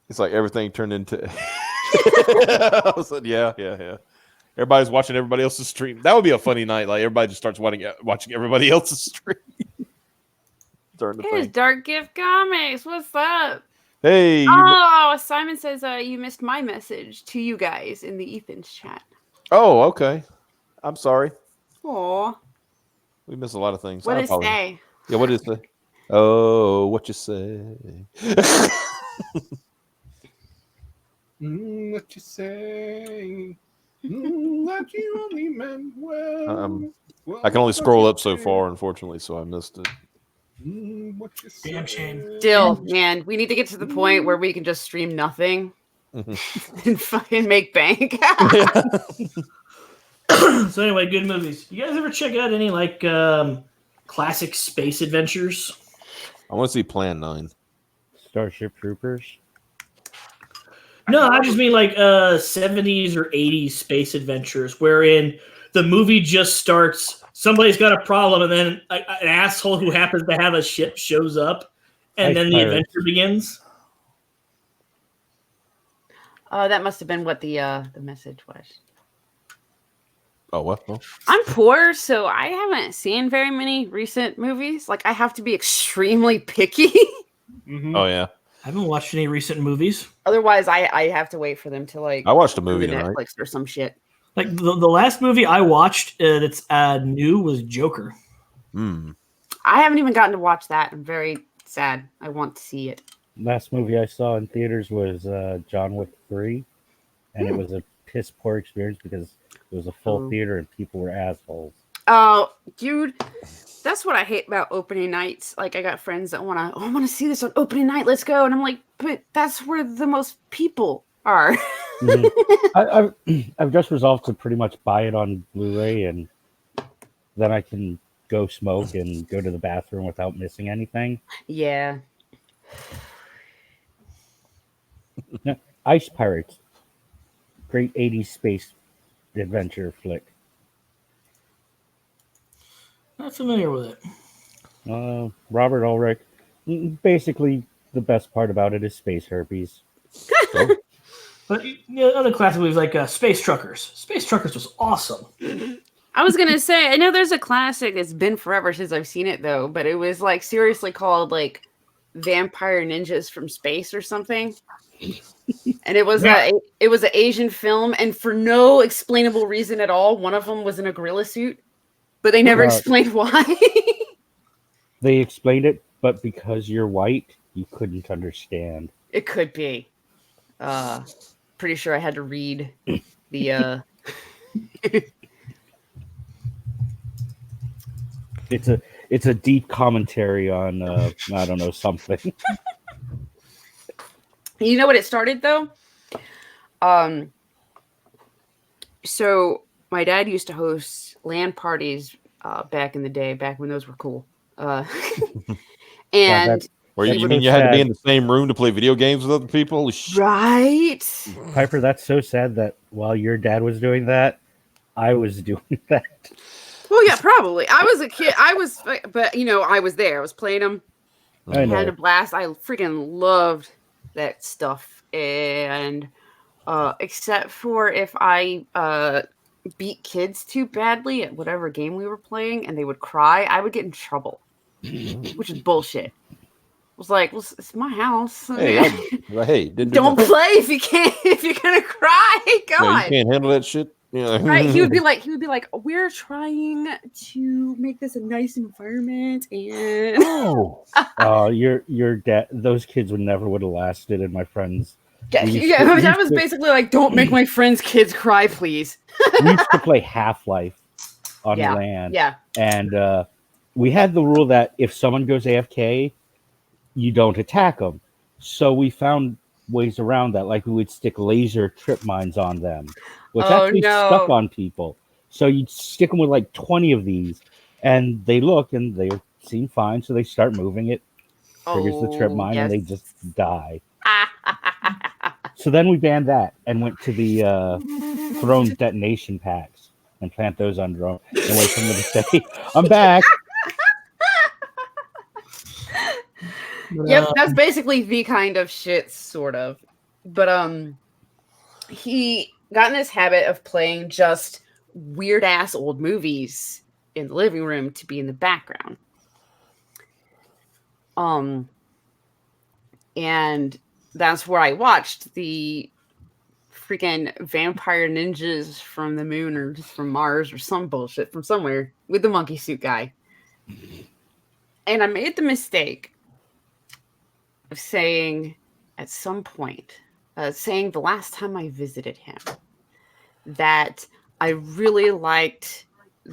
[SPEAKER 1] It's like everything turned into. All of a sudden, yeah. Everybody's watching everybody else's stream. That would be a funny night. Like everybody just starts watching everybody else's stream. During the
[SPEAKER 2] Here's
[SPEAKER 1] thing.
[SPEAKER 2] Dark Gift Comics. What's up?
[SPEAKER 1] Hey,
[SPEAKER 2] Oh, Simon says you missed my message to you guys in the Ethan's chat.
[SPEAKER 1] oh, okay. I'm sorry.
[SPEAKER 2] Aw.
[SPEAKER 1] We miss a lot of things.
[SPEAKER 2] What
[SPEAKER 1] I
[SPEAKER 2] did it
[SPEAKER 1] apologize.
[SPEAKER 2] say?
[SPEAKER 1] Yeah, what did it say? Oh, what you say?
[SPEAKER 4] What you say? That you only meant well.
[SPEAKER 1] I can only scroll up so far, unfortunately, so I missed it.
[SPEAKER 4] What you say?
[SPEAKER 3] Damn shame.
[SPEAKER 2] Still, man, we need to get to the point where we can just stream nothing and fucking make bank.
[SPEAKER 3] So anyway, good movies. You guys ever check out any like classic space adventures?
[SPEAKER 1] I want to see Plan 9.
[SPEAKER 6] Starship Troopers.
[SPEAKER 3] No, I just mean like 70s or 80s space adventures wherein the movie just starts, somebody's got a problem, and then an asshole who happens to have a ship shows up, and then the adventure begins.
[SPEAKER 2] That must have been what the message was.
[SPEAKER 1] Oh, what? Oh.
[SPEAKER 2] I'm poor, so I haven't seen very many recent movies. Like, I have to be extremely picky.
[SPEAKER 1] Oh, yeah.
[SPEAKER 3] I haven't watched any recent movies.
[SPEAKER 2] Otherwise, I have to wait for them to like.
[SPEAKER 1] I watched a
[SPEAKER 2] go
[SPEAKER 1] movie
[SPEAKER 2] to
[SPEAKER 1] tonight.
[SPEAKER 2] Netflix or some shit.
[SPEAKER 3] Like the last movie I watched that's new was Joker.
[SPEAKER 2] I haven't even gotten to watch that. I'm very sad. I want to see it.
[SPEAKER 6] Last movie I saw in theaters was John Wick 3, and it was a piss poor experience because it was a full theater and people were assholes.
[SPEAKER 2] Oh, dude, that's what I hate about opening nights. Like, I got friends that want to, I want to see this on opening night. Let's go. And I'm like, but that's where the most people are.
[SPEAKER 6] I've just resolved to pretty much buy it on Blu-ray, and then I can go smoke and go to the bathroom without missing anything.
[SPEAKER 2] Yeah.
[SPEAKER 6] Ice Pirates, great 80s space adventure flick.
[SPEAKER 3] Not familiar with it.
[SPEAKER 6] Robert Ulrich. Basically, the best part about it is space herpes.
[SPEAKER 3] But other classic movies like Space Truckers. Space Truckers was awesome.
[SPEAKER 2] I was going to say, I know there's a classic that's been forever since I've seen it, though, but it was like seriously called like Vampire Ninjas from Space or something. And it was an Asian film, and for no explainable reason at all, one of them was in a gorilla suit, but they never explained why.
[SPEAKER 6] They explained it, but because you're white, you couldn't understand.
[SPEAKER 2] It could be. Pretty sure I had to read the.
[SPEAKER 6] It's a deep commentary on I don't know, something.
[SPEAKER 2] You know what it started though? So my dad used to host LAN parties back in the day, back when those were cool. And
[SPEAKER 1] where you mean you had to be in the same room to play video games with other people?
[SPEAKER 2] Right.
[SPEAKER 6] Piper, that's so sad that while your dad was doing that, I was doing that.
[SPEAKER 2] Well, yeah, probably. I was a kid. But you know, I was there. I was playing them. I had a blast. I freaking loved that stuff. And except for if I beat kids too badly at whatever game we were playing and they would cry, I would get in trouble, which is bullshit. It was like, well, it's my house.
[SPEAKER 1] Hey,
[SPEAKER 2] don't play if you can't. If you're gonna cry, God,
[SPEAKER 1] no, you can't handle that shit. Yeah.
[SPEAKER 2] Right? He would be like, we're trying to make this a nice environment, and
[SPEAKER 6] your dad, those kids would have lasted, and my friends.
[SPEAKER 2] My dad was basically like, don't make my friends' kids cry, please.
[SPEAKER 6] We used to play Half-Life on LAN.
[SPEAKER 2] Yeah.
[SPEAKER 6] And we had the rule that if someone goes AFK, you don't attack them. So we found ways around that. Like we would stick laser trip mines on them, which actually stuck on people. So you'd stick them with like 20 of these, and they look and they seem fine. So they start moving it, triggers the trip mine, and they just die. So then we banned that and went to the throne detonation packs and plant those under them and wait for them to say, I'm back.
[SPEAKER 2] Yep, that's basically the kind of shit, sort of. But he got in this habit of playing just weird ass old movies in the living room to be in the background. And that's where I watched the freaking Vampire Ninjas from the moon or just from Mars or some bullshit from somewhere with the monkey suit guy. And I made the mistake of saying at some point, saying the last time I visited him, that I really liked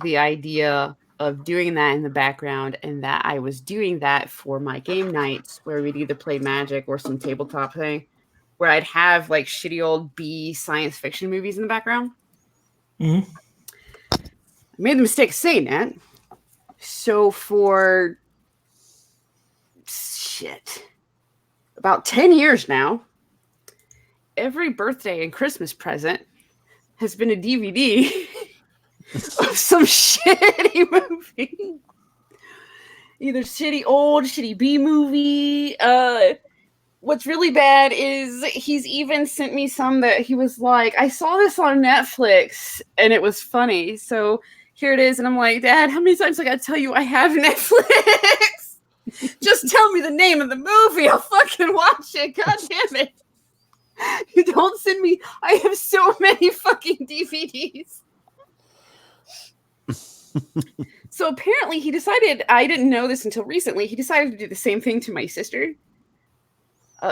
[SPEAKER 2] the idea of doing that in the background, and that I was doing that for my game nights where we'd either play Magic or some tabletop thing, where I'd have like shitty old B science fiction movies in the background.
[SPEAKER 3] Mm-hmm.
[SPEAKER 2] I made the mistake of saying that. So for about 10 years now, every birthday and Christmas present has been a DVD of some shitty movie. Either shitty B movie. What's really bad is he's even sent me some that he was like, I saw this on Netflix and it was funny. So here it is. And I'm like, Dad, how many times I gotta tell you I have Netflix? Just tell me the name of the movie. I'll fucking watch it. God damn it. You don't send me. I have so many fucking DVDs. So apparently he decided, I didn't know this until recently, he decided to do the same thing to my sister.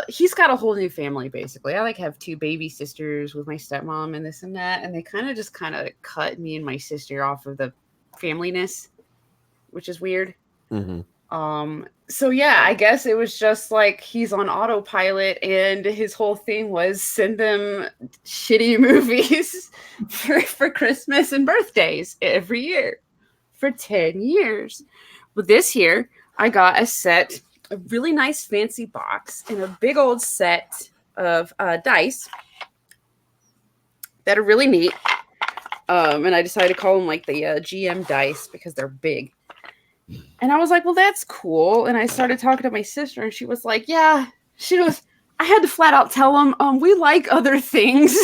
[SPEAKER 2] he's got a whole new family basically. I like have 2 baby sisters with my stepmom and this and that, and they kind of cut me and my sister off of the familyness, which is weird. So yeah, I guess it was just like he's on autopilot, and his whole thing was send them shitty movies for Christmas and birthdays every year for 10 years. But this year I got a really nice fancy box and a big old set of dice that are really neat. And I decided to call them like the GM dice because they're big. And I was like, well, that's cool. And I started talking to my sister, and she was like, yeah, I had to flat out tell them, we like other things.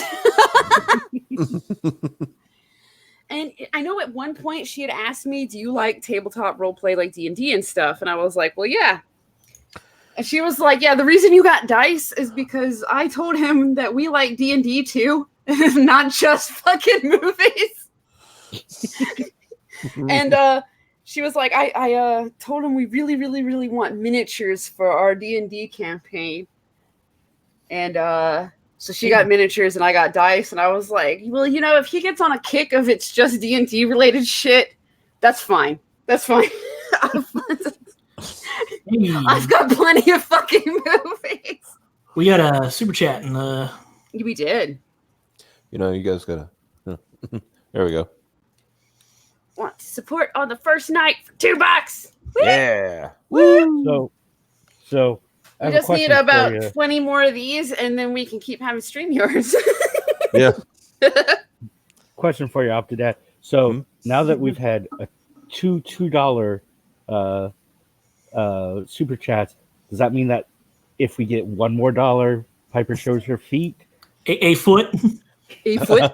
[SPEAKER 2] And I know at one point she had asked me, do you like tabletop role play like D&D and stuff? And I was like, well, yeah. And she was like, yeah, the reason you got dice is because I told him that we like D&D too, not just fucking movies. And she was like, I told him we really, really, really want miniatures for our D&D campaign. And so she got miniatures and I got dice. And I was like, well, you know, if he gets on a kick of it's just D&D related shit, that's fine. That's fine. I've got plenty of fucking movies.
[SPEAKER 3] We got a super chat and
[SPEAKER 2] we did.
[SPEAKER 1] You know, you guys gotta. There we go.
[SPEAKER 2] Want to support on the first night for $2. Woo!
[SPEAKER 1] Yeah.
[SPEAKER 2] Woo!
[SPEAKER 6] So I
[SPEAKER 2] we
[SPEAKER 6] have a
[SPEAKER 2] just need
[SPEAKER 6] question for
[SPEAKER 2] about
[SPEAKER 6] you.
[SPEAKER 2] 20 more of these, and then we can keep having stream yours.
[SPEAKER 1] Yeah.
[SPEAKER 6] Question for you, Optidat. So now that we've had a $2 super chats, does that mean that if we get one more dollar, Piper shows her feet?
[SPEAKER 3] A foot?
[SPEAKER 2] A foot?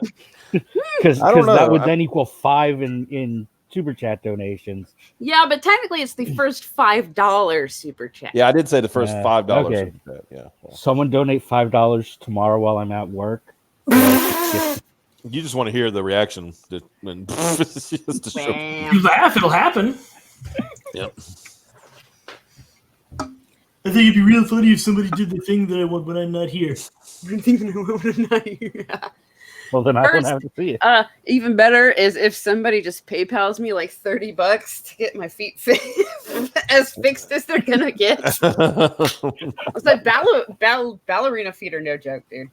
[SPEAKER 6] Because
[SPEAKER 1] I don't know.
[SPEAKER 6] that would then equal 5 in super chat donations.
[SPEAKER 2] Yeah, but technically it's the first $5 super chat.
[SPEAKER 1] Yeah, I did say the first $5.
[SPEAKER 6] Okay.
[SPEAKER 1] Super chat, yeah.
[SPEAKER 6] Someone donate $5 tomorrow while I'm at work.
[SPEAKER 1] You just want to hear the reaction when just to show.
[SPEAKER 3] You laugh, it'll happen.
[SPEAKER 1] Yep.
[SPEAKER 3] I think it'd be real funny if somebody did the thing that I want when I'm not here.
[SPEAKER 6] Well, then I don't have to see it.
[SPEAKER 2] Even better is if somebody just PayPals me like $30 to get my feet as fixed as they're gonna get. It's like ballerina feet are no joke, dude.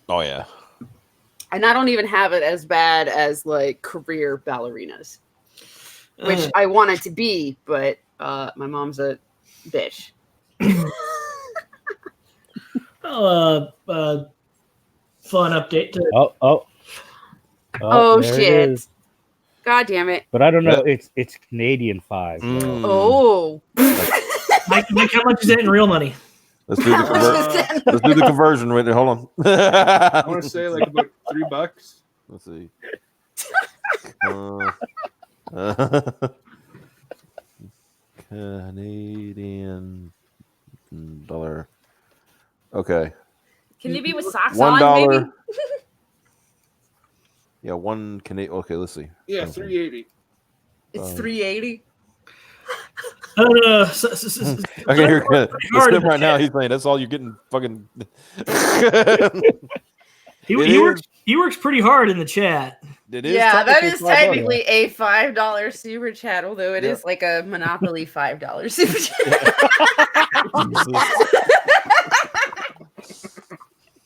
[SPEAKER 1] Oh yeah.
[SPEAKER 2] And I don't even have it as bad as like career ballerinas, which I want it to be, but my mom's a bitch.
[SPEAKER 3] Fun update.
[SPEAKER 2] Oh
[SPEAKER 6] there it
[SPEAKER 2] shit!
[SPEAKER 6] is.
[SPEAKER 2] God damn it!
[SPEAKER 6] But I don't know. It's Canadian 5.
[SPEAKER 2] Oh.
[SPEAKER 3] Mike, how much is that in real money?
[SPEAKER 1] Let's do the conversion right there. Hold on.
[SPEAKER 4] I want to say like about $3.
[SPEAKER 1] Let's see. Canadian dollar. Okay.
[SPEAKER 2] Can you be with socks
[SPEAKER 1] $1.
[SPEAKER 2] on, maybe?
[SPEAKER 1] Yeah, one Canadian. Okay, let's see.
[SPEAKER 4] Yeah, $3.80.
[SPEAKER 2] It's $3.80.
[SPEAKER 1] Okay, you're good. Right now, he's saying that's all you're getting. Fucking.
[SPEAKER 3] He works pretty hard in the chat.
[SPEAKER 1] It is.
[SPEAKER 2] Yeah, that is
[SPEAKER 1] $5.
[SPEAKER 2] technically a $5 super chat, although it is like a Monopoly $5 super chat.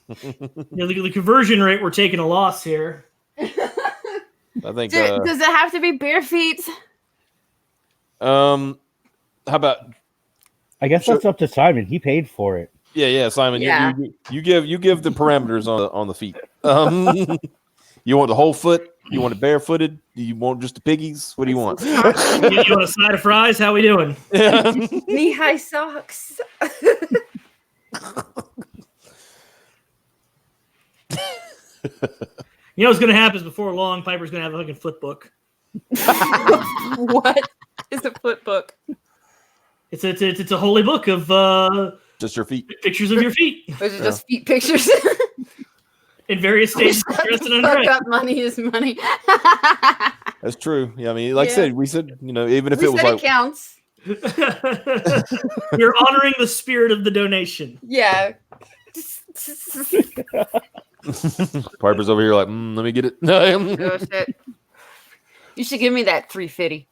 [SPEAKER 3] The conversion rate, we're taking a loss here.
[SPEAKER 1] I think.
[SPEAKER 2] Does it have to be bare feet?
[SPEAKER 1] How about?
[SPEAKER 6] I guess that's up to Simon. He paid for it.
[SPEAKER 1] Yeah, Simon.
[SPEAKER 2] Yeah.
[SPEAKER 1] You give the parameters on the feet. You want the whole foot? You want it barefooted? Do you want just the piggies? What do you want?
[SPEAKER 3] You want a side of fries? How we doing?
[SPEAKER 1] Yeah.
[SPEAKER 2] Knee-high socks.
[SPEAKER 3] You know what's going to happen is before long, Piper's going to have a fucking foot book.
[SPEAKER 2] What is a foot book?
[SPEAKER 3] It's a holy book of
[SPEAKER 1] just your feet.
[SPEAKER 3] Pictures of your feet.
[SPEAKER 2] Those are just feet pictures.
[SPEAKER 3] In various stages of stress and
[SPEAKER 2] Fuck
[SPEAKER 3] unrest.
[SPEAKER 2] up, money is money.
[SPEAKER 1] That's true. Yeah, I mean, like I said, we said, even if
[SPEAKER 2] We
[SPEAKER 1] it was
[SPEAKER 2] said
[SPEAKER 1] like
[SPEAKER 2] it counts.
[SPEAKER 3] You're honoring the spirit of the donation.
[SPEAKER 2] Yeah.
[SPEAKER 1] Piper's over here like, let me get it.
[SPEAKER 2] Oh, shit. You should give me that 350.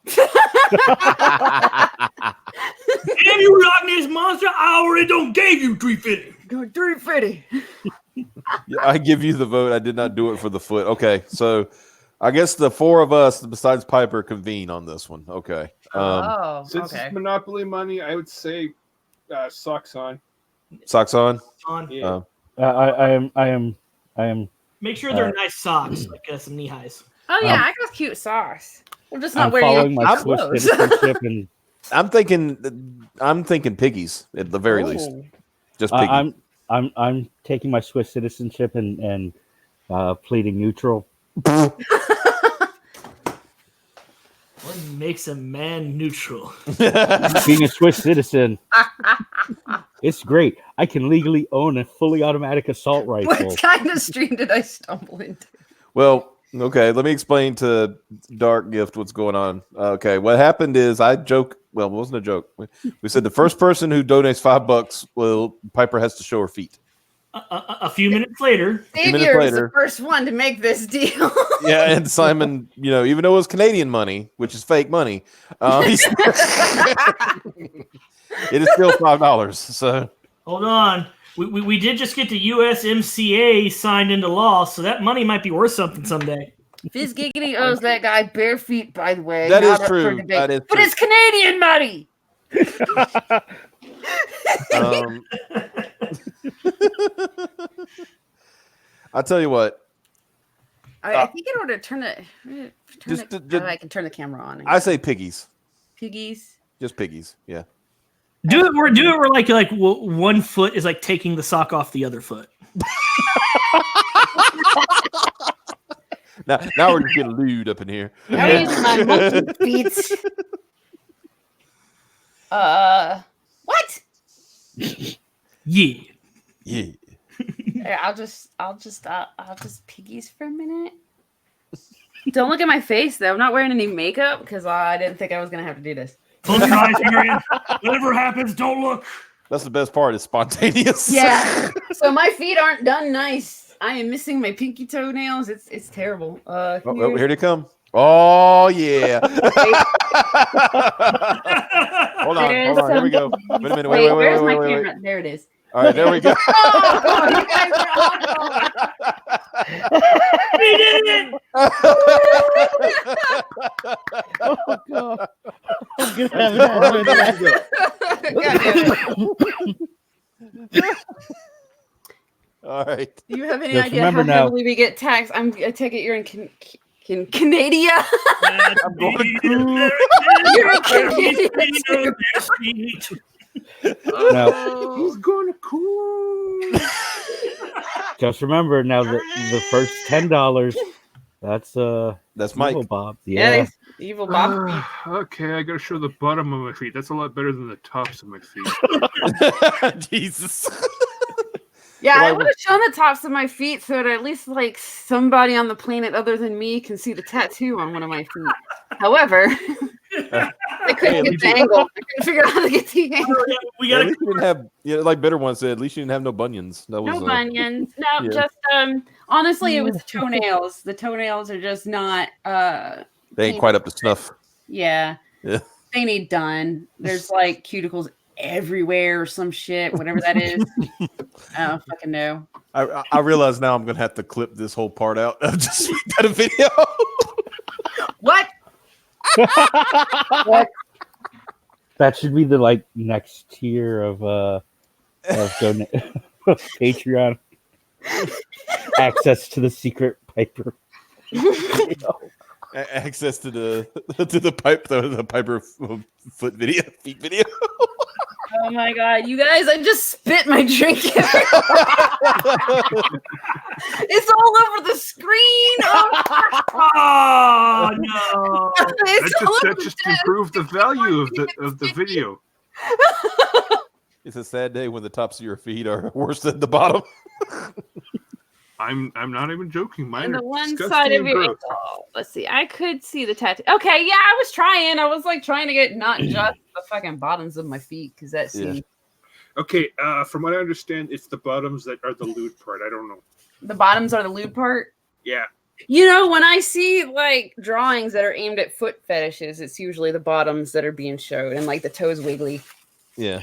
[SPEAKER 3] Damn you, Loch Ness Monster! I already don't gave you 350.
[SPEAKER 2] Go 350.
[SPEAKER 1] Yeah, I give you the vote. I did not do it for the foot. Okay, so I guess the four of us, besides Piper, convene on this one. Okay.
[SPEAKER 2] Oh,
[SPEAKER 4] Since
[SPEAKER 2] okay.
[SPEAKER 4] it's Monopoly money, I would say socks on.
[SPEAKER 1] Socks on.
[SPEAKER 4] Yeah.
[SPEAKER 6] I am.
[SPEAKER 3] Make sure they're nice socks, like some knee highs.
[SPEAKER 2] Oh yeah, I got cute socks. I'm just not
[SPEAKER 6] I'm
[SPEAKER 2] wearing
[SPEAKER 6] following my
[SPEAKER 2] any
[SPEAKER 6] Swiss
[SPEAKER 2] clothes.
[SPEAKER 6] citizenship, and
[SPEAKER 1] I'm thinking piggies at the very least.
[SPEAKER 2] Oh.
[SPEAKER 1] Just piggy.
[SPEAKER 6] I'm taking my Swiss citizenship and pleading neutral.
[SPEAKER 3] What makes a man neutral?
[SPEAKER 6] Being a Swiss citizen, it's great. I can legally own a fully automatic assault rifle.
[SPEAKER 2] What kind of stream did I stumble into?
[SPEAKER 1] Well, okay, let me explain to Dark Gift what's going on. Okay, what happened is I joke. Well, it wasn't a joke. We said the first person who donates $5 Piper has to show her feet.
[SPEAKER 3] A few minutes later,
[SPEAKER 2] Xavier was the first one to make this deal.
[SPEAKER 1] Yeah, and Simon, even though it was Canadian money, which is fake money, it is still $5. So
[SPEAKER 3] hold on. We did just get the USMCA signed into law, so that money might be worth something someday.
[SPEAKER 2] Fizz Giggity owes that guy bare feet, by the way.
[SPEAKER 1] That
[SPEAKER 2] not
[SPEAKER 1] is
[SPEAKER 2] up for
[SPEAKER 1] true.
[SPEAKER 2] debate.
[SPEAKER 1] That is
[SPEAKER 2] but
[SPEAKER 1] true.
[SPEAKER 2] it's Canadian money.
[SPEAKER 1] I'll tell you what.
[SPEAKER 2] I think in order to turn it, I can turn the camera on.
[SPEAKER 1] I say piggies.
[SPEAKER 2] Piggies.
[SPEAKER 1] Just piggies. Yeah.
[SPEAKER 3] Do it where like one foot is like taking the sock off the other foot.
[SPEAKER 1] Now we're just getting lewd up in here.
[SPEAKER 2] I'm using my monkey feet. What?
[SPEAKER 3] Yeah.
[SPEAKER 1] Yeah.
[SPEAKER 2] I'll just piggies for a minute. Don't look at my face though. I'm not wearing any makeup because I didn't think I was gonna have to do this.
[SPEAKER 3] Close your eyes, Marion. Whatever happens, don't look.
[SPEAKER 1] That's the best part. Is spontaneous.
[SPEAKER 2] Yeah. So my feet aren't done nice. I am missing my pinky toenails. It's terrible.
[SPEAKER 1] Here they come. Oh yeah. Hold on. Here we go. Wait a minute. Wait.
[SPEAKER 2] Where's my camera? There it is.
[SPEAKER 1] All right, there we go.
[SPEAKER 2] Oh, you guys are awful.
[SPEAKER 3] We did it!
[SPEAKER 6] Oh god! I'm gonna have
[SPEAKER 1] All right.
[SPEAKER 2] Do you have any
[SPEAKER 6] Just
[SPEAKER 2] idea how
[SPEAKER 6] remember now-
[SPEAKER 2] heavily we get taxed? I take it you're in Canada.
[SPEAKER 1] I'm going to
[SPEAKER 2] You're in Canada.
[SPEAKER 6] Now,
[SPEAKER 4] He's going to cool.
[SPEAKER 6] just remember now the first $10. That's
[SPEAKER 1] Mike.
[SPEAKER 6] Evil Bob.
[SPEAKER 2] Yeah,
[SPEAKER 6] Yeah.
[SPEAKER 2] evil Bob.
[SPEAKER 4] Okay, I gotta show the bottom of my feet. That's a lot better than the tops of my feet.
[SPEAKER 1] Jesus.
[SPEAKER 2] Yeah, I
[SPEAKER 1] Well,
[SPEAKER 2] would have shown the tops of my feet so that at least like somebody on the planet other than me can see the tattoo on one of my feet. However, I couldn't get the angle. I couldn't figure out how to get the angle.
[SPEAKER 3] We
[SPEAKER 1] At
[SPEAKER 3] gotta.
[SPEAKER 1] least you didn't have, like Better One said, at least you didn't have no bunions. That was
[SPEAKER 2] No bunions. No,
[SPEAKER 1] yeah.
[SPEAKER 2] just honestly it was toenails. The toenails are just not
[SPEAKER 1] they ain't quite up to snuff.
[SPEAKER 2] yeah.
[SPEAKER 1] Yeah.
[SPEAKER 2] They need done. There's like cuticles everywhere or some shit, whatever that is. I don't fucking know.
[SPEAKER 1] I realize now I'm gonna have to clip this whole part out of just that video.
[SPEAKER 2] What?
[SPEAKER 6] That should be the next tier of Patreon. Access to the secret Piper.
[SPEAKER 1] Access to the Piper foot video, feet video.
[SPEAKER 2] Oh my god, you guys, I just spit my drink. It's all over the screen.
[SPEAKER 3] Oh no!
[SPEAKER 4] That just improved the value of the video.
[SPEAKER 1] It's a sad day when the tops of your feet are worse than the bottom.
[SPEAKER 4] I'm not even joking. Mine
[SPEAKER 2] And
[SPEAKER 4] are
[SPEAKER 2] the one
[SPEAKER 4] disgusting
[SPEAKER 2] side of
[SPEAKER 4] and
[SPEAKER 2] your
[SPEAKER 4] gross.
[SPEAKER 2] let's see. I could see the tattoo. Okay, yeah, I was trying. I was like trying to get not just the fucking bottoms of my feet because that seems
[SPEAKER 4] Okay, from what I understand, it's the bottoms that are the lewd part. I don't know.
[SPEAKER 2] the bottoms are the lewd part.
[SPEAKER 4] Yeah.
[SPEAKER 2] You know, when I see like drawings that are aimed at foot fetishes, it's usually the bottoms that are being showed and like the toes wiggly.
[SPEAKER 1] Yeah.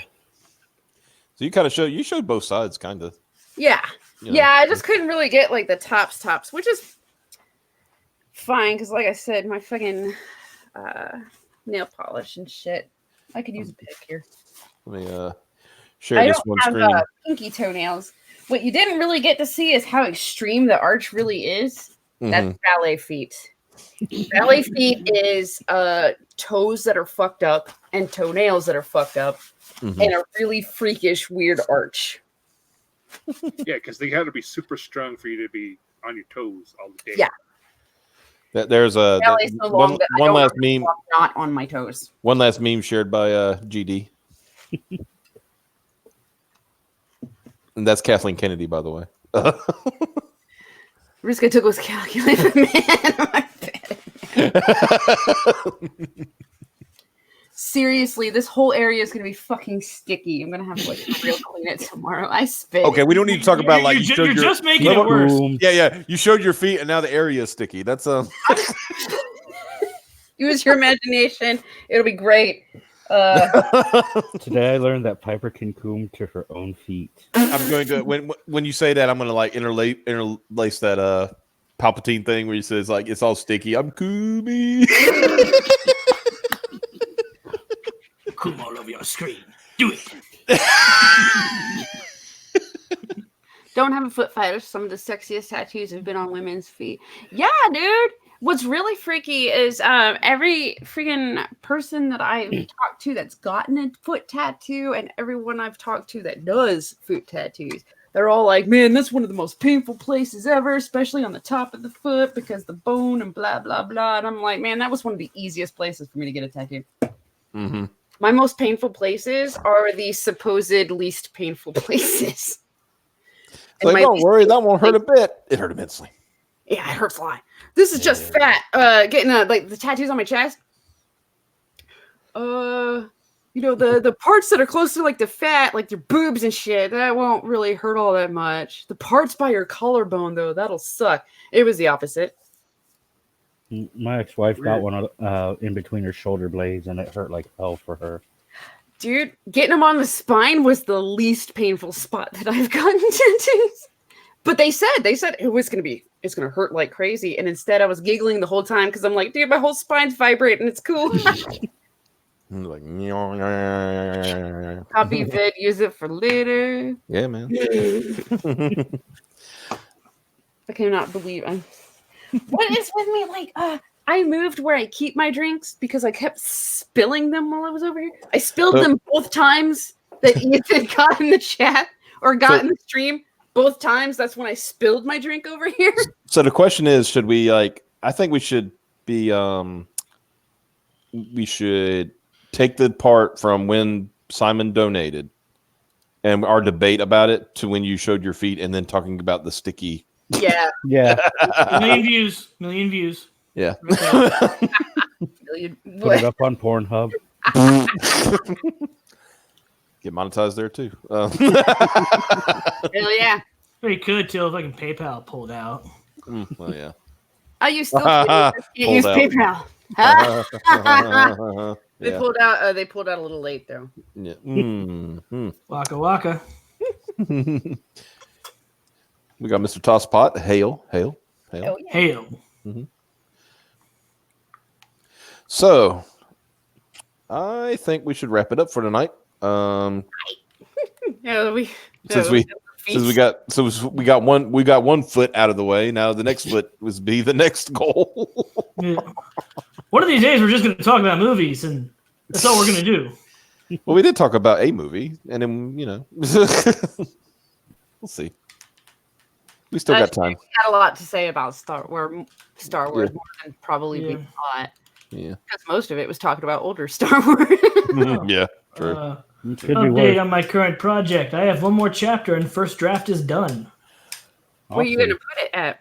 [SPEAKER 1] So you kind of showed both sides, kind of.
[SPEAKER 2] Yeah.
[SPEAKER 1] You know.
[SPEAKER 2] Yeah, I just couldn't really get like the tops, which is fine because, like I said, my fucking nail polish and shit. I could use a pic here.
[SPEAKER 1] Let me share
[SPEAKER 2] I
[SPEAKER 1] this
[SPEAKER 2] don't
[SPEAKER 1] one
[SPEAKER 2] have
[SPEAKER 1] screen.
[SPEAKER 2] pinky toenails. What you didn't really get to see is how extreme the arch really is. That's ballet feet. Ballet feet is toes that are fucked up and toenails that are fucked up and a really freakish, weird arch.
[SPEAKER 4] Yeah, because they got to be super strong for you to be on your toes all the day.
[SPEAKER 2] Yeah.
[SPEAKER 1] There's a
[SPEAKER 2] Ballet's so long
[SPEAKER 1] one,
[SPEAKER 2] that I
[SPEAKER 1] one
[SPEAKER 2] don't
[SPEAKER 1] last
[SPEAKER 2] know if
[SPEAKER 1] meme.
[SPEAKER 2] I'm not on my toes.
[SPEAKER 1] One last meme shared by GD. And that's Kathleen Kennedy, by the way.
[SPEAKER 2] Risk I took was calculated, man. Seriously, this whole area is gonna be fucking sticky. I'm gonna have to like real clean it tomorrow. I spit.
[SPEAKER 1] Okay, we don't need to talk about like
[SPEAKER 3] You're just making it worse.
[SPEAKER 1] Yeah. You showed your feet, and now the area is sticky. That's
[SPEAKER 2] Use your imagination. It'll be great.
[SPEAKER 6] Today I learned that Piper can coom to her own feet.
[SPEAKER 1] I'm going to when you say that, I'm going to like interlace that Palpatine thing where he says like it's all sticky. I'm Koomy.
[SPEAKER 3] Coom all over your screen. Do it.
[SPEAKER 2] Don't have a foot fetish. Some of the sexiest tattoos have been on women's feet. Yeah, dude. What's really freaky is every freaking person that I've talked to that's gotten a foot tattoo and everyone I've talked to that does foot tattoos, they're all like, man, that's one of the most painful places ever, especially on the top of the foot because the bone and blah, blah, blah. And I'm like, man, that was one of the easiest places for me to get a tattoo.
[SPEAKER 1] Mm-hmm.
[SPEAKER 2] My most painful places are the supposed least painful places.
[SPEAKER 1] Like, don't worry, that won't hurt a bit. It hurt immensely.
[SPEAKER 2] Yeah, it hurts a lot. This is just fat. Getting like the tattoos on my chest. You know, the parts that are close to like the fat, like your boobs and shit, that won't really hurt all that much. The parts by your collarbone, though, that'll suck. It was the opposite.
[SPEAKER 6] My ex-wife got one in between her shoulder blades, and it hurt like hell for her.
[SPEAKER 2] Dude, getting them on the spine was the least painful spot that I've gotten tattoos. But they said it was it's gonna hurt like crazy, and instead I was giggling the whole time because I'm like, dude, my whole spine's vibrating. It's cool.
[SPEAKER 1] Like,
[SPEAKER 2] copy vid, use it for later.
[SPEAKER 1] yeah, man.
[SPEAKER 2] I cannot believe what is with me? Like, I moved where I keep my drinks because I kept spilling them while I was over here. I spilled them both times that Ethan got in the chat or got in the stream. Both times, that's when I spilled my drink over here.
[SPEAKER 1] So the question is, should we like? I think we should be. We should take the part from when Simon donated, and our debate about it to when you showed your feet, and then talking about the sticky.
[SPEAKER 2] Yeah.
[SPEAKER 6] Yeah.
[SPEAKER 3] Million views.
[SPEAKER 1] Yeah.
[SPEAKER 6] Put it up on Pornhub.
[SPEAKER 1] Get monetized there too.
[SPEAKER 2] Hell yeah.
[SPEAKER 3] We could till fucking PayPal pulled out.
[SPEAKER 1] Well, yeah.
[SPEAKER 2] Oh, you still can't use PayPal. They pulled out. They pulled out a little late though.
[SPEAKER 1] Yeah.
[SPEAKER 3] Waka waka.
[SPEAKER 1] We got Mr. Tosspot. Hail.
[SPEAKER 2] Oh, yeah.
[SPEAKER 3] Hail.
[SPEAKER 1] Mm-hmm. So, I think we should wrap it up for tonight.
[SPEAKER 2] Yeah, we
[SPEAKER 1] got one foot out of the way. Now the next foot was be the next goal.
[SPEAKER 3] Yeah. One of these days, we're just going to talk about movies, and that's all we're going to do.
[SPEAKER 1] Well, we did talk about a movie, and then we'll see. We still got time.
[SPEAKER 2] We had a lot to say about Star Wars more than probably we thought.
[SPEAKER 1] Yeah,
[SPEAKER 2] because most of it was talking about older Star Wars.
[SPEAKER 1] Yeah, true.
[SPEAKER 3] Update on my current project. I have one more chapter, and first draft is done.
[SPEAKER 2] Where are you gonna put it at?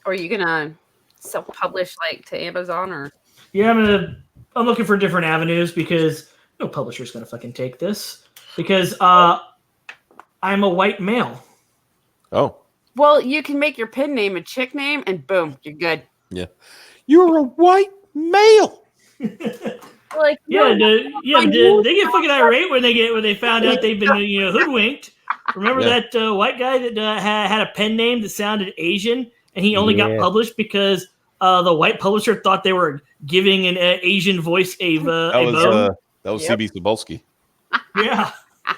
[SPEAKER 2] Or are you gonna self-publish like to Amazon or?
[SPEAKER 3] Yeah, I'm looking for different avenues because no publisher's gonna fucking take this because I'm a white male.
[SPEAKER 1] Oh,
[SPEAKER 2] Well, you can make your pen name a chick name, and boom, you're good.
[SPEAKER 1] yeah. You're a white male.
[SPEAKER 2] Like,
[SPEAKER 3] Yeah,
[SPEAKER 2] no,
[SPEAKER 3] they get fucking irate when they found out they've been hoodwinked. Remember
[SPEAKER 1] Yeah.
[SPEAKER 3] that white guy that had a pen name that sounded Asian, and he only got
[SPEAKER 6] Yeah.
[SPEAKER 3] published because the white publisher thought they were giving an Asian voice a vote.
[SPEAKER 1] That was
[SPEAKER 2] Yep.
[SPEAKER 1] CB Cebulski.
[SPEAKER 3] Yeah,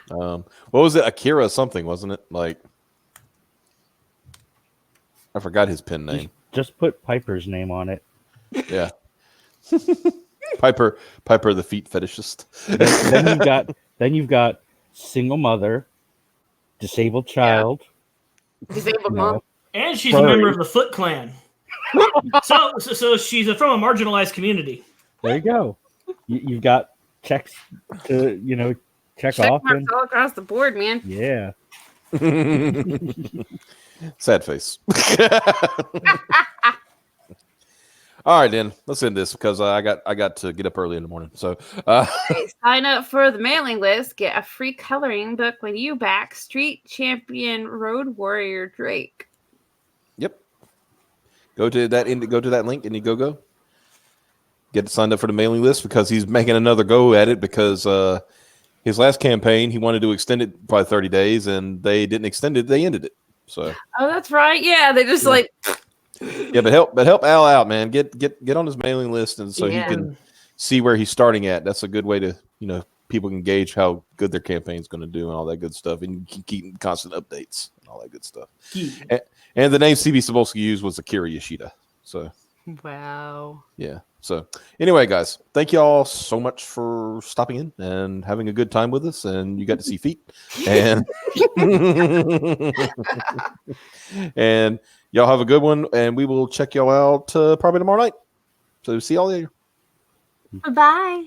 [SPEAKER 1] What was it? Akira something, wasn't it? Like, I forgot his pen name.
[SPEAKER 6] Just put Piper's name on it.
[SPEAKER 1] Yeah. Piper the feet fetishist.
[SPEAKER 6] Then you've got single mother, disabled child.
[SPEAKER 2] disabled
[SPEAKER 6] you
[SPEAKER 2] mom.
[SPEAKER 6] know.
[SPEAKER 3] and she's a member of the Foot Clan. So she's from a marginalized community.
[SPEAKER 6] There you go. You've got checks to check
[SPEAKER 2] Check
[SPEAKER 6] off.
[SPEAKER 2] marks
[SPEAKER 6] And,
[SPEAKER 2] all across the board, man.
[SPEAKER 6] yeah.
[SPEAKER 1] Sad face. All right, then let's end this because I got to get up early in the morning. So
[SPEAKER 2] Sign up for the mailing list. Get a free coloring book when you back Street Champion Road Warrior Drake.
[SPEAKER 1] yep. Go to that link, Indiegogo. Get signed up for the mailing list because he's making another go at it because his last campaign he wanted to extend it by 30 days and they didn't extend it. They ended it. So
[SPEAKER 2] Oh, that's right. Yeah, they just like
[SPEAKER 1] yeah, but help Al out, man. Get on his mailing list and so
[SPEAKER 2] Yeah.
[SPEAKER 1] he can see where he's starting at. That's a good way to people can gauge how good their campaign's going to do and all that good stuff, and you can keep constant updates and all that good stuff. And the name CB Cebulski used was Akira Yoshida. So
[SPEAKER 2] wow.
[SPEAKER 1] yeah. So anyway, guys, thank you all so much for stopping in and having a good time with us. And you got to see feet and and y'all have a good one. And we will check y'all out probably tomorrow night. So see y'all later.
[SPEAKER 2] Bye.